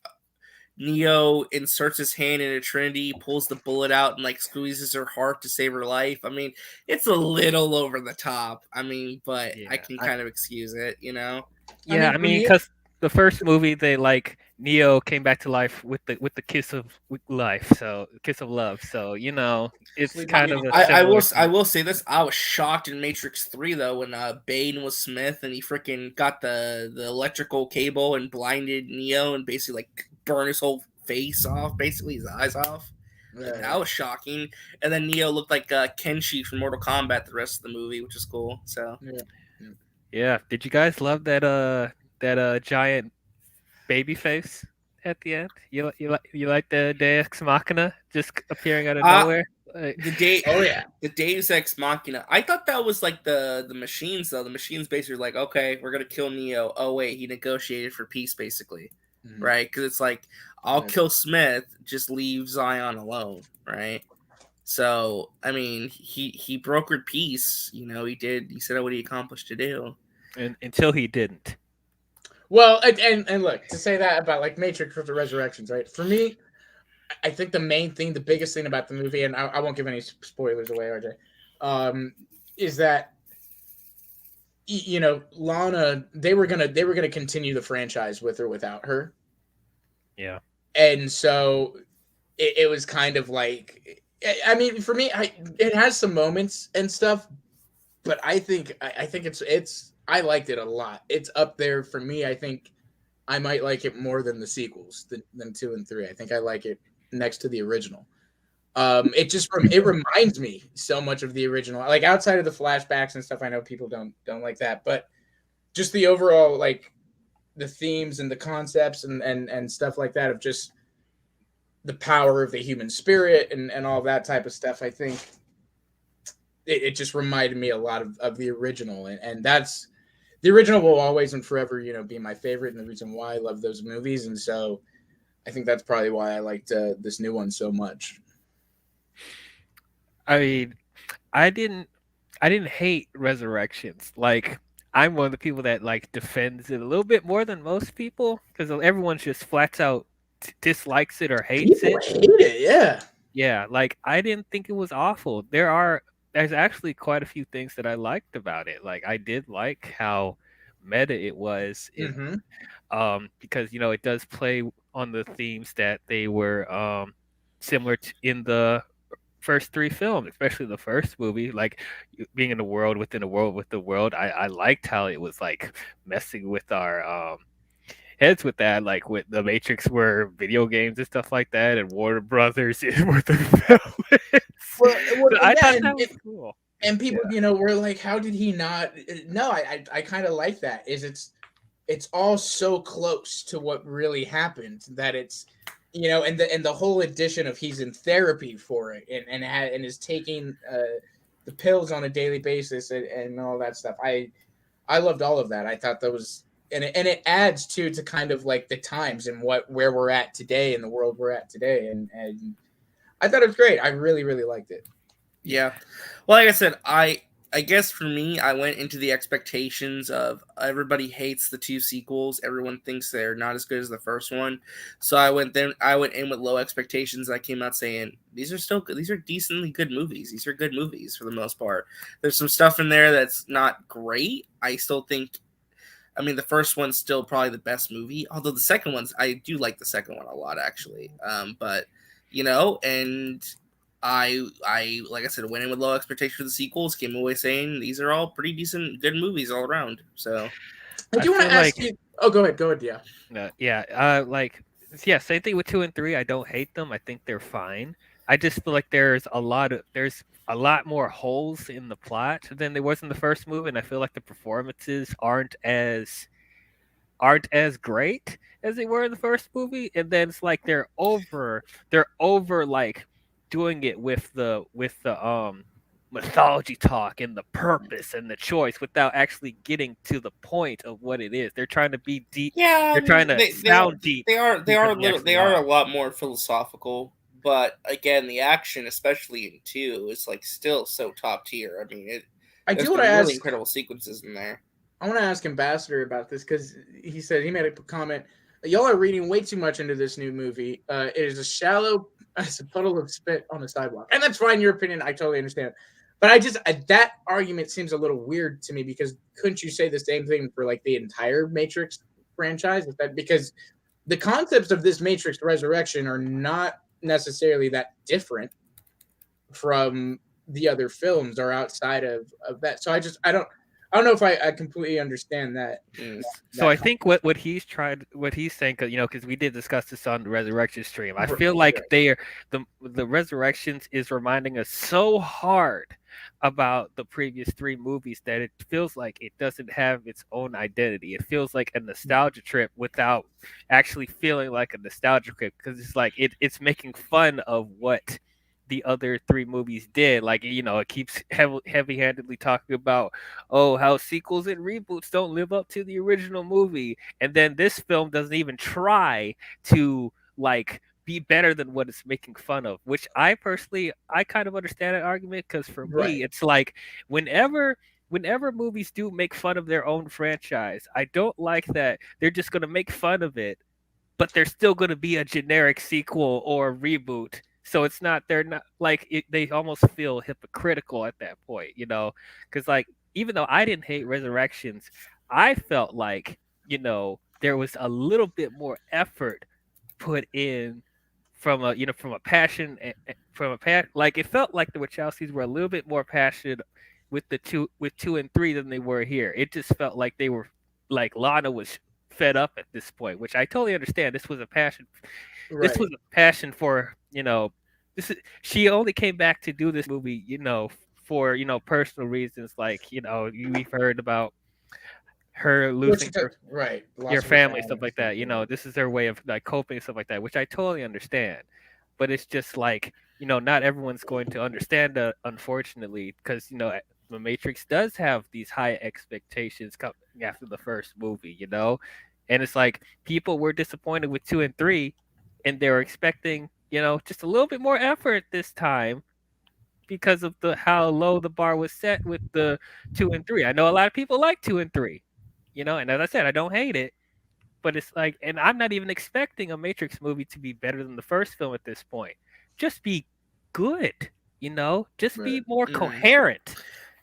S17: Neo inserts his hand in a Trinity, pulls the bullet out, and like squeezes her heart to save her life. I mean, it's a little over the top. I mean, but I can kind of excuse it,
S7: Yeah, I mean, because the first movie, they like Neo came back to life with the kiss of life, so kiss of love. So it's kind of.
S17: I will say this: I was shocked in Matrix 3 though when Bane was Smith and he freaking got the electrical cable and blinded Neo and basically like burned his whole face off, basically his eyes off. Like, that was shocking. And then Neo looked like Kenshi from Mortal Kombat the rest of the movie, which is cool. So
S7: yeah. Did you guys love that giant baby face at the end? You like the Deus Ex Machina just appearing out of nowhere?
S17: The Deus Ex Machina. I thought that was like the machines though. The machines basically like, okay, we're gonna kill Neo. Oh wait, he negotiated for peace basically, right? Because it's like I'll kill Smith, just leave Zion alone, right? So I mean, he brokered peace. He did. He said what he accomplished to do,
S7: and until he didn't.
S3: Well, and look, to say that about like Matrix with the Resurrections, right? For me, I think the biggest thing about the movie, and I won't give any spoilers away, RJ, is that Lana, they were gonna continue the franchise with or without her.
S7: Yeah. And
S3: so it was kind of like, I mean, for me, it has some moments and stuff, but I think it's I liked it a lot. It's up there for me. I think I might like it more than the sequels than 2 and 3. I think I like it next to the original. It reminds me so much of the original. Like outside of the flashbacks and stuff, I know people don't like that, but just the overall like the themes and the concepts and stuff like that of just the power of the human spirit and all that type of stuff. I think it just reminded me a lot of the original, and that's the original will always and forever, be my favorite, and the reason why I love those movies. And so I think that's probably why I liked this new one so much.
S7: I mean, I didn't hate Resurrections. Like, I'm one of the people that like defends it a little bit more than most people, because everyone's just flat out dislikes it or hates
S3: People hate it. Yeah.
S7: Yeah, like I didn't think it was awful. There's actually quite a few things that I liked about it. Like I did like how meta it was, because it does play on the themes that they were similar to in the first 3 films, especially the first movie, like being in a world within a world with the world. I liked how it was like messing with our heads with that, like with the Matrix were video games and stuff like that, and Warner Brothers were the villains. I thought that was cool.
S3: And people, were like, how did he not? No, I kind of like that. it's all so close to what really happened that it's, and the whole addition of he's in therapy for it and is taking the pills on a daily basis and all that stuff. I loved all of that. I thought that was, and it adds to kind of like the times and where we're at today in the world we're at today, and I thought it was great. I really, really liked it.
S17: Yeah, well, like I said, I guess for me, I went into the expectations of everybody hates the 2 sequels. Everyone thinks they're not as good as the first one. So I went in with low expectations. I came out saying these are decently good movies. These are good movies for the most part. There's some stuff in there that's not great. I still think, I mean, the first one's still probably the best movie. Although the second one's, I do like the second one a lot actually. But and I like I said, went in with low expectations for the sequels, came away saying these are all pretty decent, good movies all around. So
S3: I do want to ask you. Oh, go ahead.
S7: Yeah. Same thing with 2 and 3. I don't hate them. I think they're fine. I just feel like there's a lot more holes in the plot than there was in the first movie, and I feel like the performances aren't as great as they were in the first movie. And then it's like they're over like doing it with the mythology talk and the purpose and the choice without actually getting to the point of what it is. They're trying to be deep.
S17: Yeah,
S7: they're trying to sound deep.
S17: They are a lot more philosophical. But again, the action, especially in 2, is like still so top tier. I mean,
S3: I do
S17: want
S3: to ask.
S17: Really incredible sequences in there.
S3: I want to ask Ambassador about this because he made a comment. Y'all are reading way too much into this new movie. It is as shallow as a puddle of spit on a sidewalk, and that's fine. Your opinion, I totally understand. But that argument seems a little weird to me because couldn't you say the same thing for like the entire Matrix franchise? Because the concepts of this Matrix Resurrection are not necessarily that different from the other films or outside of that. So I don't know if I completely understand that.
S7: So I think what he's saying, because we did discuss this on the Resurrection stream. I feel like the Resurrections is reminding us so hard about the previous 3 movies that it feels like it doesn't have its own identity. It feels like a nostalgia trip without actually feeling like a nostalgia trip, because it's like it's making fun of what the other 3 movies did. Like, it keeps heavy-handedly talking about how sequels and reboots don't live up to the original movie, and then this film doesn't even try to like be better than what it's making fun of, which I kind of understand that argument, because for me it's like whenever movies do make fun of their own franchise, I don't like that they're just going to make fun of it, but there's still going to be a generic sequel or reboot. So they're not like they almost feel hypocritical at that point, because like, even though I didn't hate Resurrections, I felt like, there was a little bit more effort put in from a passion, like it felt like the Wachowskis were a little bit more passionate with 2 and 3 than they were here. It just felt like they were like Lana was fed up at this point, which I totally understand. This was a passion. Right. This was a passion for, she only came back to do this movie, for, personal reasons. Like, we've heard about her losing your family, stuff like that. This is their way of like coping, stuff like that, which I totally understand. But it's just like, not everyone's going to understand that, unfortunately, because, The Matrix does have these high expectations coming after the first movie, and it's like people were disappointed with 2 and 3, and they were expecting, just a little bit more effort this time because of how low the bar was set with the 2 and 3. I know a lot of people like 2 and 3, and as I said, I don't hate it, but it's like, and I'm not even expecting a Matrix movie to be better than the first film at this point. Just be good, just be more coherent.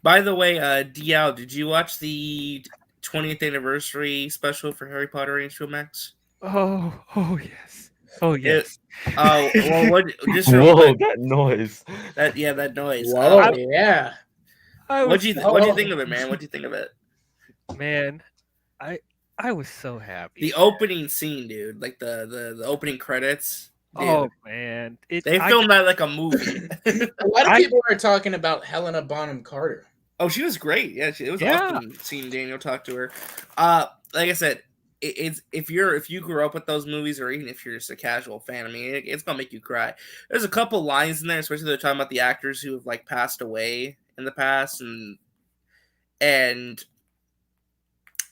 S17: By the way, DL, did you watch the 20th anniversary special for Harry Potter and HBO Max?
S7: Oh yes. Oh yes.
S17: Well, what? Just
S12: whoa, that noise.
S17: That noise.
S3: Whoa, yeah.
S17: What'd you think of it, man? What'd you think of it?
S7: Man, I was so happy.
S17: The opening scene, dude, like the opening credits. Dude.
S7: Oh man,
S17: they filmed that like a movie.
S3: A lot of people are talking about Helena Bonham Carter.
S17: Oh, she was great. Yeah, it was awesome seeing Daniel talk to her. Like I said, it's if you grew up with those movies, or even if you're just a casual fan, I mean, it's gonna make you cry. There's a couple lines in there, especially they're talking about the actors who have like passed away in the past, and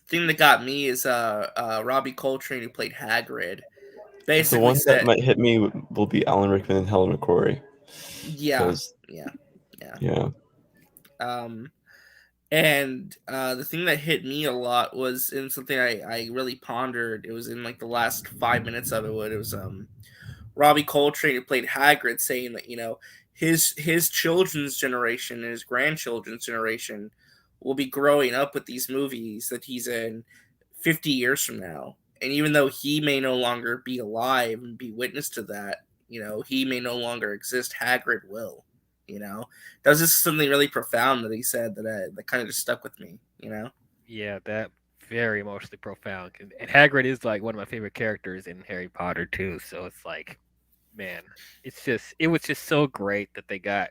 S17: thing that got me is Robbie Coltrane, who played Hagrid. Basically,
S12: the one that might hit me will be Alan Rickman and Helen McCrory.
S17: Yeah. And the thing that hit me a lot was in something I really pondered. It was in like the last 5 minutes of it. When it was Robbie Coltrane, who played Hagrid, saying that his children's generation and his grandchildren's generation will be growing up with these movies that he's in 50 years from now. And even though he may no longer be alive and be witness to that, he may no longer exist, Hagrid will. That was just something really profound that he said that kind of just stuck with me.
S7: Yeah, that very emotionally profound. And Hagrid is like one of my favorite characters in Harry Potter too. So it's like, man, it was just so great that they got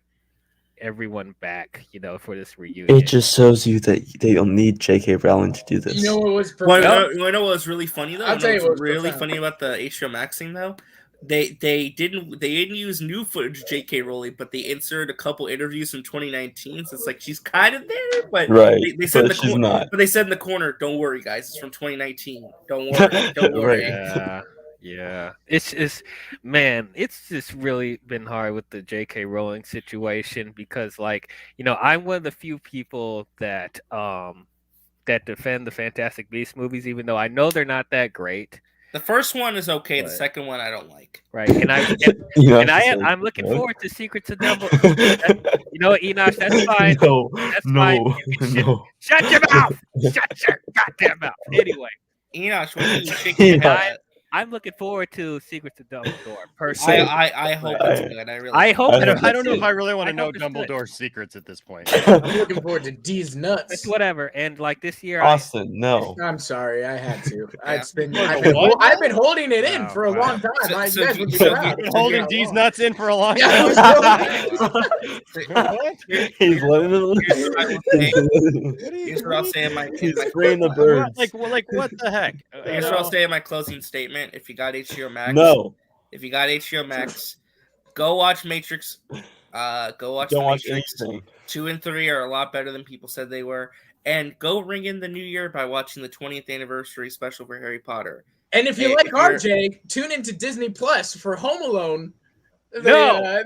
S7: everyone back, for this reunion.
S12: It just shows you that they don't need J.K. Rowling to do this.
S3: You know what was
S17: profound? You know what was really funny though?
S3: I'll tell you what's
S17: really
S3: profound.
S17: funny about the HBO Max thing though. They didn't use new footage of J.K. Rowling, but they inserted a couple interviews from 2019. So it's like she's kind of there, but
S12: right.
S17: They said
S12: but she's not.
S17: But they said in the corner, "Don't worry, guys, it's from 2019. Don't worry, don't worry."
S7: Yeah. It's just, man, it's just really been hard with the J.K. Rowling situation because, like, I'm one of the few people that defend the Fantastic Beasts movies, even though I know they're not that great.
S17: The first one is okay. The second one I don't like.
S7: Right, and I'm looking forward to Secrets of Dumbledore. You know what, Enosh? That's fine. That's fine. Shut your mouth! Shut your goddamn mouth! Anyway,
S17: Enosh, what are you shaking your head?
S7: I'm looking forward to Secrets of Dumbledore. Personally,
S17: I hope it's good.
S7: I hope.
S6: I don't know if I really want to know Dumbledore's secrets at this point.
S3: I'm looking forward to D's nuts.
S7: It's whatever. And like this year,
S12: Austin, no.
S3: I'm sorry, I had to.
S17: Yeah.
S3: I've been holding it in for a long time. You guys would be proud.
S6: Been holding D's nuts in for a long time.
S12: He's letting
S17: Here's what I'll say in my.
S12: He's spraying the birds.
S6: Like what the heck?
S17: Here's what I'll say in my closing statement. If you got HBO Max, If you got HBO Max, go watch Matrix. Go watch
S12: Don't
S17: the
S12: watch
S17: Matrix.
S12: anything.
S17: 2 and 3 are a lot better than people said they were. And go ring in the new year by watching the 20th anniversary special for Harry Potter.
S3: And if you like RJ, tune into Disney Plus for Home Alone.
S17: Hey,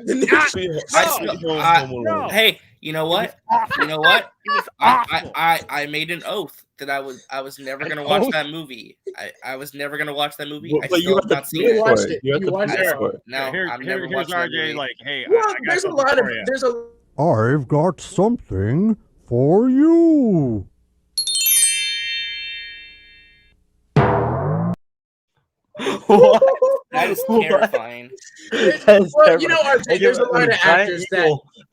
S17: you know what? You know what? I made an oath that I was never gonna watch that movie. I was never gonna watch that movie. I still have not seen it.
S3: You watched it. You watched it.
S17: No, I'm never
S6: here's
S17: watching that
S6: RJ.
S17: movie.
S6: Like, hey,
S3: Well, there's a lot of
S8: I've got something for you.
S12: What?
S17: That is terrifying.
S3: Well, you know, RJ, there's a lot of actors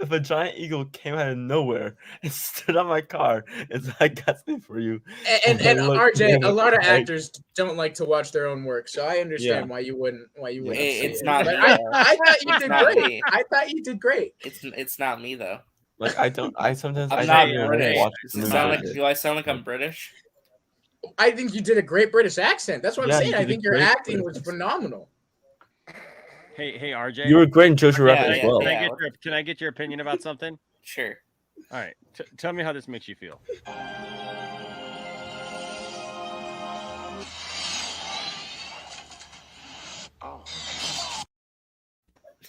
S12: if a giant eagle came out of nowhere and stood on my car, it's like, I got something for you.
S3: And RJ, a lot of actors don't like to watch their own work, so I understand why you wouldn't.
S17: It's not me.
S3: I thought you did great. I thought you did great.
S17: It's not me though.
S12: Like I sometimes
S17: I'm
S12: I
S17: not British. Do I sound like I'm British?
S3: I think you did a great British accent. That's what I'm saying. I think your acting was phenomenal.
S6: Hey, RJ.
S12: You were great in Jojo Rabbit as well.
S6: Can I get your opinion about something?
S17: Sure.
S6: All right. Tell me how this makes you feel.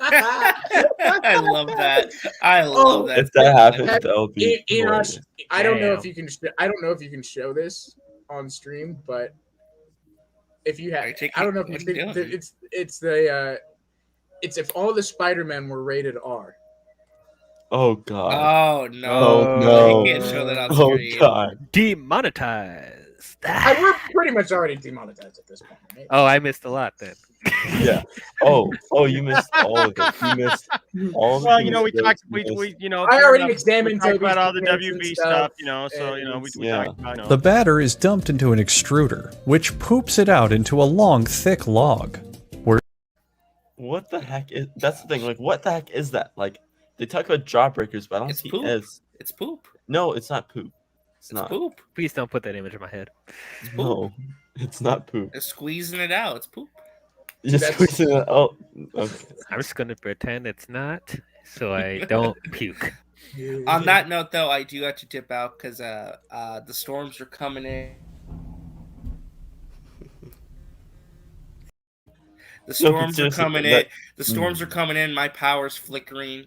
S17: I love that. I love that.
S12: If that happens, that would be.
S3: Enosh, I don't know if you can. I don't know if you can show this on stream, but if you have, I don't know if you think it's if all the Spider-Men were rated R.
S12: Oh God.
S17: Oh no.
S12: Oh no.
S17: You can't show that on screen.
S12: Oh God.
S7: Demonetized.
S3: We're pretty much already demonetized at this point, right?
S7: Oh, I missed a lot then.
S12: Yeah. Oh, you missed all of it. You missed all of it.
S6: Well, we talked. We
S3: I already examined
S6: about all the WB stuff. So we talked about.
S9: The batter is dumped into an extruder, which poops it out into a long, thick log.
S12: What the heck is? That's the thing. Like, what the heck is that? Like, they talk about jawbreakers, but I don't see
S17: poop.
S12: as.
S17: It's poop.
S12: No, it's not poop.
S17: It's poop.
S7: Please don't put that image in my head.
S17: It's poop.
S12: No, it's not poop.
S17: They're squeezing it out. It's poop.
S12: You're squeezing it out. Okay.
S7: I'm just gonna pretend it's not, so I don't puke.
S17: On that note, though, I do have to dip out because the storms are coming in. The storms are coming in. The storms are coming in. My power's flickering.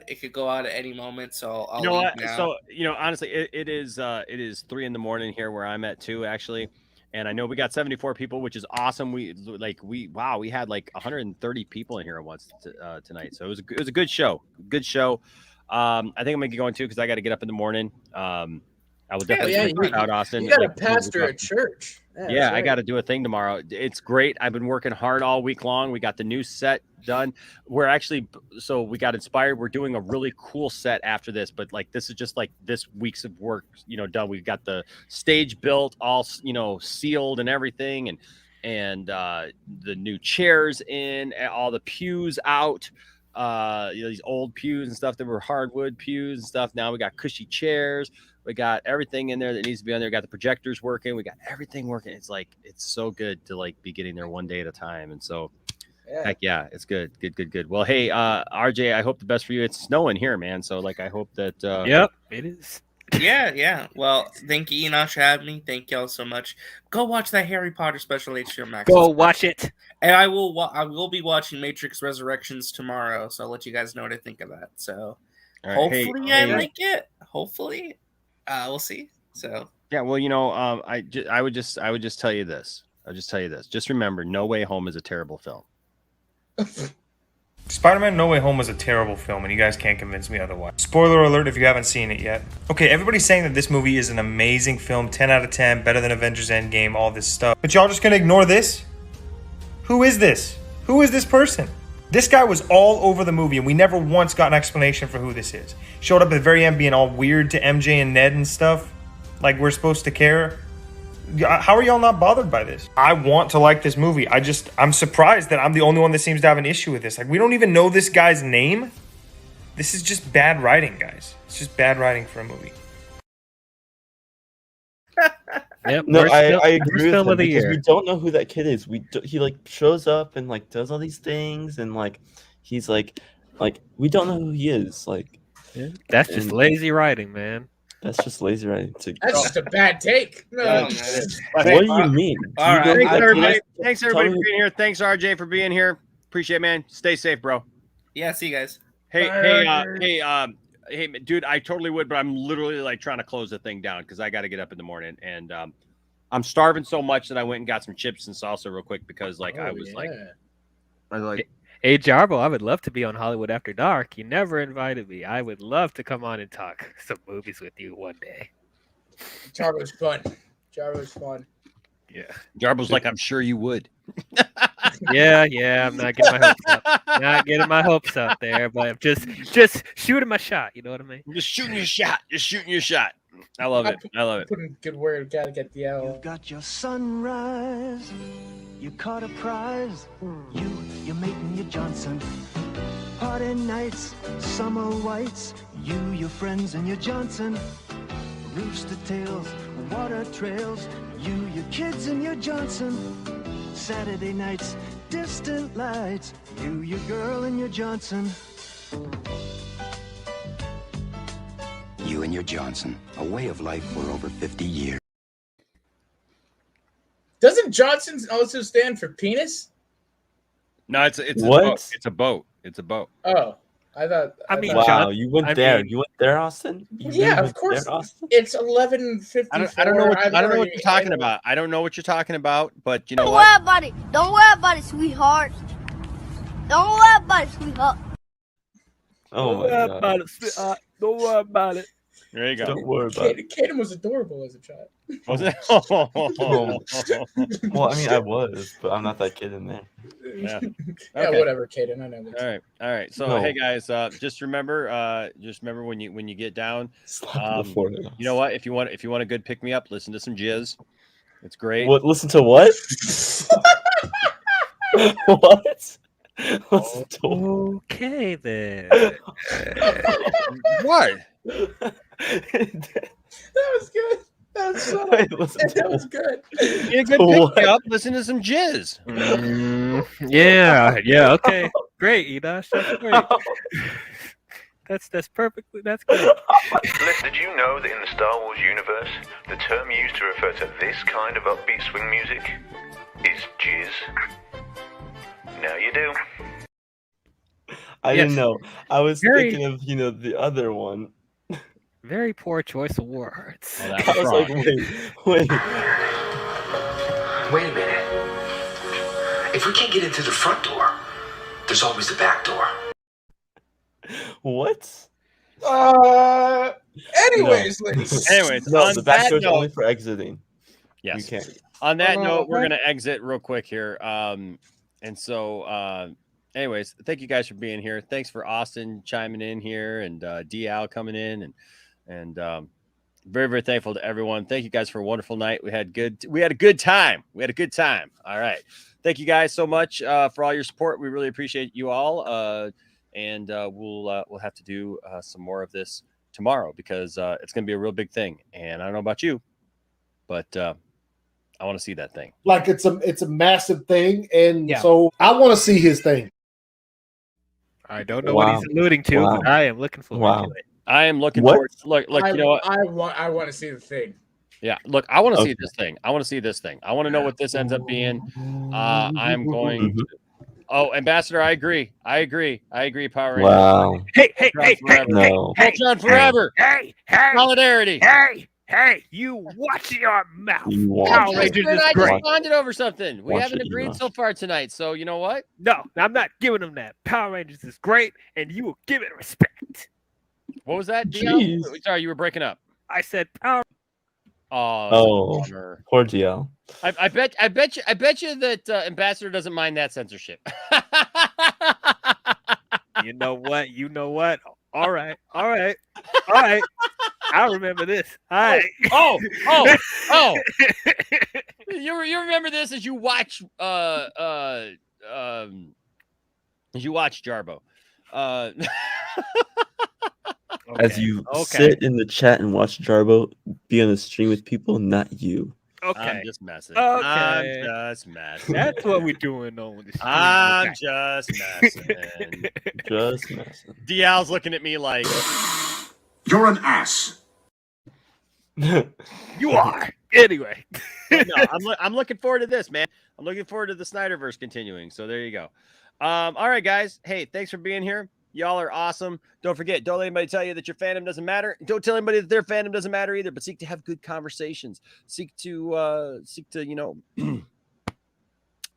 S17: It could go out at any moment. So I'll
S6: You know
S17: leave
S6: what?
S17: now.
S6: So honestly, it is 3 a.m. here where I'm at too, actually. And I know we got 74 people, which is awesome. We had like 130 people in here once tonight. So it was a good show. Good show. I think I'm gonna get going too because I got to get up in the morning. I will definitely out Austin.
S3: You got to pastor a church.
S6: Yeah, I got to do a thing tomorrow. It's great. I've been working hard all week long. We got the new set done. We got inspired. We're doing a really cool set after this, but like this is just like this week's of work, done. We've got the stage built, all sealed and everything, and the new chairs in, all the pews out. These old pews and stuff that were hardwood pews and stuff. Now we got cushy chairs. We got everything in there that needs to be on there. We got the projectors working. We got everything working. It's so good to like be getting there one day at a time. And so, heck yeah, it's good. Well, hey, RJ, I hope the best for you. It's snowing here, man. So like, I hope that.
S7: Yep, it is.
S17: Yeah. Well, thank you, Enosh, for having me. Thank y'all so much. Go watch that Harry Potter special HBO Max.
S7: Go watch it.
S17: And I will be watching Matrix Resurrections tomorrow. So I'll let you guys know what I think of that. So hopefully I like it. Hopefully. We'll see. So
S6: yeah, well, I would just tell you this. Just remember, No Way Home is a terrible film.
S10: Spider-Man No Way Home was a terrible film, and you guys can't convince me otherwise. Spoiler alert if you haven't seen it yet. Okay, everybody's saying that this movie is an amazing film, 10 out of 10, better than Avengers Endgame, all this stuff. But y'all just gonna ignore this? Who is this? Who is this person? This guy was all over the movie, and we never once got an explanation for who this is. Showed up at the very end being all weird to MJ and Ned and stuff. Like we're supposed to care. How are y'all not bothered by this? I want to like this movie. I'm surprised that I'm the only one that seems to have an issue with this. Like, we don't even know this guy's name. This is just bad writing, guys. It's just bad writing for a movie.
S7: Yep,
S12: no, I agree with him because
S7: year.
S12: we don't know who that kid is. He like shows up and like does all these things and like he's like we don't know who he is. Like
S7: that's just lazy writing, man.
S12: That's just lazy writing.
S3: That's just a bad take. No,
S12: what do you mean?
S6: All right, thanks everybody for being here. Thanks RJ for being here. Appreciate it, man. Stay safe, bro.
S17: Yeah, see you guys.
S6: Hey, dude, I totally would, but I'm literally like trying to close the thing down because I got to get up in the morning, and I'm starving so much that I went and got some chips and salsa real quick because I was like,
S7: hey Jarbo, I would love to be on Hollywood After Dark. You never invited me. I would love to come on and talk some movies with you one day.
S3: Jarbo's fun.
S7: Yeah,
S6: Jarbo's like, I'm sure you would.
S7: Yeah, I'm not getting my hopes up there, but just shooting my shot. You know what I mean?
S6: Just shooting your shot. I love it.
S3: Putting good word. Gotta get the L.
S15: You got your sunrise. You caught a prize. You're making your Johnson. Party nights, summer whites. Your friends, and your Johnson. Rooster tails, water trails. Your kids, and your Johnson. Saturday nights, distant lights. Your girl, and your Johnson.
S16: You and your Johnson, a way of life for over 50 years.
S3: Doesn't Johnson also stand for penis?
S6: No, it's
S12: what?
S6: A boat. It's a boat.
S3: Oh, I thought.
S12: Wow, you went there. You went there, Austin?
S3: Yeah, of course.
S12: There, Austin?
S3: It's 11:54.
S6: I don't know what you're talking about. I don't know what you're talking about, but you know
S11: Don't
S6: what?
S11: worry about it. Don't worry about it, sweetheart. Don't worry about it, sweetheart.
S12: Oh my God.
S7: Don't worry about it.
S6: There you go.
S12: Don't worry about it.
S3: Kaden was adorable as a child.
S6: Was it?
S12: Well, I mean, I was, but I'm not that kid in there.
S6: Yeah.
S3: Yeah,
S6: Okay.
S3: whatever, Kaden. I know that.
S6: All right. So hey guys, just remember when you get down, you know what? If you want a good pick me up, listen to some jizz. It's great.
S12: What? Listen to what? What?
S7: Okay then.
S6: What?
S3: That was good. That was so. That was good.
S6: Get a good pick up. Listen to some jizz.
S7: Yeah. Okay, great, Enosh. That's great. That's perfectly. That's great.
S13: Les, did you know that in the Star Wars universe, the term used to refer to this kind of upbeat swing music is jizz? Now you do.
S12: I didn't know. I was
S7: Very-
S12: thinking of the other one.
S7: Very poor choice of words.
S6: Oh,
S12: I was like, wait.
S16: Wait a minute. If we can't get in through the front door, there's always the back door.
S12: What?
S3: Anyways,
S12: No.
S6: Anyways,
S12: No,
S6: on
S12: the back
S6: that
S12: door's
S6: note,
S12: only for exiting.
S6: yes.
S12: You can't.
S6: On that note, we're gonna exit real quick here. And so, anyways, thank you guys for being here. Thanks for Austin chiming in here and DL coming in and very, very thankful to everyone. Thank you guys for a wonderful night. We had a good time. All right. Thank you guys so much for all your support. We really appreciate you all. And we'll have to do some more of this tomorrow because it's going to be a real big thing. And I don't know about you, but I want to see that thing.
S20: Like it's a massive thing, and so I want to see his thing.
S7: I don't know what he's alluding to, but I am looking forward to it.
S6: I am looking forward. Look, you know what?
S3: I want to see the thing.
S6: Yeah, look, I want to see this thing. I want to see this thing. I want to know what this ends up being. I'm going to. Oh, Ambassador, I agree. Power Rangers.
S12: Wow.
S7: Hey,
S12: No.
S6: Ultron forever.
S7: Hey,
S6: Solidarity.
S7: Hey, you watch your mouth.
S12: You
S7: Power
S12: watch
S7: Rangers
S6: I
S7: is
S6: just
S7: great.
S6: bonded over something. We
S12: Watch
S6: haven't
S12: it,
S6: agreed
S12: Enosh.
S6: so far tonight. So you know what?
S7: No, I'm not giving them that. Power Rangers is great, and you will give it respect.
S6: What was that,
S12: Jeez.
S6: DL? Sorry, you were breaking up.
S7: I said Power.
S12: Oh, poor GL.
S6: I bet you that Ambassador doesn't mind that censorship.
S7: You know what? All right. I remember this. All right.
S6: Oh. You remember this as you watch Jarbo.
S12: As you sit in the chat and watch Jarbo be on the stream with people, not you.
S7: Okay.
S6: I'm just messing.
S7: Okay.
S6: I'm just messing.
S7: That's what we're doing on the stream.
S6: I'm just messing.
S12: Just messing.
S6: DL's looking at me like
S16: You're an ass.
S7: You are. Anyway.
S6: no, I'm looking forward to this, man. I'm looking forward to the Snyderverse continuing. So there you go. All right, guys. Hey, thanks for being here. Y'all are awesome. Don't forget, don't let anybody tell you that your fandom doesn't matter. Don't tell anybody that their fandom doesn't matter either, but seek to have good conversations. Seek to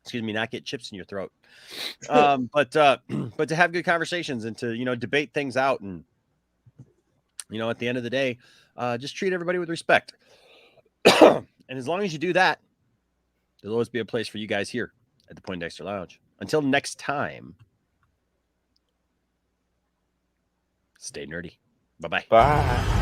S6: excuse me, not get chips in your throat. But to have good conversations and to, debate things out. And, at the end of the day, just treat everybody with respect. And as long as you do that, there'll always be a place for you guys here at the Poindexter Lounge. Until next time. Stay nerdy. Bye-bye.
S12: Bye.